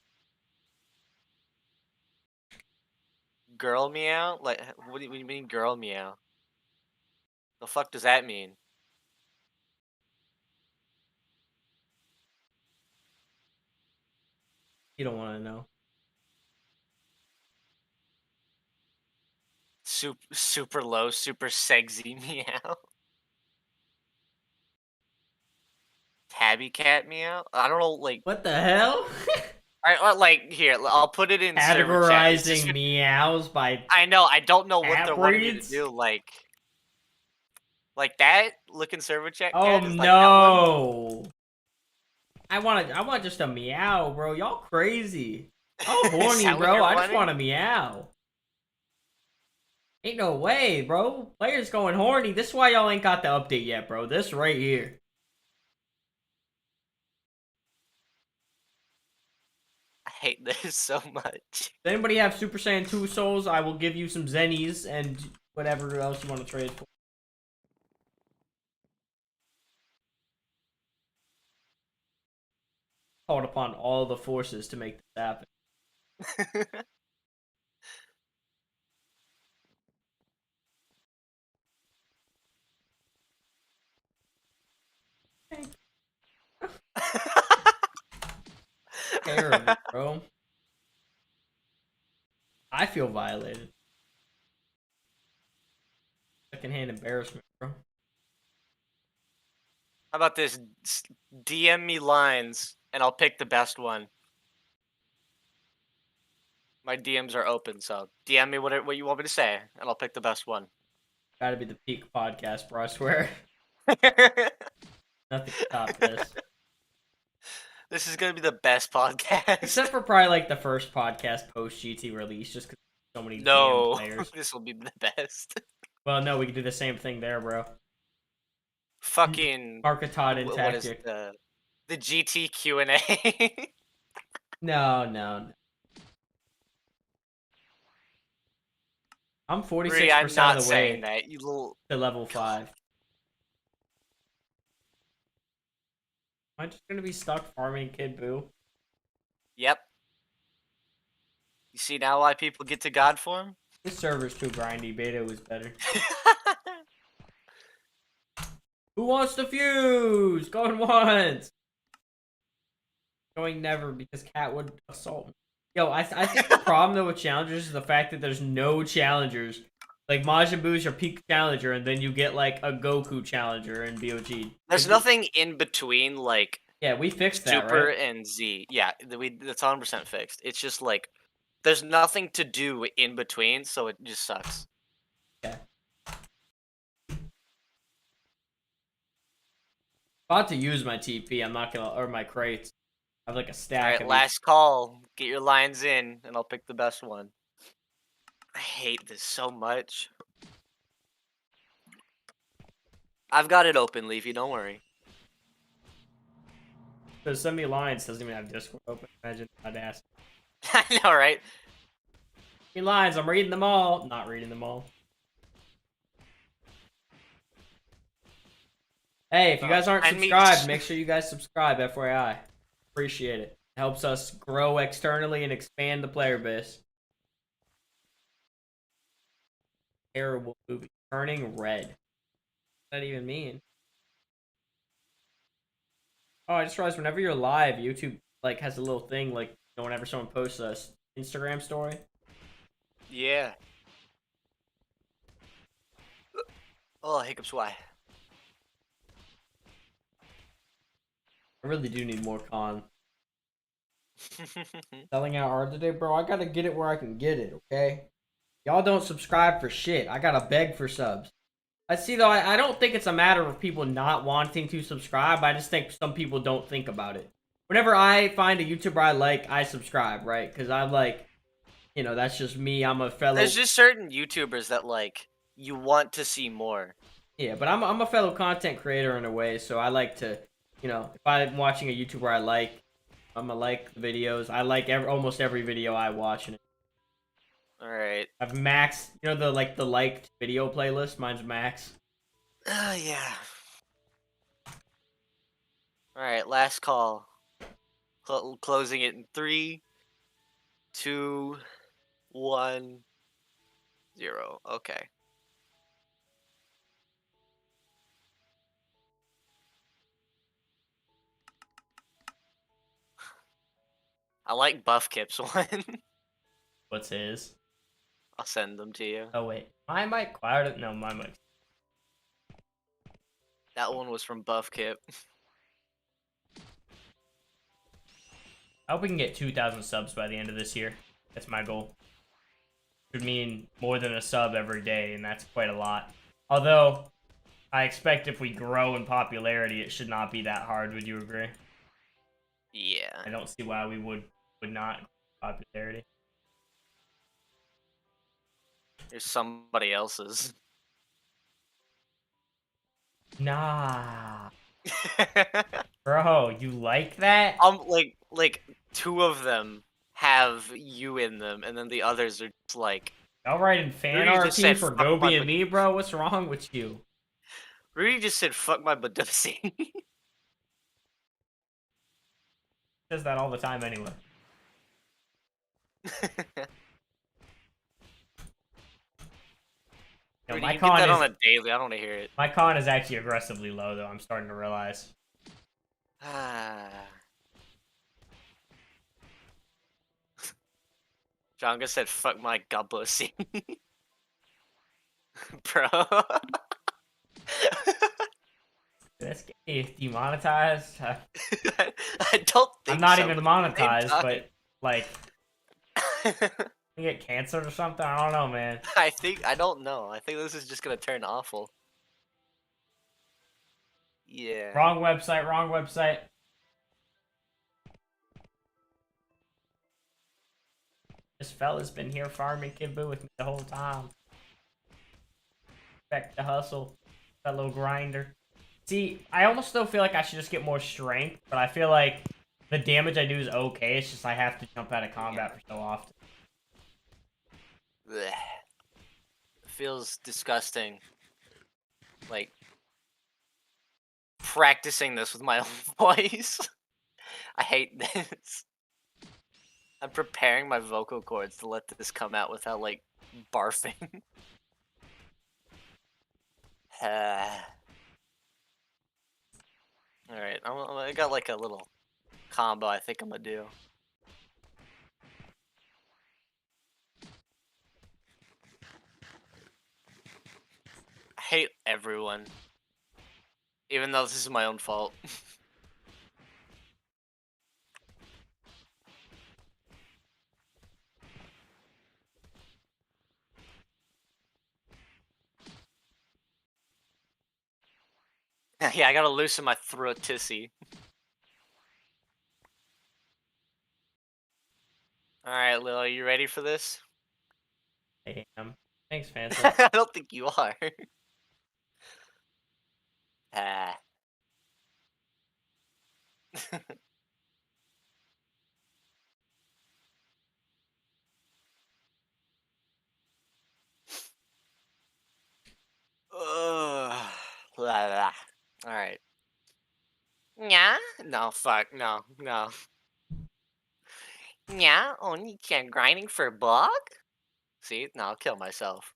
Girl meow? Like, what do you mean girl meow? The fuck does that mean?
You don't want to know.
Super low, super sexy meow. Tabby cat meow? I don't know, like...
What the hell?
Alright, like, here, I'll put it in server chat.
Categorizing meows by
I know, I don't know what they're wanting me to
breeds?
do, like that? Look in server chat,
Oh
cat? Is like that one?
no! I want just a meow, bro. Y'all crazy. Oh,
Is
horny,
that what
bro.
you're
I just
wanting?
want a meow. Ain't no way, bro. Players going horny. This is why y'all ain't got the update yet, bro. This right here.
I hate this so much.
Does anybody have Super Saiyan 2 souls? I will give you some zennies and whatever else you want to trade for. Called upon all the forces to make this happen. Terrible, bro. I feel violated. Secondhand embarrassment, bro.
How about this? DM me lines, and I'll pick the best one. My DMs are open, so DM me what you want me to say, and I'll pick the best one.
Gotta be the peak podcast, bro, I swear. Nothing can top this.
This is gonna be the best podcast.
Except for probably like the first podcast post GT release, just because so many DM players.
This will be the best.
Well, no, we can do the same thing there, bro.
Fucking
Marketed and
what is
tactic.
the GT Q&A?
No. I'm 46%
I'm not
of the
saying
way
that, you little...
to level 5. Am I just gonna be stuck farming Kid Buu?
Yep. You see now why people get to God form?
This server's too grindy. Beta was better. Who wants to fuse? Going once. Going never because Cat would assault me. Yo, I think the problem though with challengers is the fact that there's no challengers. Like Majin Buu's your peak challenger, and then you get like a Goku challenger in BOG.
There's nothing in between like
Yeah, we fixed that,
Super
right?
and Z. Yeah, that's 100% fixed. It's just like there's nothing to do in between, so it just sucks.
Yeah. About to use my TP. I'm not gonna, or my crates. I have like a stack
Alright,
of
last call. Get your lines in, and I'll pick the best one. I hate this so much. I've got it open, Leafy, don't worry.
So send me lines. Doesn't even have Discord open. Imagine I'd ask.
I know, right?
Me lines. I'm reading them all. Not reading them all. Hey, if you guys aren't subscribed, make sure you guys subscribe. FYI, appreciate it. It helps us grow externally and expand the player base. Terrible movie. Turning red. What does that even mean? Oh, I just realized whenever you're live, YouTube like has a little thing like whenever someone posts a Instagram story.
Yeah. Oh, hiccups, why?
I really do need more con. Selling out hard today, bro. I gotta get it where I can get it, okay? Y'all don't subscribe for shit. I gotta beg for subs. I see though, I don't think it's a matter of people not wanting to subscribe. I just think some people don't think about it. Whenever I find a YouTuber I like, I subscribe, right? Because I'm like, you know, that's just me. I'm a fellow.
There's just certain YouTubers that like you want to see more.
Yeah, but I'm a fellow content creator in a way, so I like to, you know, if I'm watching a YouTuber I like, I'm gonna like the videos. I like almost every video I watch. And
All right.
I've maxed, you know, the liked video playlist. Mine's max.
Yeah. All right, last call. Closing it in 3, 2, 1, 0. Okay. I like Buff Kip's one.
What's his?
I'll send them to you.
Oh wait, my mic quiet. No, my mic.
That one was from Buff Kip.
I hope we can get 2,000 subs by the end of this year. That's my goal. It would mean more than a sub every day, and that's quite a lot. Although, I expect if we grow in popularity, it should not be that hard. Would you agree?
Yeah.
I don't see why we would not grow popularity.
There's somebody else's.
Nah. Bro, you like that?
Like 2 of them have you in them, and then the others are just like.
Y'all writing fan
Rudy just said,
RT for
"Fuck my
Gobi and me, bro? What's wrong with you?
Rudy just said, "Fuck my badussy."
Says that all the time anyway. No,
Rudy, you get that on a daily. I don't want to hear it.
My con is actually aggressively low, though. I'm starting to realize.
Jonga said, "Fuck my gubbussy." Bro.
This game demonetized.
I don't think
I'm not
so,
even
but
monetized, but like, you get canceled or something. I don't know, man.
I don't know. I think this is just gonna turn awful. Yeah.
Wrong website. Wrong website. This fella's been here farming Kid Buu with me the whole time. Back to hustle, fellow grinder. See, I almost still feel like I should just get more strength, but I feel like the damage I do is okay. It's just I have to jump out of combat for so often.
Blech. It feels disgusting. Like practicing this with my own voice. I hate this. I'm preparing my vocal cords to let this come out without like barfing. Alright, I got like a little combo I think I'm gonna do. I hate everyone. Even though this is my own fault. Yeah, I gotta loosen my throat tissy. Alright, Lil, are you ready for this?
I am. Thanks, Fancy.
I don't think you are. Ah. Ugh. Alright. Yeah? No, fuck, no, no. Yeah, only can grinding for bug? See? No, I'll kill myself.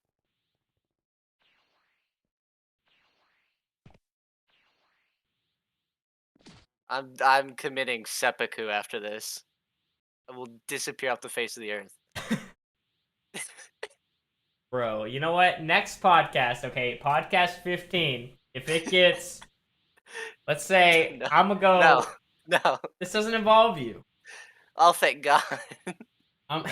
I'm committing seppuku after this. I will disappear off the face of the earth.
Bro, you know what? Next podcast, okay, podcast 15. If it gets, let's say,
No,
I'm gonna
no,
go.
no.
This doesn't involve you.
Oh, thank God.
I'm,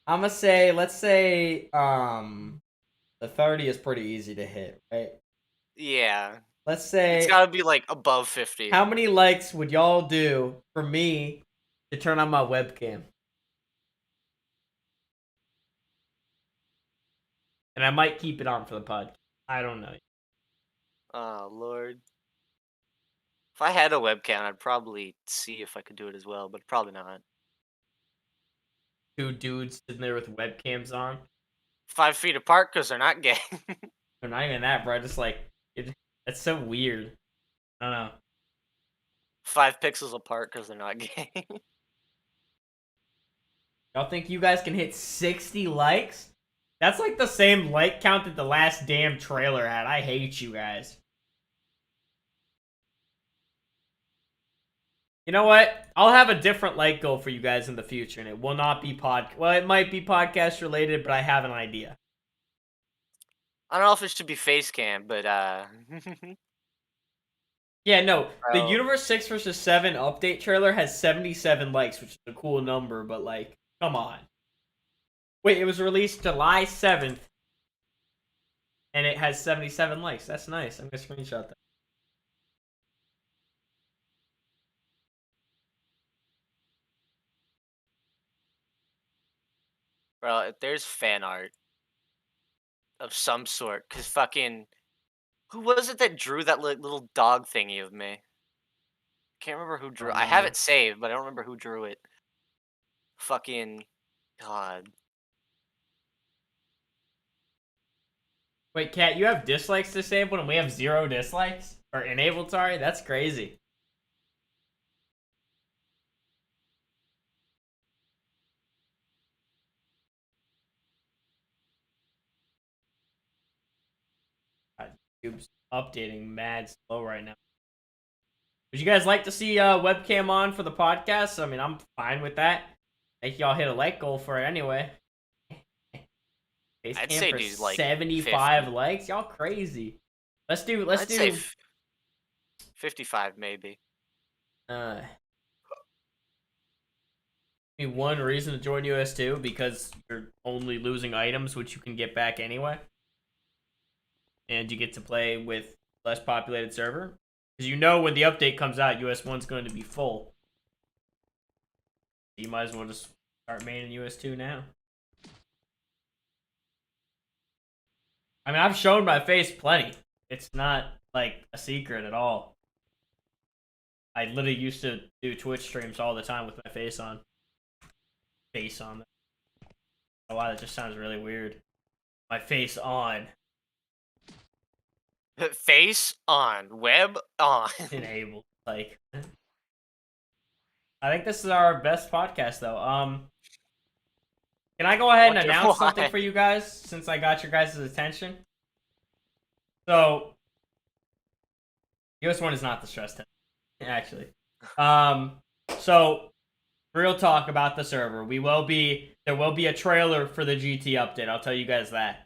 I'm gonna say, let's say, the 30 is pretty easy to hit, right?
Yeah.
Let's
It's
say,
gotta be like above 50.
how many likes would y'all do for me to turn on my webcam? And I might keep it on for the podcast. I don't know.
Oh, Lord. If I had a webcam, I'd probably see if I could do it as well, but probably not.
Two dudes sitting there with webcams on.
5 feet apart because they're not gay.
They're not even that, bro. Just like, that's so weird. I don't know.
5 pixels apart because they're not gay.
Y'all think you guys can hit 60 likes? That's like the same like count that the last damn trailer had. I hate you guys. You know what? I'll have a different like goal for you guys in the future, and it will not be well, it might be podcast related, but I have an idea.
I don't know if it should be face cam, but
Yeah, no. The
bro.
Universe 6 versus 7 update trailer has 77 likes, which is a cool number, but like, come on. Wait, it was released July 7th, and it has 77 likes. That's nice. I'm gonna screenshot that.
Bro, if there's fan art of some sort, cause fucking who was it that drew that little dog thingy of me? Can't remember who drew. I have
Remember.
it saved, but I don't remember who drew it. Fucking God.
Wait, Kat, you have dislikes disabled and we have 0 dislikes? Or enabled, sorry? That's crazy. God, YouTube's updating mad slow right now. Would you guys like to see webcam on for the podcast? I mean, I'm fine with that. Make y'all hit a like goal for it anyway.
I'd
Facecam
say
for
do like
75
50.
likes? Y'all crazy. Let's do
I'd say 55 maybe.
uh one reason to join US2 because you're only losing items which you can get back anyway. And you get to play with less populated server. Because you know when the update comes out, US1's going to be full. You might as well just start maining US2 now. I mean, I've shown my face plenty. It's not, like, a secret at all. I literally used to do Twitch streams all the time with my face on. Face on. Oh, wow, that just sounds really weird. My face on.
Face on, web on.
Enabled. Like, I think this is our best podcast, though. Can I go ahead and
Wonder
announce something
why.
for you guys since I got your guys' attention? So, this one is not the stress test, actually. So real talk about the server. There will be a trailer for the GT update. I'll tell you guys that.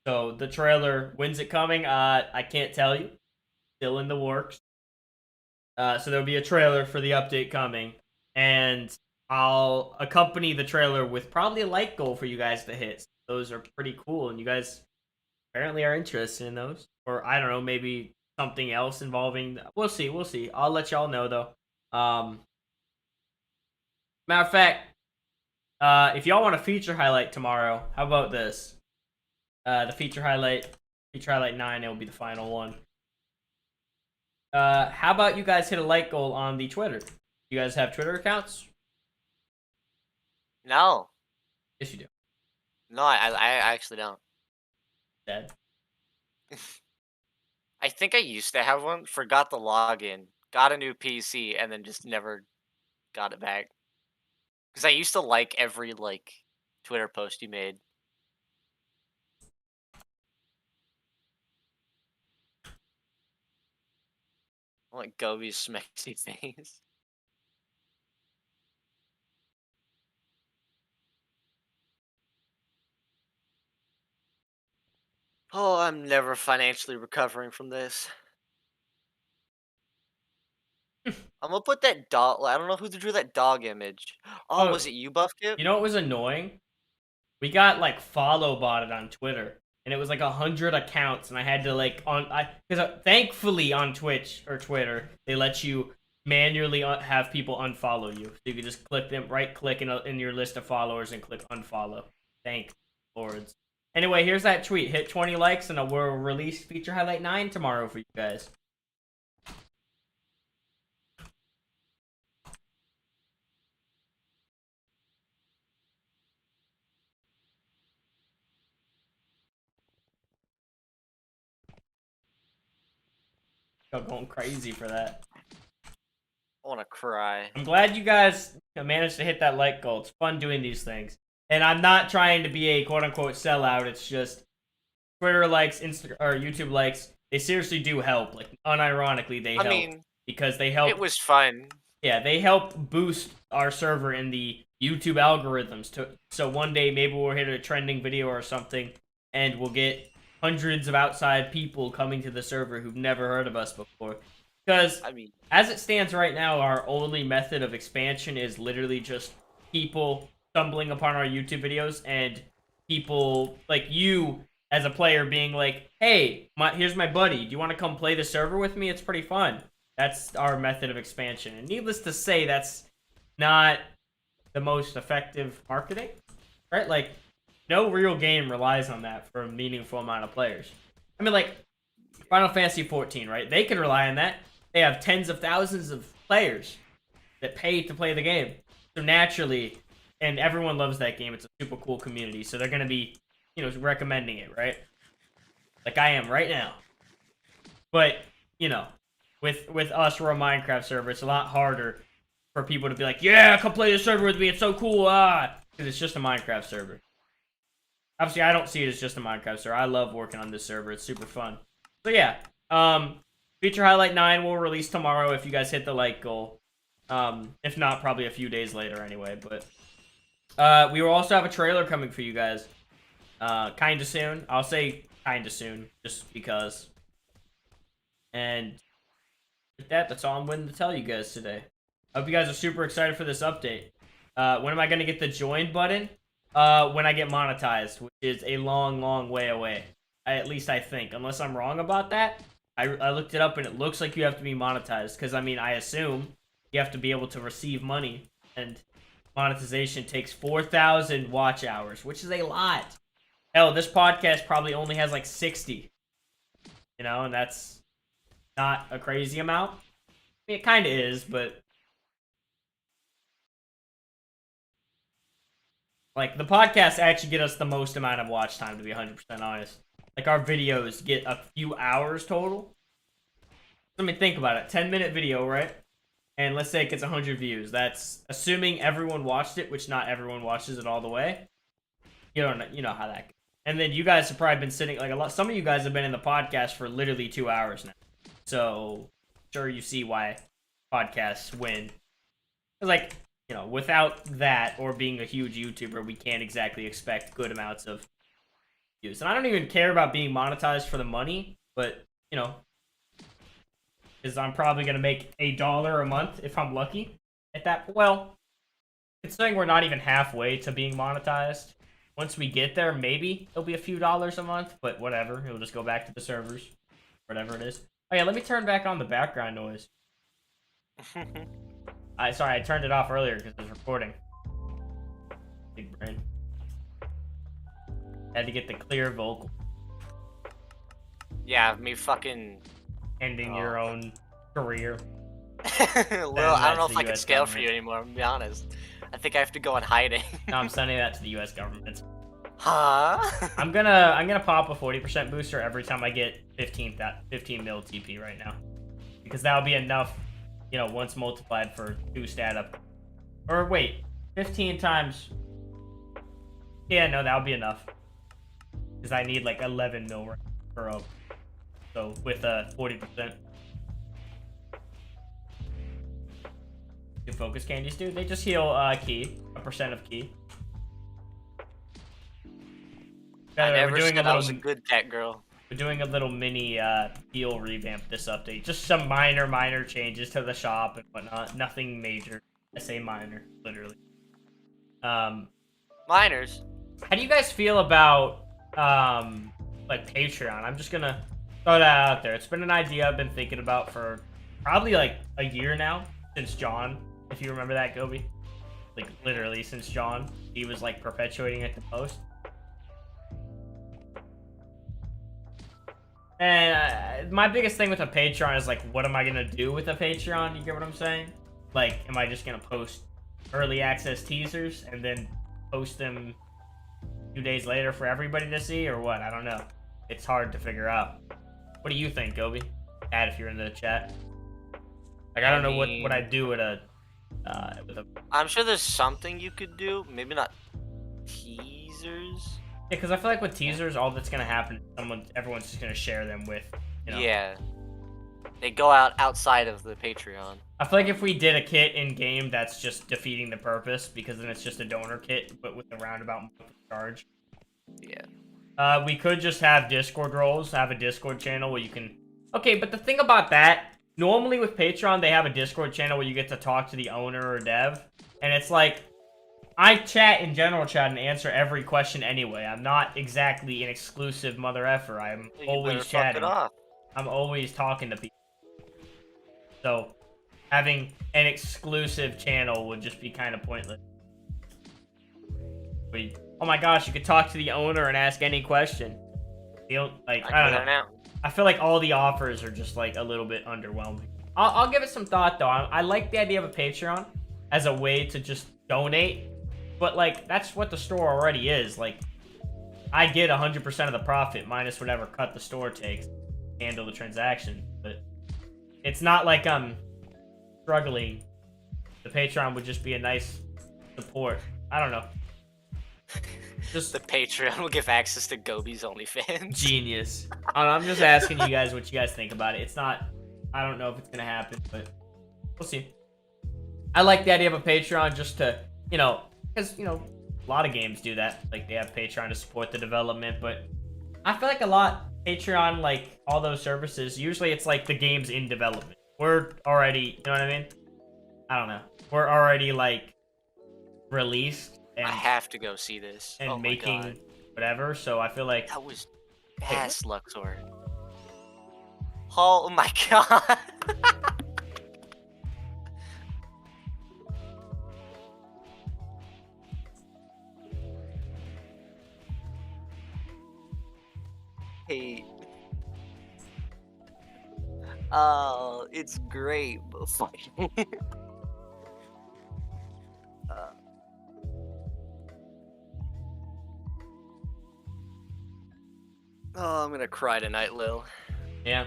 So the trailer, when's it coming? I can't tell you. Still in the works. So there'll be a trailer for the update coming, and I'll accompany the trailer with probably a like goal for you guys to hit. Those are pretty cool, and you guys apparently are interested in those. Or I don't know, maybe something else involving. We'll see. We'll see. I'll let y'all know though. Matter of fact, if y'all want a feature highlight tomorrow, how about this? The feature highlight 9, it will be the final one. How about you guys hit a like goal on the Twitter? You guys have Twitter accounts?
No.
Yes, you do.
No, I actually don't.
Dead.
I think I used to have one, forgot the login, got a new PC, and then just never got it back. Because I used to like every, like, Twitter post you made. I like Gobi's smexy face. Oh, I'm never financially recovering from this. I'm gonna put that dog. I don't know who drew that dog image. Oh,
Oh,
was it you, Buffkit?
you know what was annoying? We got like follow botted on Twitter, and it was like 100 accounts, and I had to like because thankfully on Twitch or Twitter they let you manually have people unfollow you, so you could just click them, right click in your list of followers and click unfollow. Thank lords. Anyway, here's that tweet. Hit 20 likes, and we'll release feature highlight 9 tomorrow for you guys. Y'all going crazy for that.
I wanna cry.
I'm glad you guys managed to hit that like goal. It's fun doing these things. And I'm not trying to be a quote-unquote sellout. It's just Twitter likes, Instagram or YouTube likes. They seriously do help. Like, unironically, they
I
help.
mean,
Because they
it
help,
was fun.
yeah, they help boost our server in the YouTube algorithms. So one day, maybe we'll hit a trending video or something, and we'll get hundreds of outside people coming to the server who've never heard of us before. Because
I mean,
as it stands right now, our only method of expansion is literally just people stumbling upon our YouTube videos and people like you as a player being like, hey, here's my buddy. Do you want to come play the server with me? It's pretty fun. That's our method of expansion. And needless to say, that's not the most effective marketing, right? Like, no real game relies on that for a meaningful amount of players. I mean, like, Final Fantasy 14, right? They can rely on that. They have tens of thousands of players that pay to play the game. So naturally, and everyone loves that game. It's a super cool community. So they're going to be, recommending it, right? Like I am right now. But, with us, we're a Minecraft server. It's a lot harder for people to be like, yeah, come play this server with me. It's so cool. Because it's just a Minecraft server. Obviously, I don't see it as just a Minecraft server. I love working on this server. It's super fun. So yeah, feature highlight 9 will release tomorrow if you guys hit the like goal. If not, probably a few days later anyway. But we will also have a trailer coming for you guys. Kinda soon. I'll say kinda soon, just because. And with that, that's all I'm willing to tell you guys today. I hope you guys are super excited for this update. When am I going to get the join button? When I get monetized, which is a long, long way away. At least I think. Unless I'm wrong about that. I looked it up and it looks like you have to be monetized. Because, I mean, I assume you have to be able to receive money. And monetization takes 4,000 watch hours, which is a lot. Hell, this podcast probably only has like 60. And that's not a crazy amount. I mean, it kind of is, but like the podcasts actually get us the most amount of watch time, to be 100% honest. Like our videos get a few hours total. Let me think about it. 10-minute video, right? And let's say it gets 100 views. That's assuming everyone watched it, which not everyone watches it all the way. You know how that goes. And then you guys have probably been sitting like a lot. Some of you guys have been in the podcast for literally 2 hours now. So sure you see why podcasts win. Like, without that or being a huge YouTuber, we can't exactly expect good amounts of views. And I don't even care about being monetized for the money, but because I'm probably gonna make $1 a month if I'm lucky. At that, well, considering we're not even halfway to being monetized, once we get there, maybe it'll be a few dollars a month. But whatever, it'll just go back to the servers, whatever it is. Oh yeah, let me turn back on the background noise. Sorry, I turned it off earlier because it was recording. Big brain. Had to get the clear vocal.
Yeah, me fucking
Ending your own career.
Well, I don't know if I can scale for you anymore, I'm gonna be honest. I think I have to go in hiding.
No, I'm sending that to the US government.
Huh?
I'm gonna pop a 40% booster every time I get 15 mil TP right now. Because that'll be enough, once multiplied for 2 stat up. Or wait, 15 times. Yeah, no, that'll be enough. Because I need like 11 mil per up. So with 40%. Do focus candies do? They just heal ki, a percent of ki.
I never said I was a good cat girl.
We're doing a little mini heal revamp this update. Just some minor changes to the shop and whatnot. Nothing major. I say minor, literally.
Minors.
How do you guys feel about like Patreon? I'm just gonna throw that out there. It's been an idea I've been thinking about for probably like a year now, since John, if you remember that, Gobi. Like literally since John, he was like perpetuating it to post. And my biggest thing with a Patreon is like, what am I gonna do with a Patreon? You get what I'm saying? Like, am I just gonna post early access teasers and then post them 2 days later for everybody to see, or what? I don't know. It's hard to figure out. What do you think, Gobi? Add if you're in the chat. Like, I don't know what I'd do with a
I'm sure there's something you could do. Maybe not teasers.
Yeah, because I feel like with teasers, all that's gonna happen is everyone's just gonna share them with,
Yeah. They go outside of the Patreon.
I feel like if we did a kit in game, that's just defeating the purpose, because then it's just a donor kit, but with a roundabout charge.
Yeah.
We could just have Discord roles, have a Discord channel where you can. Okay, but the thing about that, normally with Patreon, they have a Discord channel where you get to talk to the owner or dev, and it's like, I chat in general chat and answer every question anyway. I'm not exactly an exclusive mother effer. I'm always chatting. I'm always talking to people. So, having an exclusive channel would just be kind of pointless. Oh my gosh, you could talk to the owner and ask any question. I don't know. I feel like all the offers are just like a little bit underwhelming. I'll give it some thought though. I like the idea of a Patreon as a way to just donate. But, like, that's what the store already is. Like, I get 100% of the profit minus whatever cut the store takes to handle the transaction. But it's not like I'm struggling. The Patreon would just be a nice support. I don't know.
Just the Patreon will give access to Gobi's OnlyFans.
Genius. I'm just asking you guys what you guys think about it. It's not... I don't know if it's going to happen, but we'll see. I like the idea of a Patreon just to, because, a lot of games do that. Like, they have Patreon to support the development, but I feel like a lot, Patreon, like, all those services, usually it's like the game's in development. We're already, you know what I mean? I don't know. We're already, like, released. And,
I have to go see this.
And making whatever, so I feel like...
That was fast, Luxor. Oh my god. Hey. Oh, it's great, but fucking. Oh, I'm gonna cry tonight, Lil.
Yeah.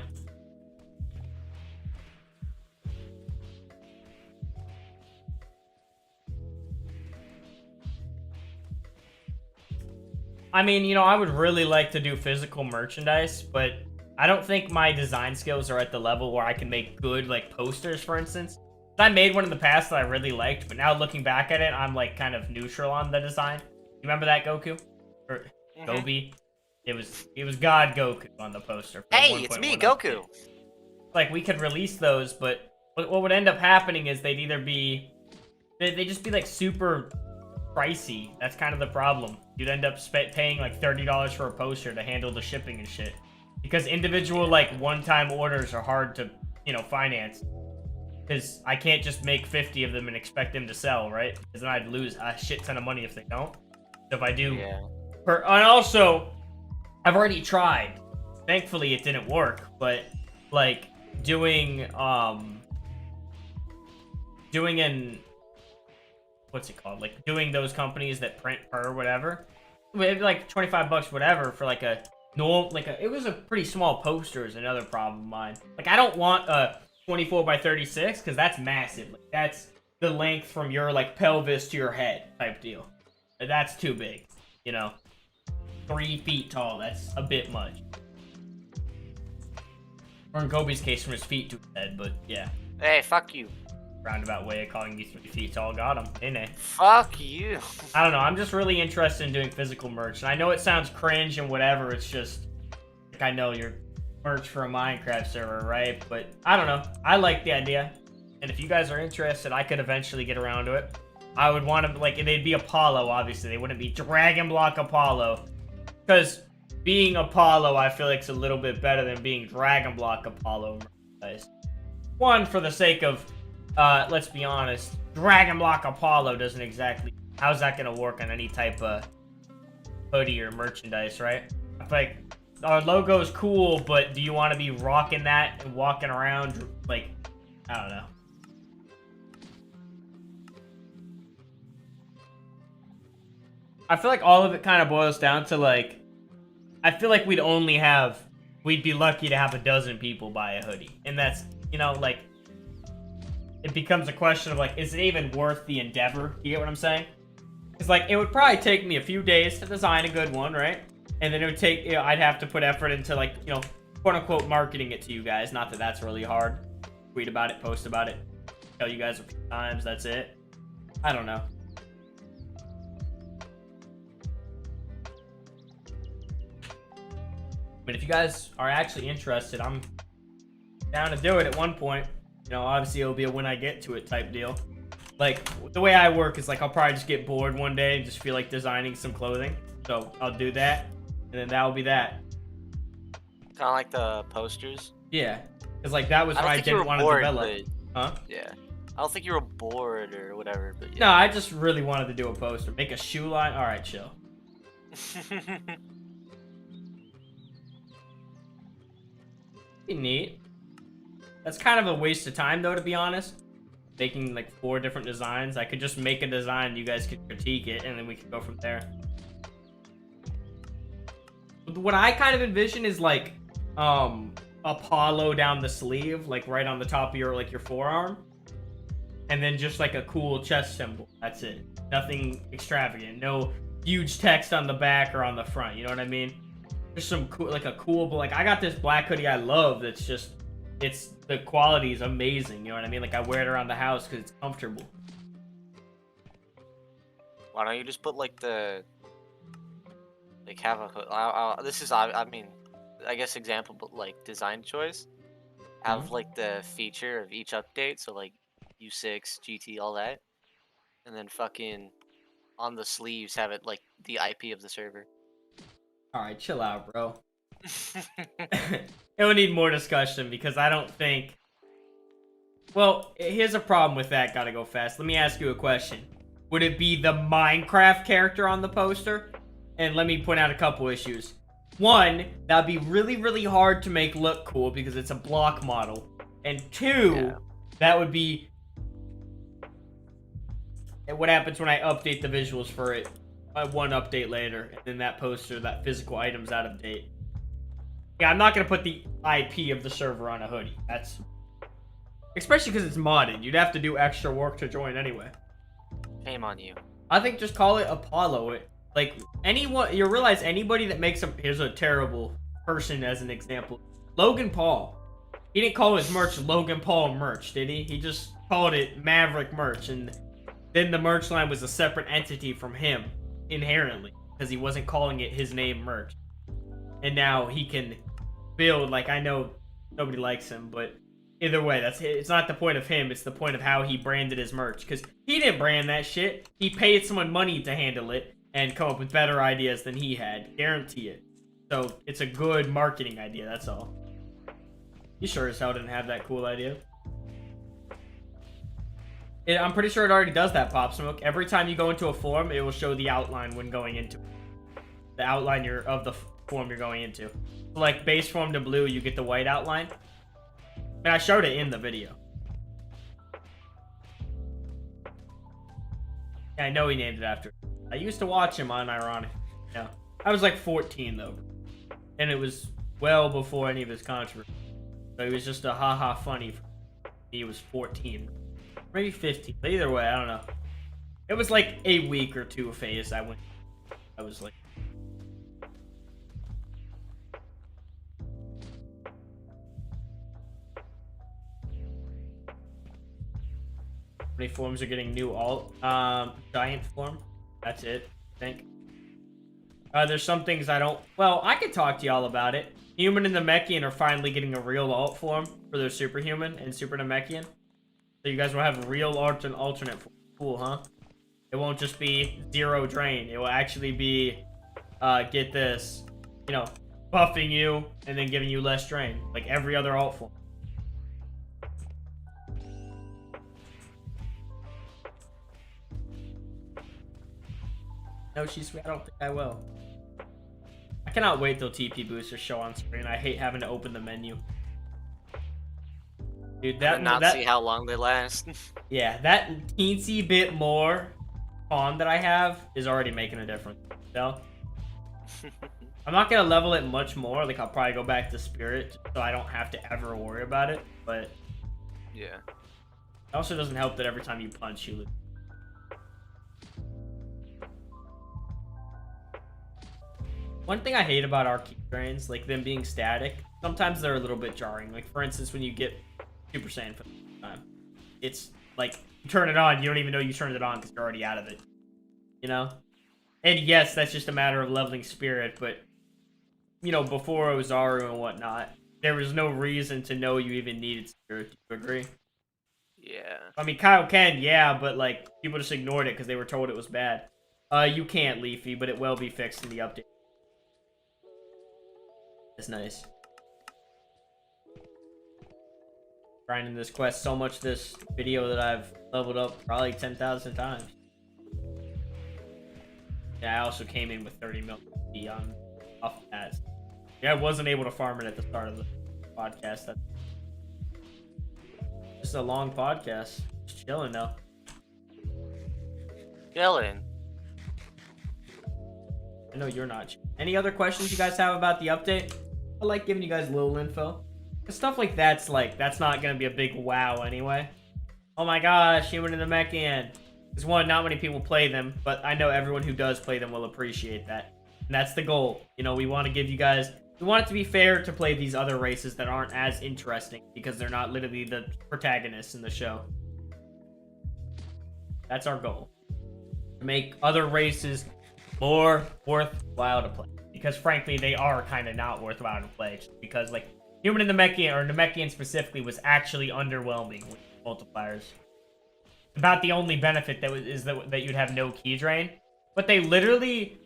I mean, you know, I would really like to do physical merchandise, but I don't think my design skills are at the level where I can make good, like, posters, for instance. I made one in the past that I really liked, but now looking back at it, I'm, like, kind of neutral on the design. You remember that, Goku? Or Gobi? It was God Goku on the poster.
Hey, it's me, Goku!
Like, we could release those, but what would end up happening is they'd either be... They'd just be, like, super pricey. That's kind of the problem. You'd end up paying like $30 for a poster to handle the shipping and shit. Because individual like one-time orders are hard to, you know, finance. Because I can't just make 50 of them and expect them to sell, right? Because then I'd lose a shit ton of money if they don't. So if I do...
Yeah.
And also, I've already tried. Thankfully, it didn't work. But, like, doing what's it called? Like, doing those companies that print per whatever. It'd be like 25 bucks, whatever, for like a normal, like it was a pretty small poster is another problem of mine. Like, I don't want a 24 by 36 because that's massive. Like, that's the length from your, like, pelvis to your head type deal. That's too big, you know? 3 feet tall, that's a bit much. Or in Gobi's case, from his feet to his head, but yeah.
Hey, fuck you.
Roundabout way of calling you 3 feet tall. Got him. Ain't it?
Fuck you.
I don't know. I'm just really interested in doing physical merch. And I know it sounds cringe and whatever. It's just, like, I know you're merch for a Minecraft server, right? But I don't know. I like the idea. And if you guys are interested, I could eventually get around to it. I would want to, like, they'd be Apollo, obviously. They wouldn't be Dragon Block Apollo. Because being Apollo, I feel like, is a little bit better than being Dragon Block Apollo merchandise. One, for the sake of... let's be honest, Dragon Block Apollo doesn't exactly... How's that gonna work on any type of hoodie or merchandise, right? I feel like our logo is cool, but do you want to be rocking that and walking around, like, I don't know. I feel like all of it kind of boils down to, like, I feel like we'd be lucky to have a dozen people buy a hoodie. And that's, you know, like, it becomes a question of, like, is it even worth the endeavor? You get what I'm saying? It's like, it would probably take me a few days to design a good one, right? And then it would take, you know, I'd have to put effort into, like, you know, quote-unquote marketing it to you guys. Not that that's really hard. Tweet about it, post about it, tell you guys a few times, that's it. I don't know. But if you guys are actually interested, I'm down to do it at one point. You know, obviously it'll be a when I get to it type deal. Like, the way I work is, like, I'll probably just get bored one day and just feel like designing some clothing. So I'll do that, and then that'll be that.
Kind of like the posters.
Yeah, because, like, that was when I didn't want to develop. Huh?
Yeah. I don't think you were bored or whatever, but yeah.
No, I just really wanted to do a poster. Make a shoe line. All right, chill. Be neat. That's kind of a waste of time, though, to be honest. Making, like, 4 different designs. I could just make a design, you guys could critique it, and then we could go from there. What I kind of envision is, like, Apollo down the sleeve, like, right on the top of your, like, your forearm. And then just, like, a cool chest symbol. That's it. Nothing extravagant. No huge text on the back or on the front, you know what I mean? Just some cool, like, a cool, but, like, I got this black hoodie I love that's just... the quality is amazing, you know what I mean? Like, I wear it around the house because it's comfortable.
Why don't you just put, like, like, have a, this is, I mean, I guess example, but, like, design choice. Have, like, the feature of each update, so, like, U6, GT, all that. And then fucking, on the sleeves, have it, like, the IP of the server.
Alright, chill out, bro. It would need more discussion because I don't think... Well, here's a problem with that. Gotta go fast. Let me ask you a question. Would it be the Minecraft character on the poster? And let me point out a couple issues. One, that'd be really, really hard to make look cool because it's a block model. And 2, that would be... And what happens when I update the visuals for it? One update later, and then that poster, that physical item's out of date. Yeah, I'm not gonna put the IP of the server on a hoodie. That's... Especially because it's modded. You'd have to do extra work to join anyway.
Shame on you.
I think just call it Apollo. Like, anyone, you realize anybody that makes a, here's a terrible person as an example. Logan Paul. He didn't call his merch Logan Paul merch, did he? He just called it Maverick merch, and then the merch line was a separate entity from him, inherently, because he wasn't calling it his name merch. And now he can build, like, I know nobody likes him, but either way, it's not the point of him, it's the point of how he branded his merch, because he didn't brand that shit. He paid someone money to handle it and come up with better ideas than he had, guarantee it. So it's a good marketing idea, that's all. He sure as hell didn't have that cool idea. I'm pretty sure it already does that, Pop Smoke. Every time you go into a form, it will show the outline when going into it. The outline of the form you're going into. So like base form to blue, you get the white outline. And I showed it in the video. Yeah, I know he named it after. I used to watch him on Ironic. Yeah, I was like 14 though, and it was well before any of his controversy. So he was just a haha funny. He was 14, maybe 15. But either way, I don't know. It was like a week or two phase. I was like. How many forms are getting new alt? Giant form. That's it, I think. There's some things I don't... Well, I could talk to y'all about it. Human and Namekian are finally getting a real alt form for their Superhuman and Super Namekian. So you guys will have real alternate form. Cool, huh? It won't just be 0 drain. It will actually be, get this, you know, buffing you and then giving you less drain. Like every other alt form. No, she's sweet. I don't think I will. I cannot wait till TP boosters show on screen. I hate having to open the menu. Dude, that
see how long they last.
Yeah, that teensy bit more pawn that I have is already making a difference. So I'm not gonna level it much more. Like I'll probably go back to Spirit so I don't have to ever worry about it. But
yeah,
it also doesn't help that every time you punch, you lose. One thing I hate about our key drains, like them being static, sometimes they're a little bit jarring. Like for instance, when you get Super Saiyan for the first time, it's like you turn it on, you don't even know you turned it on because you're already out of it. You know? And yes, that's just a matter of leveling Spirit, but you know, before Ozaru and whatnot, there was no reason to know you even needed Spirit. Do you agree?
Yeah.
I mean, Kaioken, yeah, but like people just ignored it because they were told it was bad. You can't, Leafy, but it will be fixed in the update. That's nice. Grinding this quest so much this video that I've leveled up probably 10,000 times. Yeah, I also came in with 30 million on off that. Yeah, I wasn't able to farm it at the start of the podcast. That's just a long podcast. Just chilling now.
Chilling.
I know you're not. Any other questions you guys have about the update? I like giving you guys little info. Stuff like that's not gonna be a big wow anyway. Oh my gosh, Human and the Namekian. Because one, not many people play them, but I know everyone who does play them will appreciate that. And that's the goal. You know, we want to give you guys... We want it to be fair to play these other races that aren't as interesting because they're not literally the protagonists in the show. That's our goal. To make other races more worthwhile to play. Because frankly, they are kind of not worthwhile to play. Just because, like, Human and Namekian, or Namekian specifically, was actually underwhelming with multipliers. About the only benefit that is that you'd have no key drain. But they literally...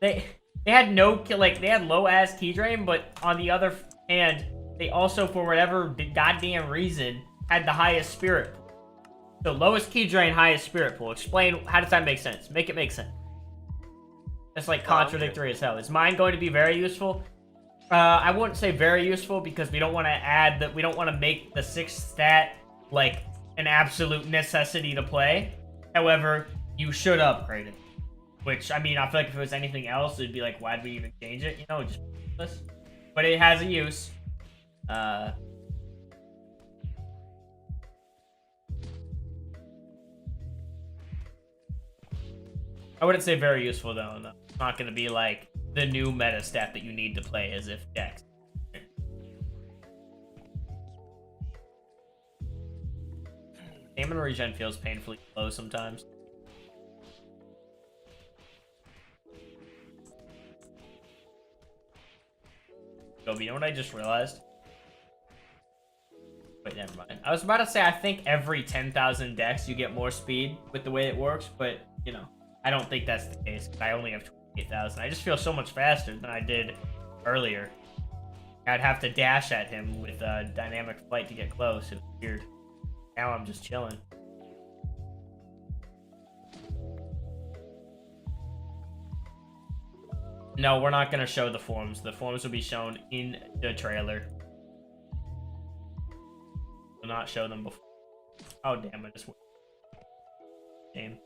They had no... Like, they had low-ass key drain, but on the other hand, they also, for whatever goddamn reason, had the highest spirit pool. So, lowest key drain, highest spirit pool. Explain, how does that make sense? Make it make sense. It's like contradictory as hell. Is mine going to be very useful? I wouldn't say very useful because we don't want to add that. We don't want to make the 6th stat like an absolute necessity to play. However, you should upgrade it. Which, I mean, I feel like if it was anything else, it'd be like, why'd we even change it? You know, just useless. But it has a use. I wouldn't say very useful though. No. It's not going to be like the new meta stat that you need to play as if Dex. Stamina regen feels painfully low sometimes. But you know what I just realized? Wait, never mind. I was about to say I think every 10,000 dex you get more speed with the way it works, but, you know, I don't think that's the case because I only have 28,000. I just feel so much faster than I did earlier. I'd have to dash at him with dynamic flight to get close. It's weird. Now I'm just chilling. No, we're not going to show the forms. The forms will be shown in the trailer. We'll not show them before. Oh, damn, I just went. Game.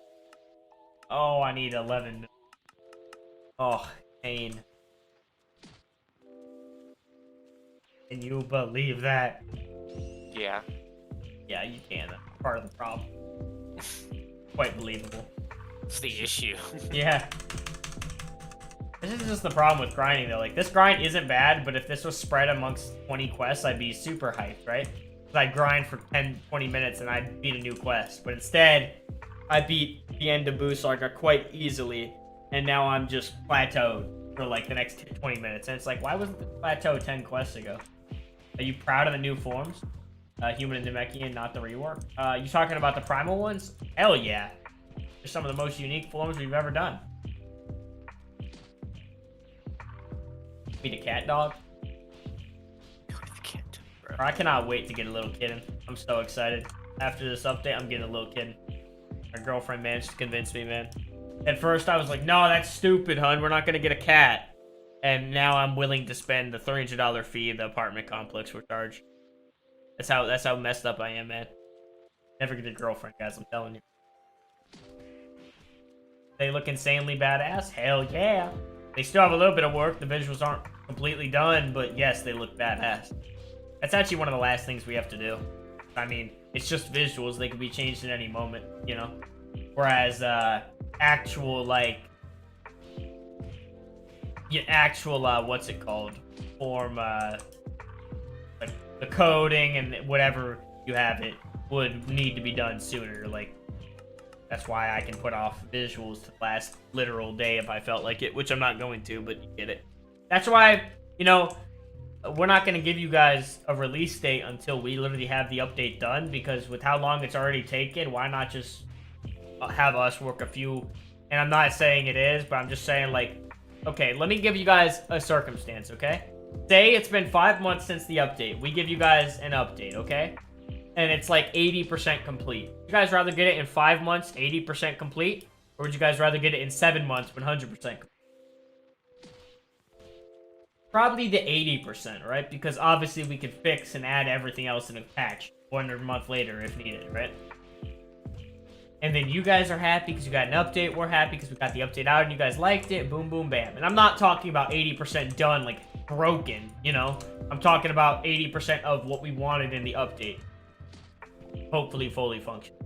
Oh, I need 11. Oh, pain. Can you believe that?
Yeah.
Yeah, you can. That's part of the problem. Quite believable.
It's the issue.
Yeah. This is just the problem with grinding, though. Like, this grind isn't bad, but if this was spread amongst 20 quests, I'd be super hyped, right? Because I'd grind for 10, 20 minutes and I'd beat a new quest. But instead, I beat the end of Boo Saga quite easily, and now I'm just plateaued for, like, the next 20 minutes. And it's like, why wasn't the plateau 10 quests ago? Are you proud of the new forms? Human and Namekian, not the rework? You talking about the primal ones? Hell yeah. They're some of the most unique forms we've ever done. Be the cat dog. I cannot wait to get a little kitten. I'm so excited. After this update, I'm getting a little kitten. My girlfriend managed to convince me, man. At first, I was like, no, that's stupid, hun. We're not going to get a cat. And now I'm willing to spend the $300 fee the apartment complex will charge. That's how messed up I am, man. Never get a girlfriend, guys. I'm telling you. They look insanely badass? Hell yeah. They still have a little bit of work. The visuals aren't completely done, but yes, they look badass. That's actually one of the last things we have to do. I mean, it's just visuals. They can be changed at any moment, you know? Whereas, actual, like... Yeah, actual, what's it called? Form, like, the coding and whatever you have it would need to be done sooner, like... That's why I can put off visuals to the last literal day if I felt like it, which I'm not going to, but you get it. That's why, you know, we're not going to give you guys a release date until we literally have the update done, because with how long it's already taken, why not just have us work a few... And I'm not saying it is, but I'm just saying, like, okay, let me give you guys a circumstance, okay? Say it's been 5 months since the update. We give you guys an update, okay? And it's like 80% complete. Would you guys rather get it in 5 months, 80% complete? Or would you guys rather get it in 7 months, 100% complete? Probably the 80%, right? Because obviously we could fix and add everything else in a patch 1 month later if needed, right? And then you guys are happy because you got an update. We're happy because we got the update out and you guys liked it. Boom, boom, bam. And I'm not talking about 80% done, like broken, you know? I'm talking about 80% of what we wanted in the update. Hopefully fully functional.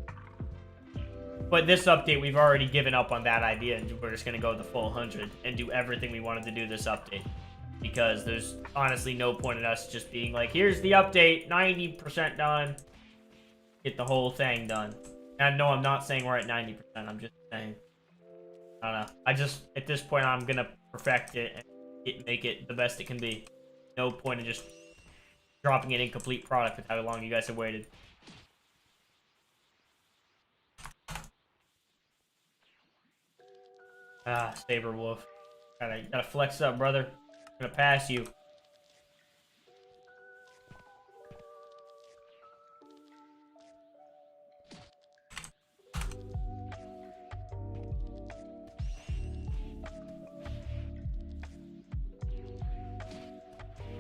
But this update, we've already given up on that idea, and we're just going to go the full 100 and do everything we wanted to do this update. Because there's honestly no point in us just being like, here's the update, 90% done. Get the whole thing done. And no, I'm not saying we're at 90%. I'm just saying, I don't know. At this point, I'm going to perfect it and make it the best it can be. No point in just dropping an incomplete product with how long you guys have waited. Ah, Saber Wolf. Gotta flex up, brother. I'm gonna pass you.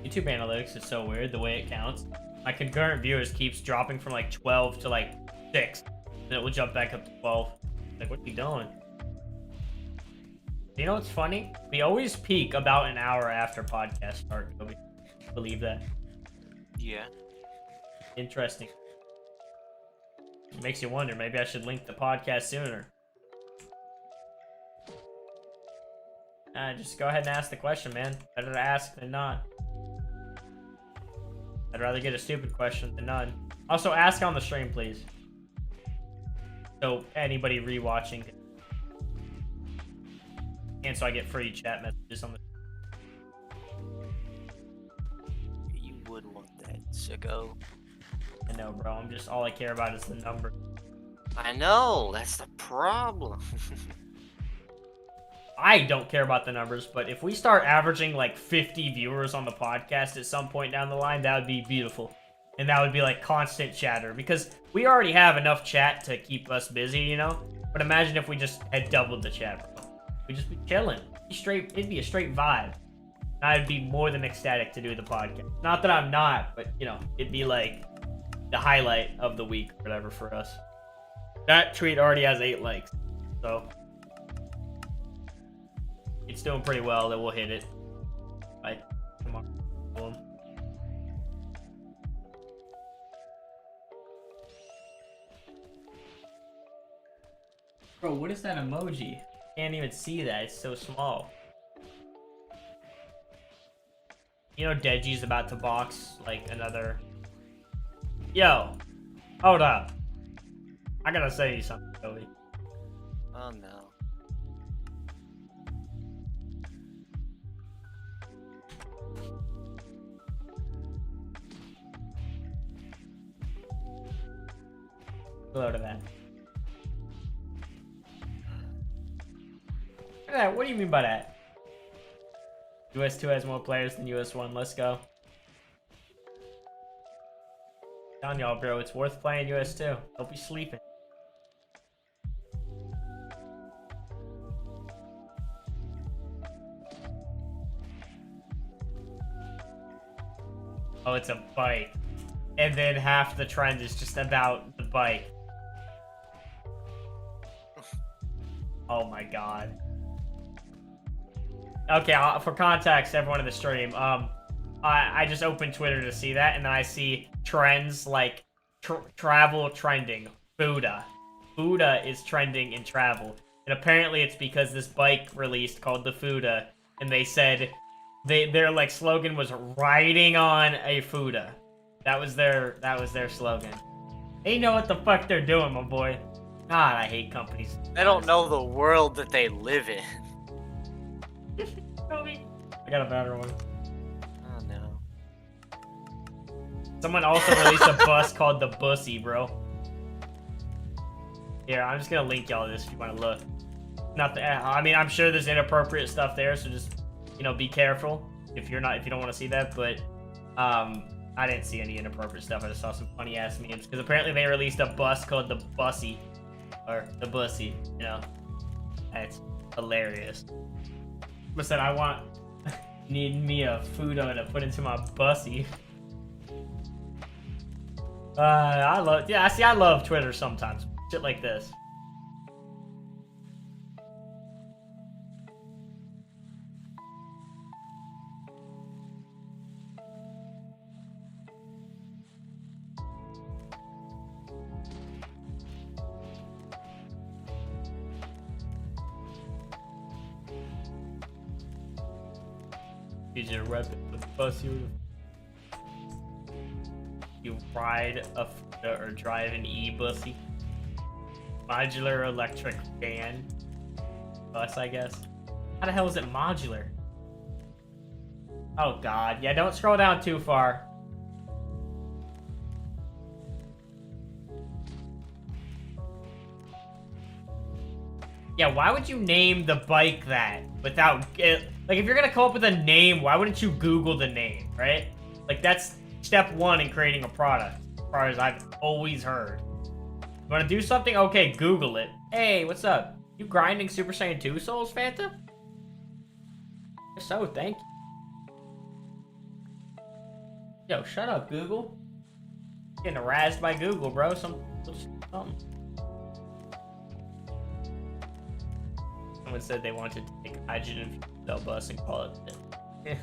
YouTube analytics is so weird the way it counts. My concurrent viewers keeps dropping from like 12 to like 6. Then it will jump back up to 12. Like, what are you doing? You know what's funny? We always peak about an hour after podcast start. Kobe. Believe that?
Yeah.
Interesting. It makes you wonder. Maybe I should link the podcast sooner. Just go ahead and ask the question, man. Better to ask than not. I'd rather get a stupid question than none. Also, ask on the stream, please. So anybody rewatching can... And so I get free chat messages on the...
You would want that, sicko.
I know, bro. I'm just... All I care about is the number.
I know, that's the problem.
I don't care about the numbers, but if we start averaging like 50 viewers on the podcast at some point down the line, that would be beautiful. And that would be like constant chatter, because we already have enough chat to keep us busy, you know? But imagine if we just had doubled the chat, bro. We'd just be chilling. It'd be a straight vibe. And I'd be more than ecstatic to do the podcast. Not that I'm not, but you know, it'd be like the highlight of the week or whatever for us. That tweet already has 8 likes, so it's doing pretty well that we'll hit it. Right, come on. Bro, what is that emoji? Can't even see that. It's so small. You know, Deji's about to box like another. Yo, hold up. I gotta say you something, Toby.
Oh no.
Hello to that. Look at that. What do you mean by that? US2 has more players than US1. Let's go. Telling y'all, bro, it's worth playing US2. Don't be sleeping. Oh, it's a bike. And then half the trend is just about the bike. Oh my god. Okay, for context, everyone in the stream, I just opened Twitter to see that, and then I see trends like travel trending. Buddha is trending in travel, and apparently it's because this bike released called the Fuda, and they said their like slogan was riding on a Fuda. That was their slogan. They know what the fuck they're doing, my boy. God, I hate companies.
They don't know the world that they live in.
I got a better one.
Oh no.
Someone also released a bus called the Bussy, bro. Here, I'm just gonna link y'all this if you want to look. Nothing. I mean, I'm sure there's inappropriate stuff there, so just, you know, be careful if you don't want to see that. But I didn't see any inappropriate stuff. I just saw some funny ass memes because apparently they released a bus called the Bussy, or the Bussy. You know, that's hilarious. But said I want need me a Fudo to put into my Bussy. I love Twitter sometimes. Shit like this. Use your weapon with bus you ride a Fuda or drive an e-bussy. Modular electric van bus, I guess. How the hell is it modular? Oh god, yeah, don't scroll down too far. Yeah, why would you name the bike that without like if you're gonna come up with a name, why wouldn't you Google the name, right? Like that's step one in creating a product, as far as I've always heard. You wanna do something? Okay, Google it. Hey, what's up? You grinding Super Saiyan 2 souls, Fanta? If so, thank you. Yo, shut up, Google. Getting harassed by Google, bro. Something. Someone said they wanted to take a hydrogen fuel bus and call it.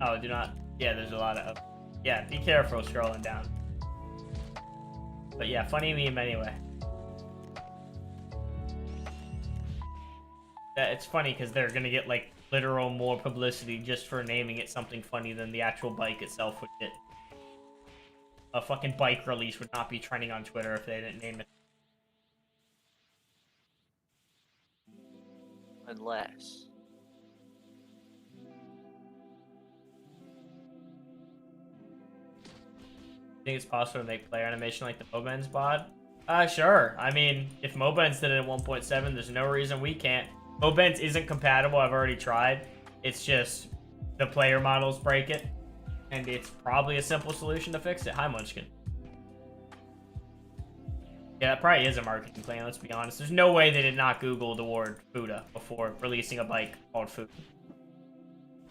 Oh, do not. Yeah, there's a lot of. Yeah, be careful scrolling down. But yeah, funny meme anyway. it's funny because they're gonna get like literal more publicity just for naming it something funny than the actual bike itself would get. A fucking bike release would not be trending on Twitter if they didn't name it.
Unless.
I think it's possible to make player animation like the Mobens bod. Sure. I mean, if Mobens did it at 1.7, there's no reason we can't. Mobens isn't compatible. I've already tried. It's just the player models break it, and it's probably a simple solution to fix it. Hi, Munchkin. Yeah, that probably is a marketing plan, let's be honest. There's no way they did not Google the word Fuda before releasing a bike called Fuda.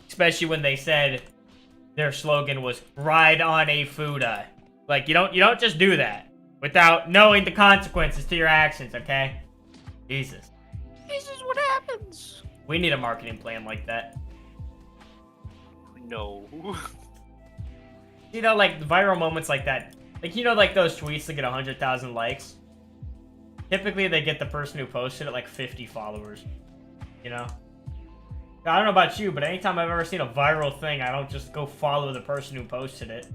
Especially when they said their slogan was "Ride on a Fuda." Like, you don't just do that without knowing the consequences to your actions, okay? Jesus.
This is what happens.
We need a marketing plan like that.
No.
You know, like, viral moments like that. Like, you know, like those tweets that get 100,000 likes? Typically, they get the person who posted it, like, 50 followers. You know? I don't know about you, but anytime I've ever seen a viral thing, I don't just go follow the person who posted it.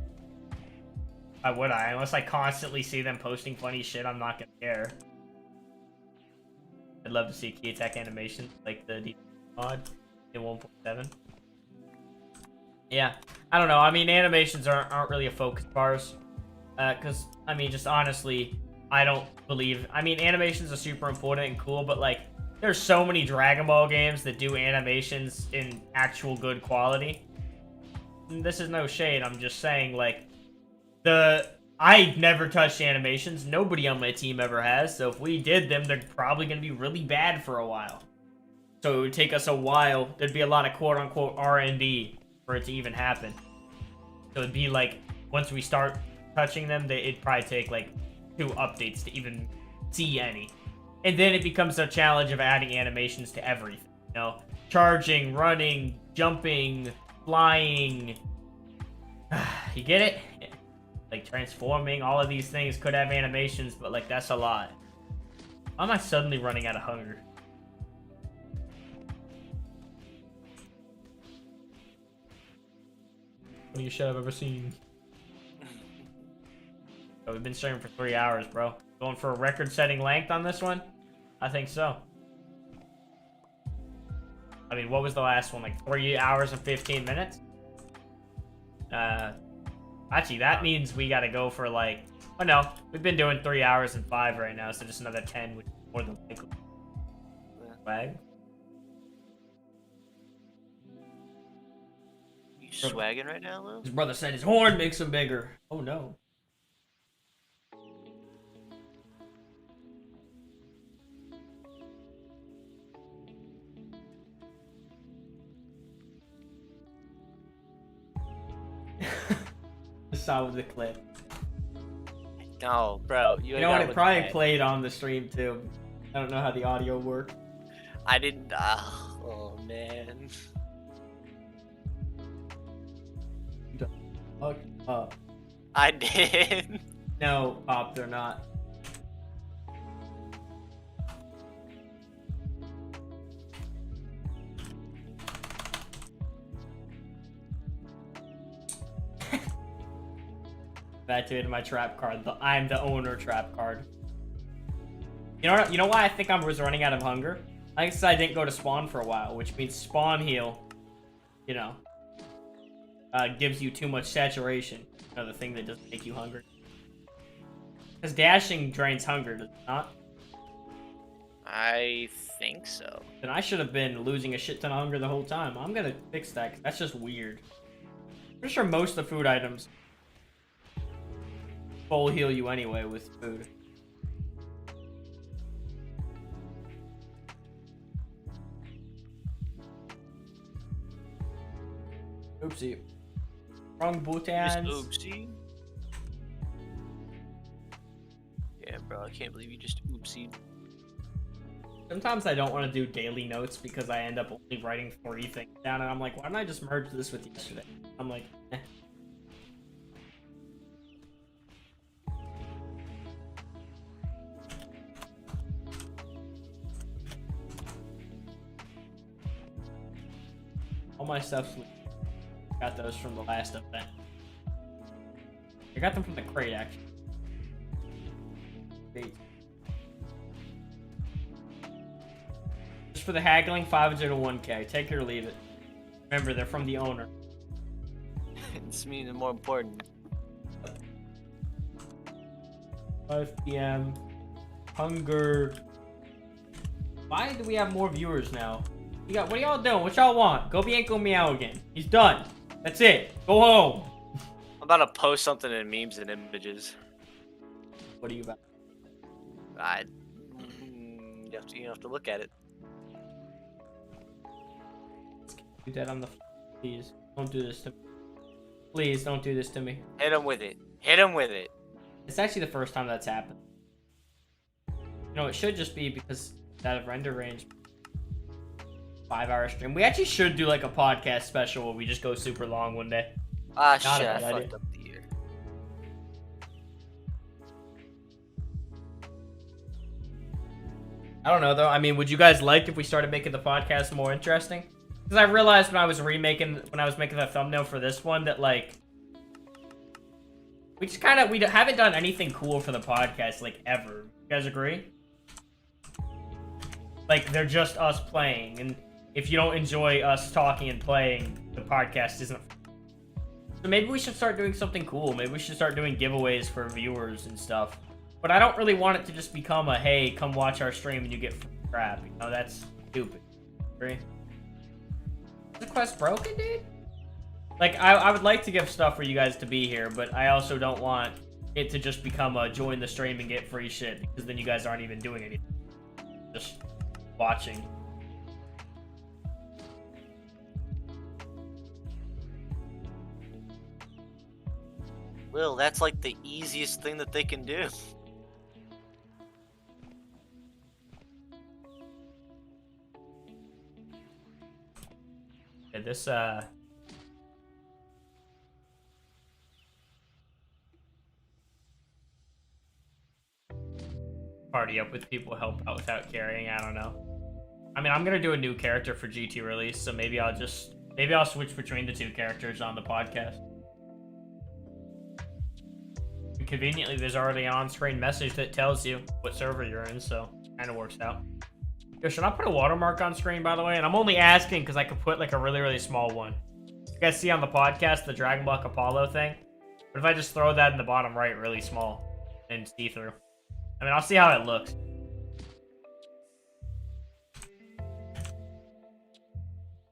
Why would I? Unless I constantly see them posting funny shit, I'm not gonna care. I'd love to see key attack animation, like the DBA mod in 1.7. Yeah, I don't know. I mean, animations aren't really a focus of ours. Because, I mean, just honestly, I don't believe... I mean, animations are super important and cool, but, like, there's so many Dragon Ball games that do animations in actual good quality. And this is no shade, I'm just saying, like, I never touched animations. Nobody on my team ever has, so if we did them, they're probably going to be really bad for a while. So it would take us a while. There'd be a lot of quote-unquote R&D for it to even happen. So it'd be like, once we start touching them, it'd probably take like 2 updates to even see any. And then it becomes a challenge of adding animations to everything. You know, charging, running, jumping, flying. You get it? Like transforming, all of these things could have animations, but like that's a lot. Why am I suddenly running out of hunger? Funniest shit I've ever seen. Oh, we've been streaming for 3 hours, bro. Going for a record-setting length on this one? I think so. I mean, what was the last one? Like 3 hours and 15 minutes? Actually, that means we gotta go for like... Oh no, we've been doing 3 hours and 5 right now, so just another 10 would be more than likely. Swag?
You swagging right now, Lou?
His brother said his horn makes him bigger. Oh no. Saw the clip.
No, bro.
You know what? It probably played on the stream too. I don't know how the audio worked.
I didn't. Oh man.
Fuck up.
I did.
No, Pop, they're not. I activated my trap card. The I'm the owner trap card. You know why I think I was running out of hunger? I guess I didn't go to spawn for a while, which means spawn heal, you know, gives you too much saturation. You know, the thing that doesn't make you hungry. Because dashing drains hunger, does it not?
I think so.
Then I should have been losing a shit ton of hunger the whole time. I'm gonna fix that, 'cause that's just weird. Pretty sure most of the food items full heal you anyway with food. Oopsie. Wrong butans.
Oopsie. Yeah, bro, I can't believe you just oopsied.
Sometimes I don't want to do daily notes because I end up only writing 3 things down, and I'm like, why didn't I just merge this with yesterday? I'm like, eh. All my stuff's got those from the last event. I got them from the crate, actually. Great. Just for the haggling, 500 to 1K. Take it or leave it. Remember, they're from the owner.
It's meaning more important.
5 p.m. Hunger. Why do we have more viewers now? What are y'all doing? What y'all want? Go Bianco Meow again. He's done. That's it. Go home.
I'm about to post something in memes and images.
What are you about?
You have to look at it.
Do that on the. Please don't do this to me. Please don't do this to me.
Hit him with it. Hit him with it.
It's actually the first time that's happened. You know, it should just be because it's out of render range. 5-hour stream. We actually should do like a podcast special where we just go super long one day.
Ah,
Not a
shit, I
bad idea.
fucked up the year.
I don't know though. I mean, would you guys like if we started making the podcast more interesting? Because I realized when I was making the thumbnail for this one that like we haven't done anything cool for the podcast like ever. You guys agree? Like they're just us playing, and if you don't enjoy us talking and playing, the podcast isn't. So maybe we should start doing something cool. Maybe we should start doing giveaways for viewers and stuff. But I don't really want it to just become a, hey, come watch our stream and you get free crap. You know, that's stupid. Agree? Is the quest broken, dude? Like, I would like to give stuff for you guys to be here, but I also don't want it to just become a join the stream and get free shit, because then you guys aren't even doing anything. Just watching.
Will, that's like the easiest thing that they can do.
Yeah, this, party up with people, help out without carrying, I don't know. I mean, I'm gonna do a new character for GT release, so maybe I'll switch between the two characters on the podcast. And conveniently, there's already an on-screen message that tells you what server you're in, so kind of works out. Yo, should I put a watermark on screen, by the way? And I'm only asking because I could put like a really, really small one. You guys see on the podcast the Dragon Block Apollo thing? But if I just throw that in the bottom right really small and see-through? I mean, I'll see how it looks.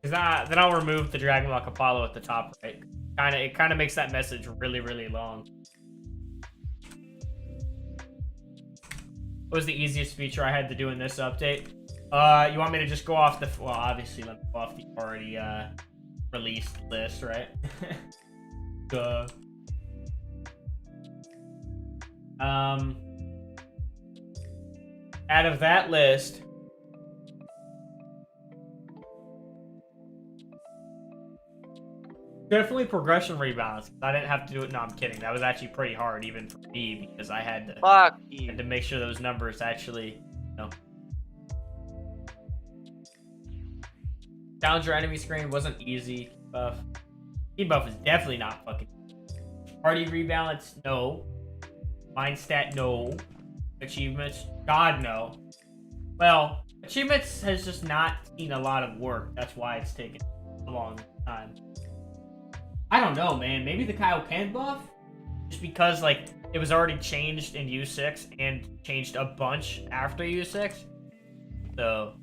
Because then I'll remove the Dragon Block Apollo at the top right. It kind of makes that message really, really long. What was the easiest feature I had to do in this update? You want me to just go off the... Well, obviously, let me go off the already released list, right? Duh. Out of that list... Definitely progression rebalance. I didn't have to do it. No, I'm kidding. That was actually pretty hard, even for me, because I had to make sure those numbers actually, you know. Challenger enemy screen wasn't easy. Buff. Debuff is definitely not fucking. Party rebalance, no. Mind stat, no. Achievements, God, no. Well, achievements has just not seen a lot of work. That's why it's taken a long time. I don't know, man. Maybe the Kaioken buff? Just because, like, it was already changed in U6 and changed a bunch after U6. So.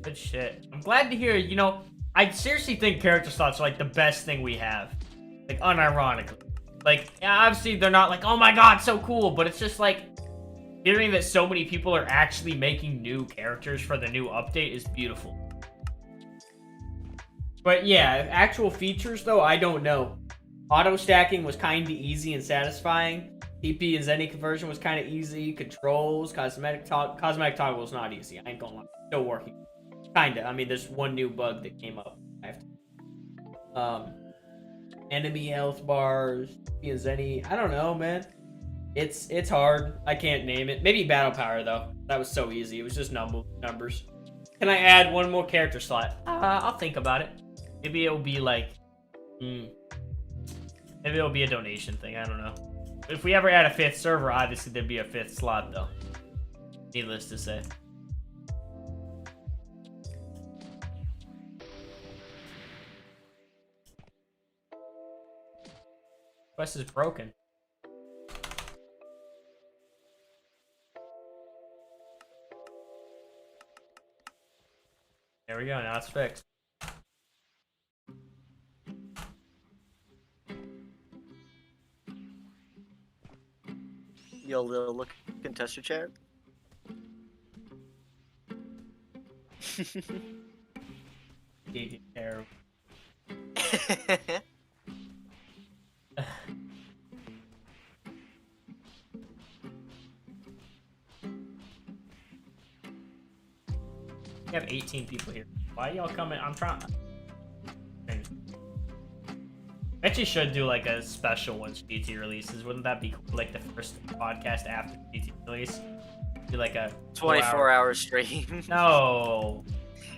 Good shit. I'm glad to hear, you know, I seriously think character slots are, like, the best thing we have. Like, unironically. Like, obviously, they're not like, oh my god, so cool. But it's just, like, hearing that so many people are actually making new characters for the new update is beautiful. But yeah, actual features though, I don't know. Auto stacking was kind of easy and satisfying. TP and Zenny conversion was kind of easy. Controls, cosmetic toggle was not easy. I ain't gonna lie, still working. Kinda. I mean, there's one new bug that came up. I have to. Enemy health bars, TP and Zenny. I don't know, man. It's hard. I can't name it. Maybe battle power though. That was so easy. It was just numbers. Can I add one more character slot? I'll think about it. Maybe it'll be like, maybe it'll be a donation thing. I don't know. If we ever add a 5th server, obviously there'd be a 5th slot though. Needless to say. Quest is broken. There we go. Now it's fixed.
Yo, Lil, look and test your chat.
Terrible. We have 18 people here. Why y'all coming? I'm trying. Actually, should do like a special once GT releases. Wouldn't that be cool? Like the first podcast after GT release? Do like a
24-hour stream.
No.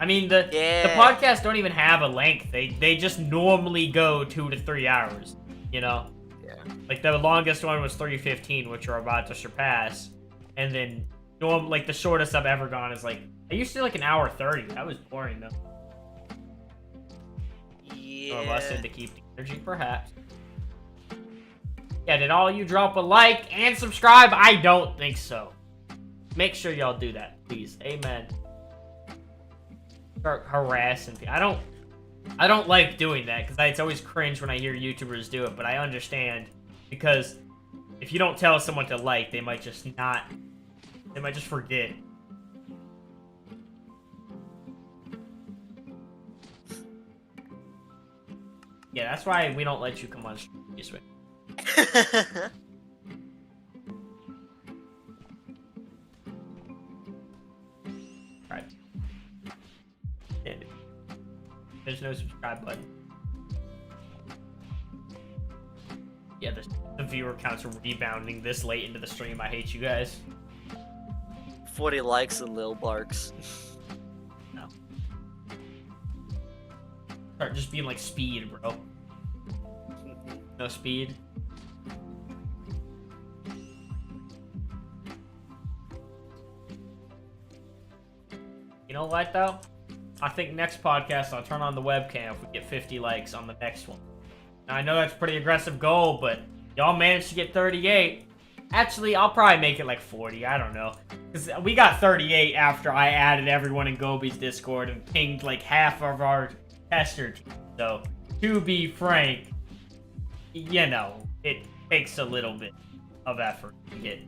I mean the podcasts don't even have a length. They just normally go 2 to 3 hours. You know.
Yeah.
Like the longest one was 3:15, which we're about to surpass, and then like the shortest I've ever gone is like I used to do like an hour 30. That was boring though.
Yeah.
Or less to keep the energy, perhaps. Yeah, did all you drop a like and subscribe? I don't think so. Make sure y'all do that, please. Amen. Start harassing people. I don't like doing that because it's always cringe when I hear YouTubers do it, but I understand because if you don't tell someone to like, they might just forget. Yeah, that's why we don't let you come on stream this way. Right. There's no subscribe button. Yeah, the viewer counts are rebounding this late into the stream. I hate you guys.
40 likes and Lil barks.
No. Start just being like speed, bro. No speed. You know what though? I think next podcast I'll turn on the webcam if we get 50 likes on the next one. Now I know that's a pretty aggressive goal, but y'all managed to get 38. Actually, I'll probably make it like 40. I don't know. Because we got 38 after I added everyone in Gobi's Discord and pinged like half of our tester team. So, to be frank, you know, it takes a little bit of effort to get.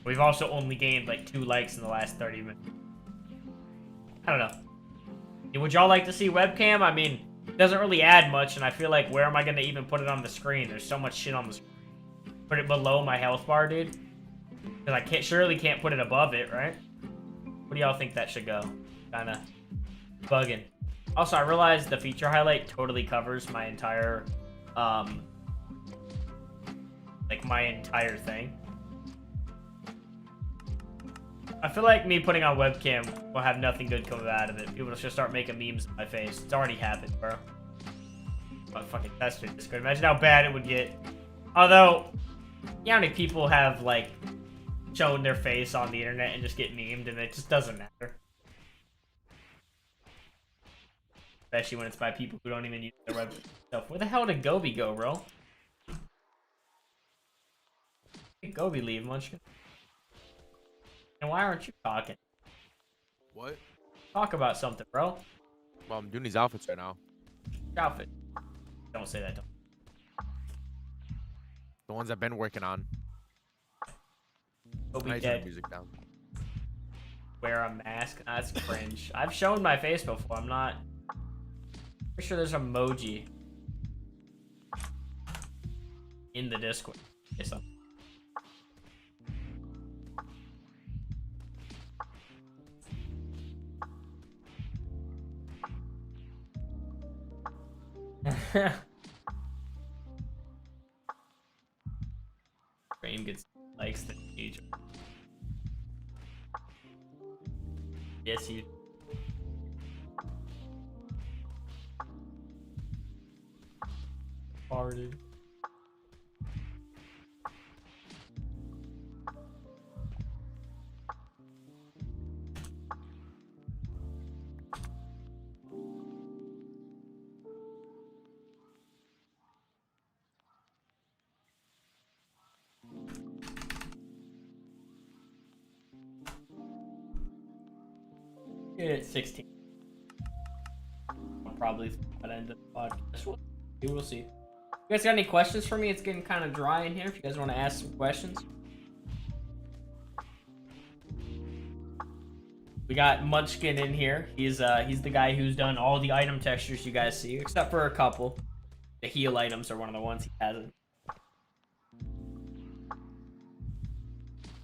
We've also only gained like 2 likes in the last 30 minutes. I don't know. Would y'all like to see webcam? I mean, it doesn't really add much, and I feel like where am I going to even put it on the screen? There's so much shit on the screen. Put it below my health bar, dude? Because I surely can't put it above it, right? What do y'all think that should go? Kinda bugging. Also, I realized the feature highlight totally covers my entire, like my entire thing. I feel like me putting on webcam will have nothing good come out of it. People should start making memes of my face. It's already happened, bro. What fucking tester Discord. Imagine how bad it would get. Although, yeah, how many people have, like, shown their face on the internet and just get memed, and it just doesn't matter. Especially when it's by people who don't even use their web stuff. Where the hell did Gobi go, bro? Did Gobi leave, Munchkin? And why aren't you talking?
What?
Talk about something, bro.
Well, I'm doing these outfits right now.
Outfit. Don't say that.
The ones I've been working on.
Gobi
I turn
dead.
the music down.
Wear a mask. That's cringe. I've shown my face before. I'm not. Pretty sure there's an emoji in the Discord. Okay, so. Frame gets likes the page. Yes, you. Farted. At 16. I'll probably end the podcast. We'll see. You guys got any questions for me? It's getting kind of dry in here. If you guys want to ask some questions. We got Munchkin in here. He's the guy who's done all the item textures you guys see, except for a couple. The heal items are one of the ones he hasn't.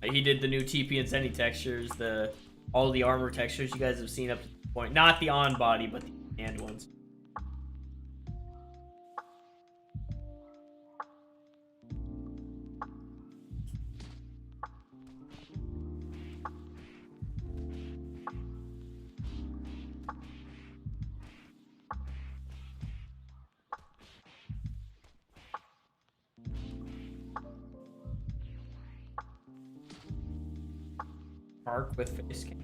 He did the new TP and Zenny textures, all the armor textures you guys have seen up to this point. Not the on body, but the hand ones. Mark with face cam.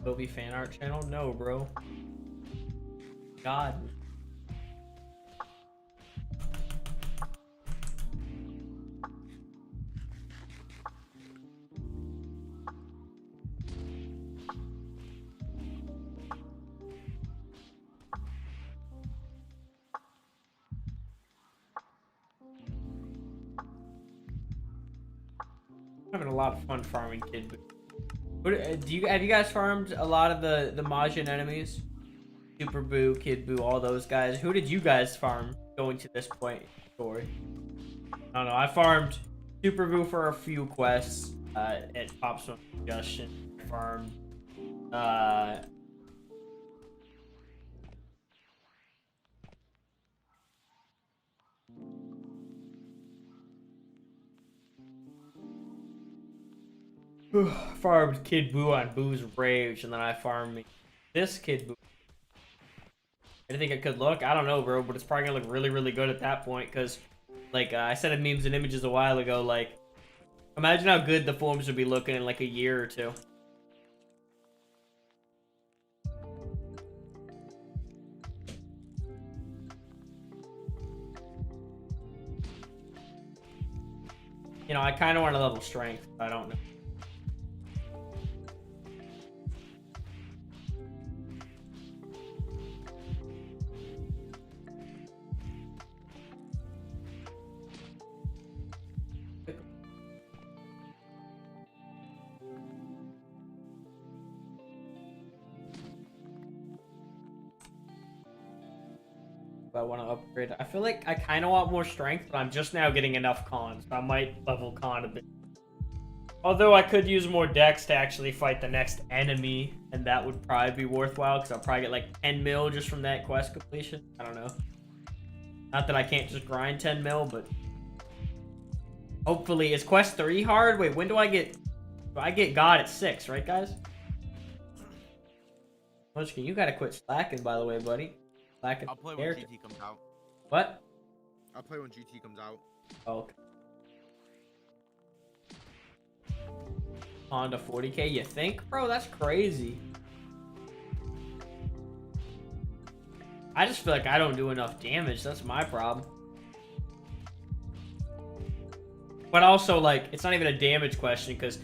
Adobe fan art channel? No, bro. God. Having a lot of fun farming Kid Boo. Have you guys farmed a lot of the Majin enemies? Super Boo, Kid Boo, all those guys. Who did you guys farm going to this point in the story? I don't know. I farmed Super Boo for a few quests at Pop's Suggestion. I farmed farmed Kid Boo on Boo's Rage, and then I farmed this Kid Boo. I think it could look. I don't know, bro, but it's probably gonna look really, really good at that point, because, like, I said in memes and images a while ago, like, imagine how good the forms would be looking in, like, a year or two. You know, I kind of want to level strength, but I don't know. I want to upgrade. I feel like I kind of want more strength, but I'm just now getting enough con, so I might level con a bit. Although I could use more dex to actually fight the next enemy, and that would probably be worthwhile, because I'll probably get like 10 mil just from that quest completion. I don't know. Not that I can't just grind 10 mil, but hopefully. Is quest 3 hard? Wait, when do I get... I get God at 6, right, guys? Munchkin, you gotta quit slacking, by the way, buddy.
I'll play when GT comes out.
What?
I'll play when GT comes out.
Oh, okay. On to 40k, you think? Bro, that's crazy. I just feel like I don't do enough damage. That's my problem. But also, like, it's not even a damage question, because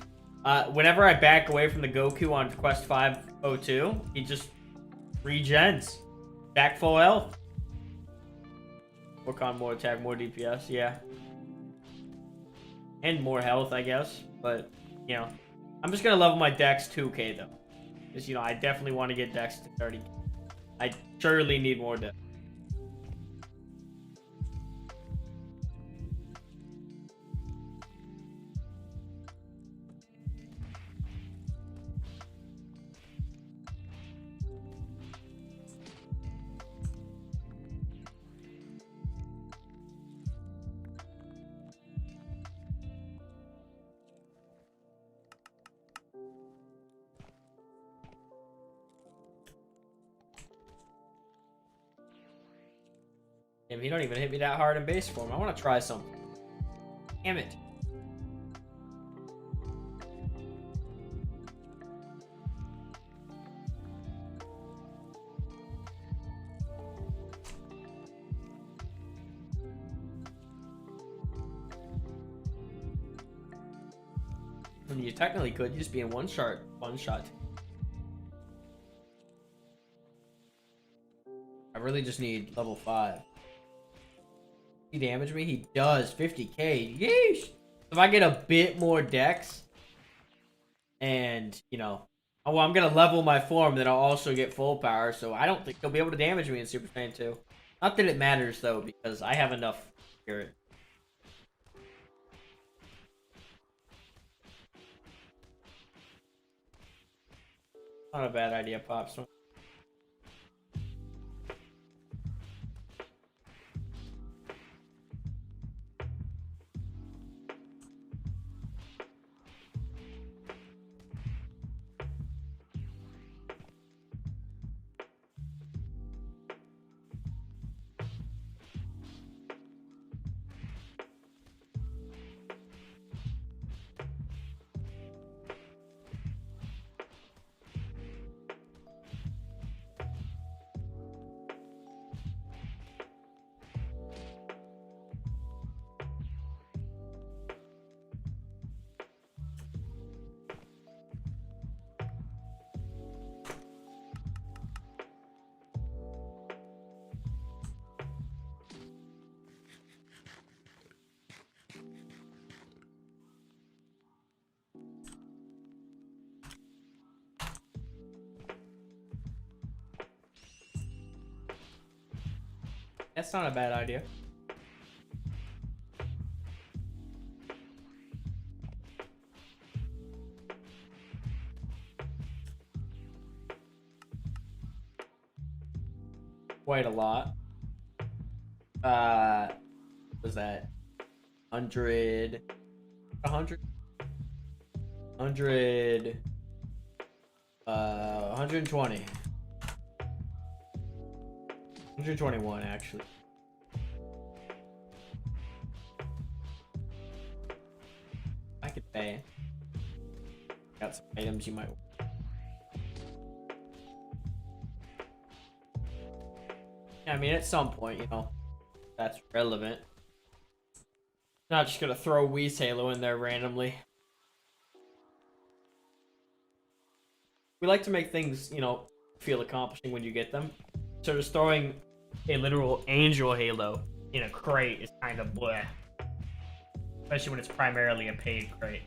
whenever I back away from the Goku on quest 502, he just regens. Back full health. Work on more attack, more DPS, yeah. And more health, I guess. But, you know, I'm just gonna level my dex 2k though. Because, you know, I definitely want to get Dex to 30. I surely need more Dex. Damn, he don't even hit me that hard in base form. I want to try something. Damn it. I mean, you technically could just be in one shot. I really just need level 5. He damage me? He does. 50k. Yeesh. If I get a bit more dex, and, you know, well, I'm going to level my form, then I'll also get full power, so I don't think he'll be able to damage me in Super Saiyan 2. Not that it matters, though, because I have enough spirit. Not a bad idea, Pops. That's not a bad idea. Quite a lot. What was that? 100. 100. 100. 120. 121, actually. I could pay. Got some items you might want. Yeah, I mean, at some point, you know, that's relevant. Not just gonna throw Whis Halo in there randomly. We like to make things, you know, feel accomplishing when you get them. So just throwing a literal Angel Halo in a crate is kind of bleh. Especially when it's primarily a paid crate.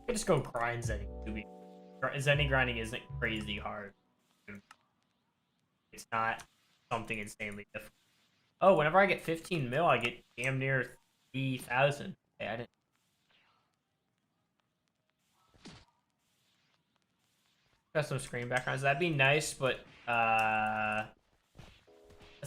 I just go grind Zenny. Zenny grinding isn't crazy hard. It's not something insanely difficult. Oh, whenever I get 15 mil, I get damn near 3,000. Okay, I didn't. Custom screen backgrounds. That'd be nice, but that's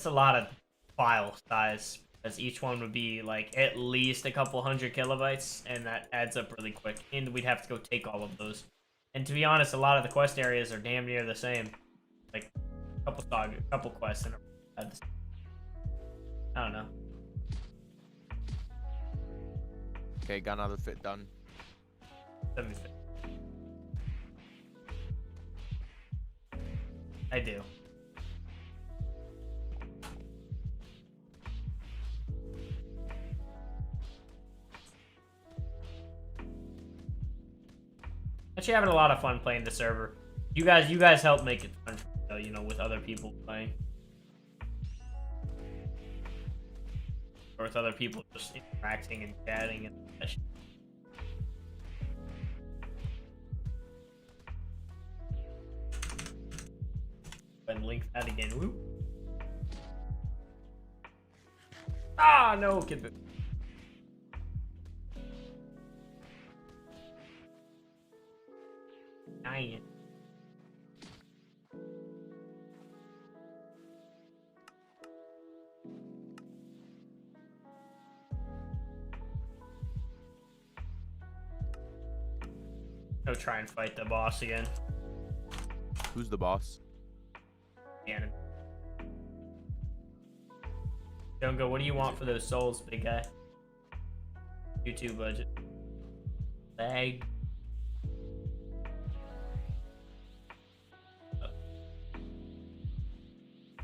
a lot of file size. As each one would be like at least a couple 100 kilobytes, and that adds up really quick. And we'd have to go take all of those. And to be honest, a lot of the quest areas are damn near the same. Like a couple quests, and I don't know.
Okay, got another fit done.
750. I do. Actually, having a lot of fun playing the server. You guys help make it fun, you know, with other people playing, or with other people just interacting and chatting and that shit. And link that again. Woo. Ah, no, kid. Dying. Go try and fight the boss again.
Who's the boss?
Ganon. Jungo, what do you want for those souls, big guy? YouTube budget. Lag.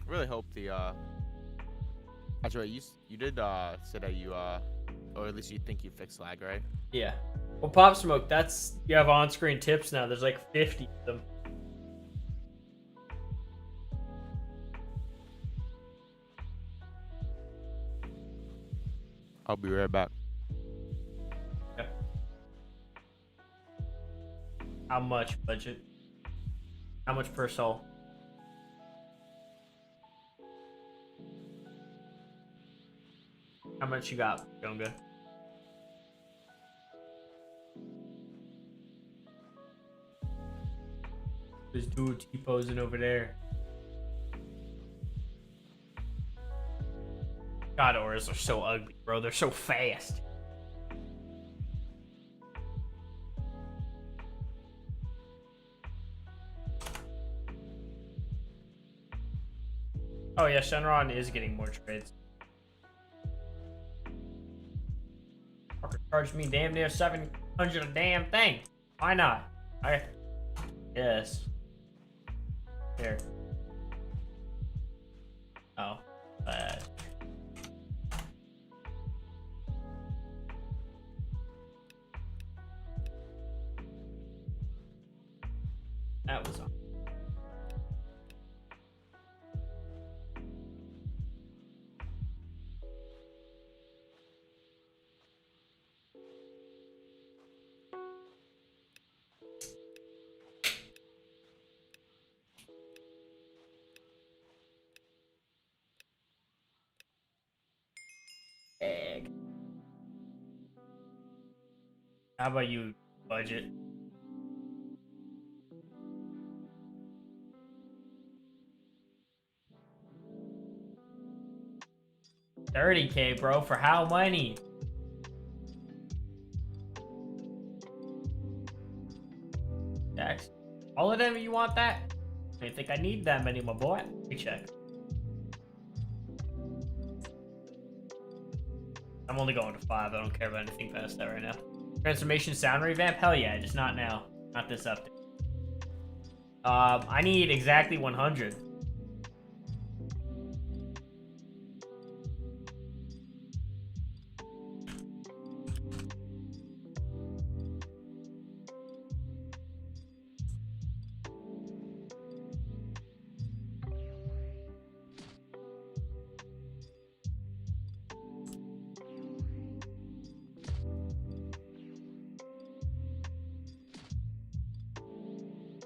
Really hope the actually you did say that you or at least you think you fixed lag, right?
Yeah. Well, Pop Smoke, that's you have on-screen tips now. There's like 50 of them.
I'll be right back.
Okay. How much budget? How much per soul? How much you got, Gunga? This dude T-posing over there. God, auras are so ugly, bro. They're so fast. Oh yeah, Shenron is getting more trades. Fucker charged me damn near 700 a damn thing. Why not? Yes. Here. Oh. That was on. Egg. How about you, budget? $30K, bro, for how many? Jax, all of them, you want that? I think I need that many, my boy. Let me check. I'm only going to 5. I don't care about anything past that right now. Transformation sound revamp? Hell yeah, just not now. Not this update. I need exactly 100.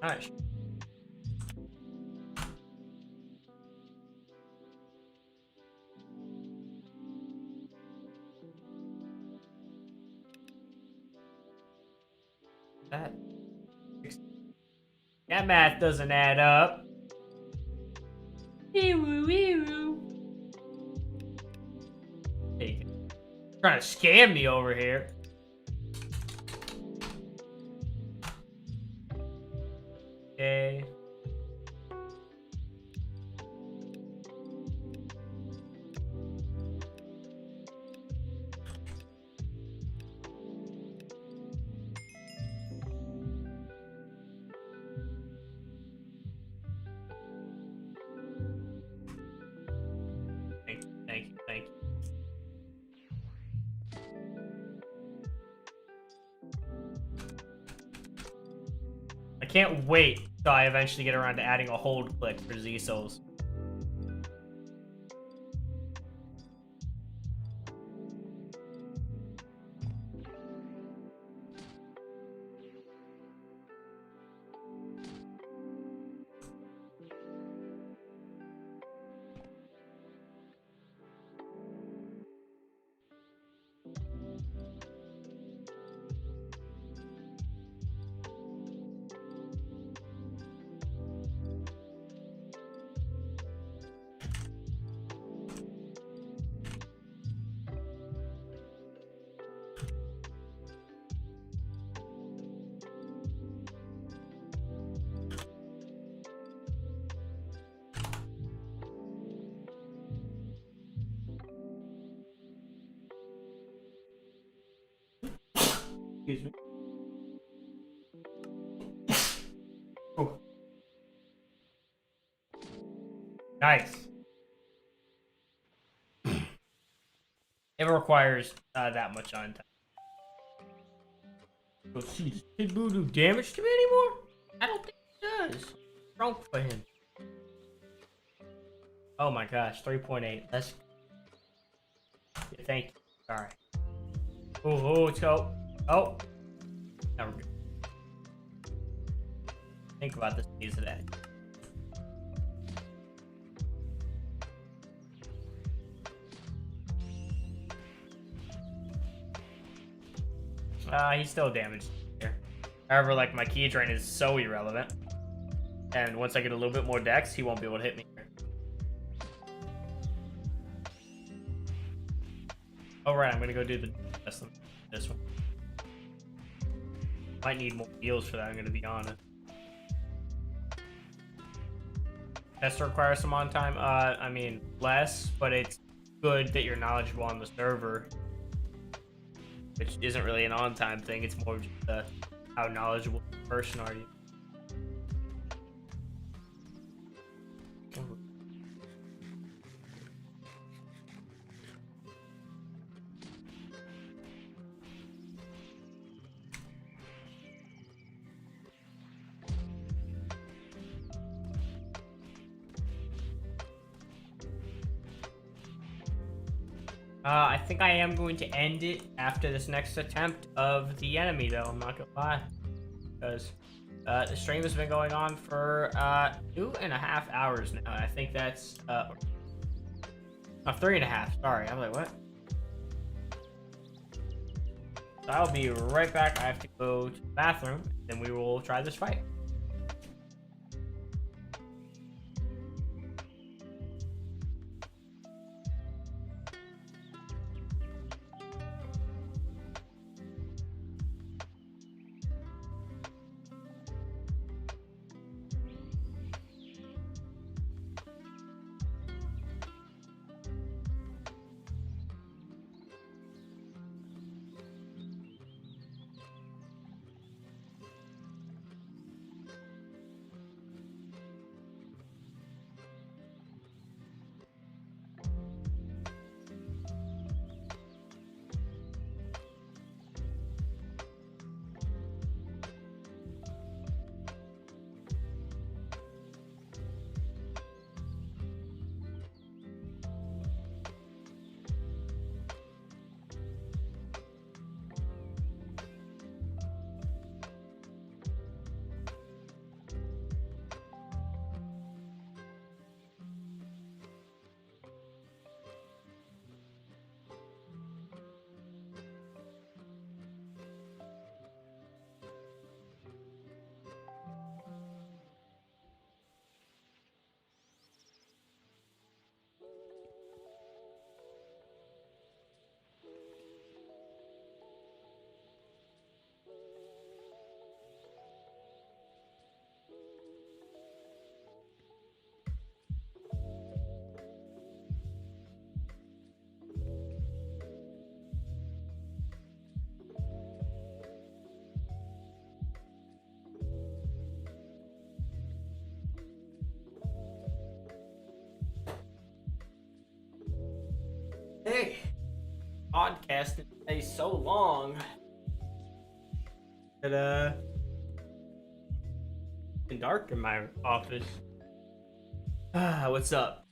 Nice. That math doesn't add up. Hey, trying to scam me over here. Okay. can't wait till I eventually get around to adding a hold click for Z Souls. Excuse me. Oh. Nice. It requires that much on time. Oh, see, does Kid Boo do damage to me anymore? I don't think it does. Drunk for him. Oh my gosh, 3.8. That's. Yeah, thank you. Sorry. Oh, let's go. Oh. Now we're good. Think about this piece of that. He's still damaged here. However, like, my key drain is so irrelevant. And once I get a little bit more dex, he won't be able to hit me here. Alright, I'm gonna go do this one. Might need more heals for that, I'm gonna be honest. Test requires some on time. I mean, less, but it's good that you're knowledgeable on the server. Which isn't really an on-time thing, it's more just how knowledgeable the person are you. I think I am going to end it after this next attempt of the enemy, though. I'm not gonna lie, because the stream has been going on for 2.5 hours now. And I think that's 3.5. Sorry, I'm like, what? So I'll be right back. I have to go to the bathroom, then we will try this fight. Hey, podcasting stays so long that It's dark in my office. What's up?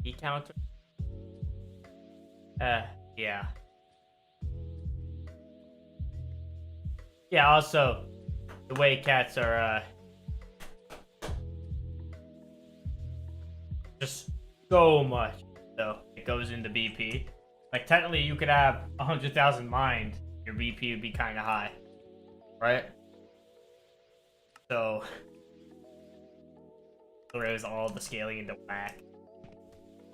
E counter? Yeah. Yeah, also, the way cats are, just so much, though, it goes into BP. Like, technically, you could have 100,000 mined, your BP would be kind of high, right? So, throws all the scaling into whack.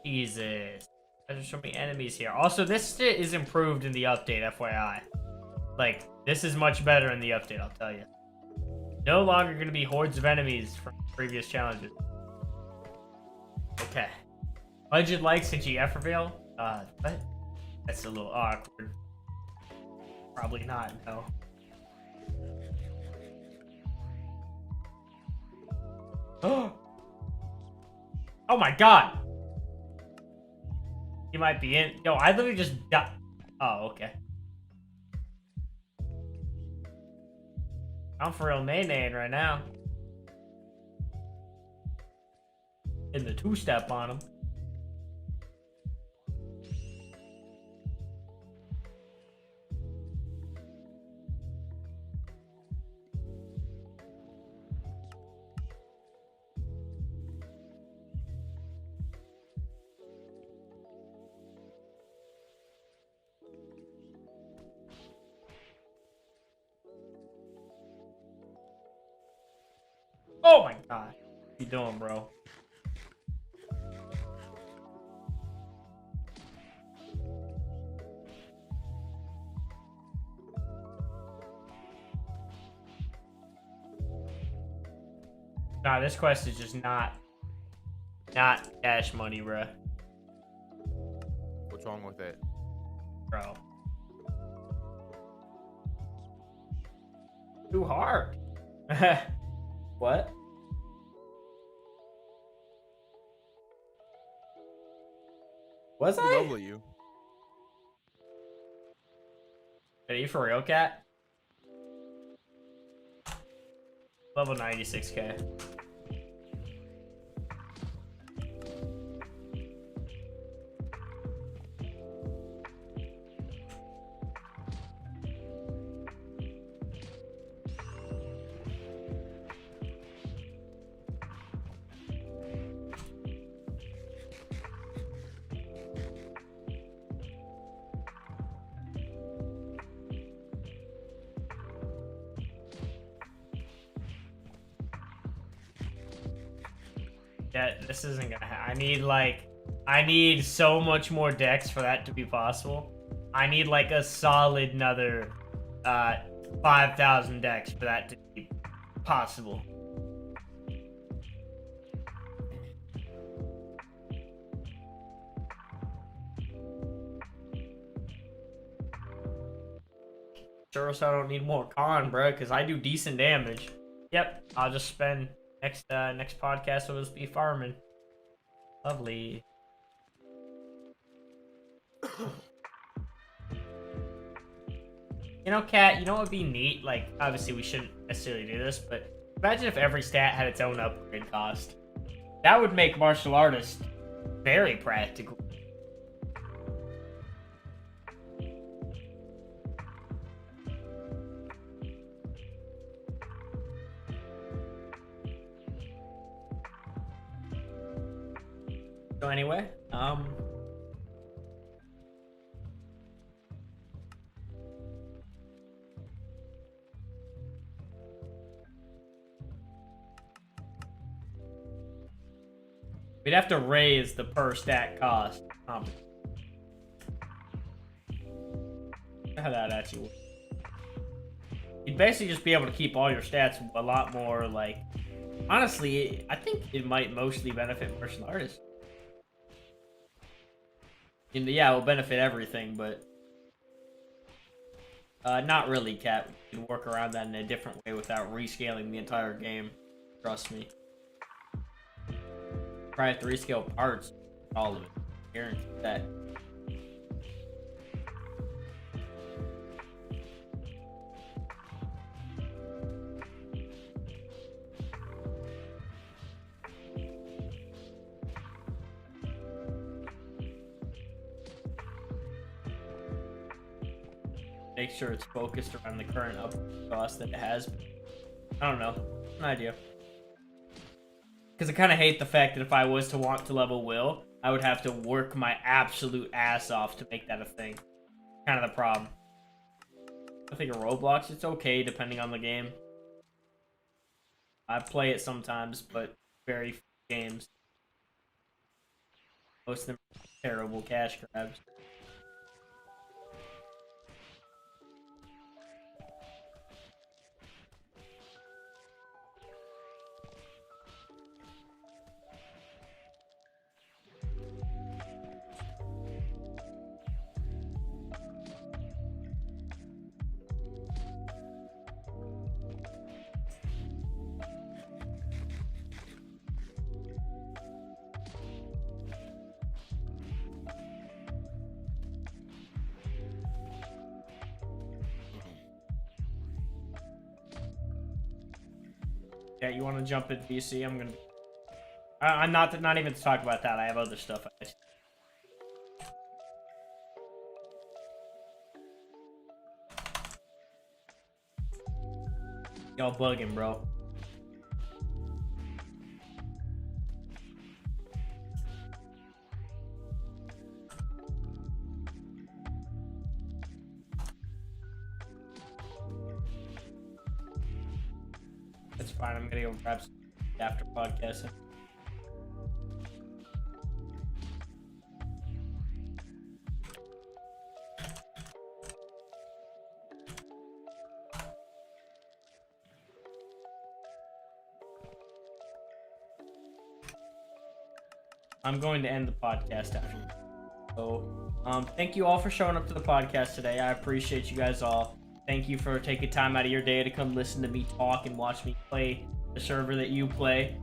Jesus. There's so many enemies here. Also, this shit is improved in the update, FYI. Like, this is much better in the update, I'll tell you. No longer going to be hordes of enemies from previous challenges. Okay. Budget likes a GF reveal? What? That's a little awkward. Probably not, no. Oh my god! He might be in. Yo, I literally just died. Oh, okay. I'm for real nay-naying right now. In the two-step on him. Oh my god. What you doing, bro? Nah, this quest is just not cash money, bro.
What's wrong with it?
Bro. Too hard. What? Was
What
I?
level are you?
Are you for real, cat? Level 96k. Yeah, this isn't gonna happen. I need so much more decks for that to be possible. I need like a solid another 5,000 decks for that to be possible. Sure as I don't need more con, bro, because I do decent damage. Yep, I'll just spend next podcast will just be farming. Lovely. You know, Kat, you know what would be neat? Like, obviously we shouldn't necessarily do this, but imagine if every stat had its own upgrade cost. That would make martial artists very practical. So anyway, we'd have to raise the per stat cost. How that actually works. You'd basically just be able to keep all your stats a lot more, like, honestly, I think it might mostly benefit martial artists. And yeah, it will benefit everything, but not really, Cat. We can work around that in a different way without rescaling the entire game. Trust me. Probably have to rescale parts, all of it. Guarantee that. make sure it's focused around the current upgrade cost that it has. But I don't know. An idea. Because I kind of hate the fact that if I was to want to level Will, I would have to work my absolute ass off to make that a thing. Kind of the problem. I think of Roblox, it's okay depending on the game. I play it sometimes, but very few games. Most of them are terrible cash grabs. Yeah, you want to jump in VC? I'm gonna. I'm not even to talk about that. I have other stuff. Y'all bugging, bro. That's fine. I'm gonna go grab some after podcasting. I'm going to end the podcast after. So, thank you all for showing up to the podcast today. I appreciate you guys all. Thank you for taking time out of your day to come listen to me talk and watch me play the server that you play.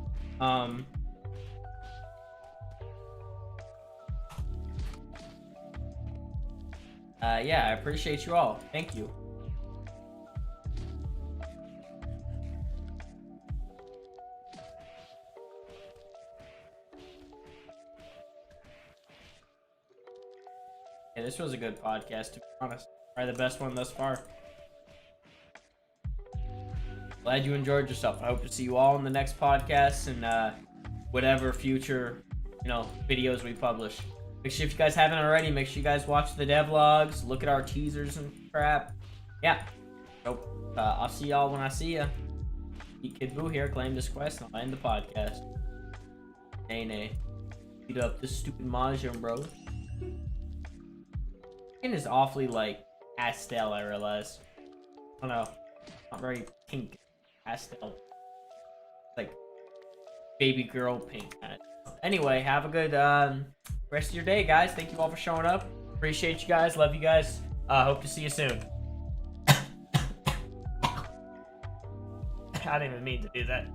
Yeah, I appreciate you all. Thank you. Yeah, this was a good podcast, to be honest. Probably the best one thus far. Glad you enjoyed yourself. I hope to see you all in the next podcast and whatever future, videos we publish. Make sure if you guys haven't already, make sure you guys watch the devlogs, look at our teasers and crap. Yeah. So, I'll see y'all when I see ya. Eat Kid Boo here, claim this quest, and I'll end the podcast. Nay. Beat up this stupid Mahjong, bro. Skin is awfully, pastel, I realize. I don't know. Not very pink. Pastel. Like, baby girl pink. Anyway, have a good rest of your day, guys. Thank you all for showing up. Appreciate you guys. Love you guys. Hope to see you soon. I didn't even mean to do that.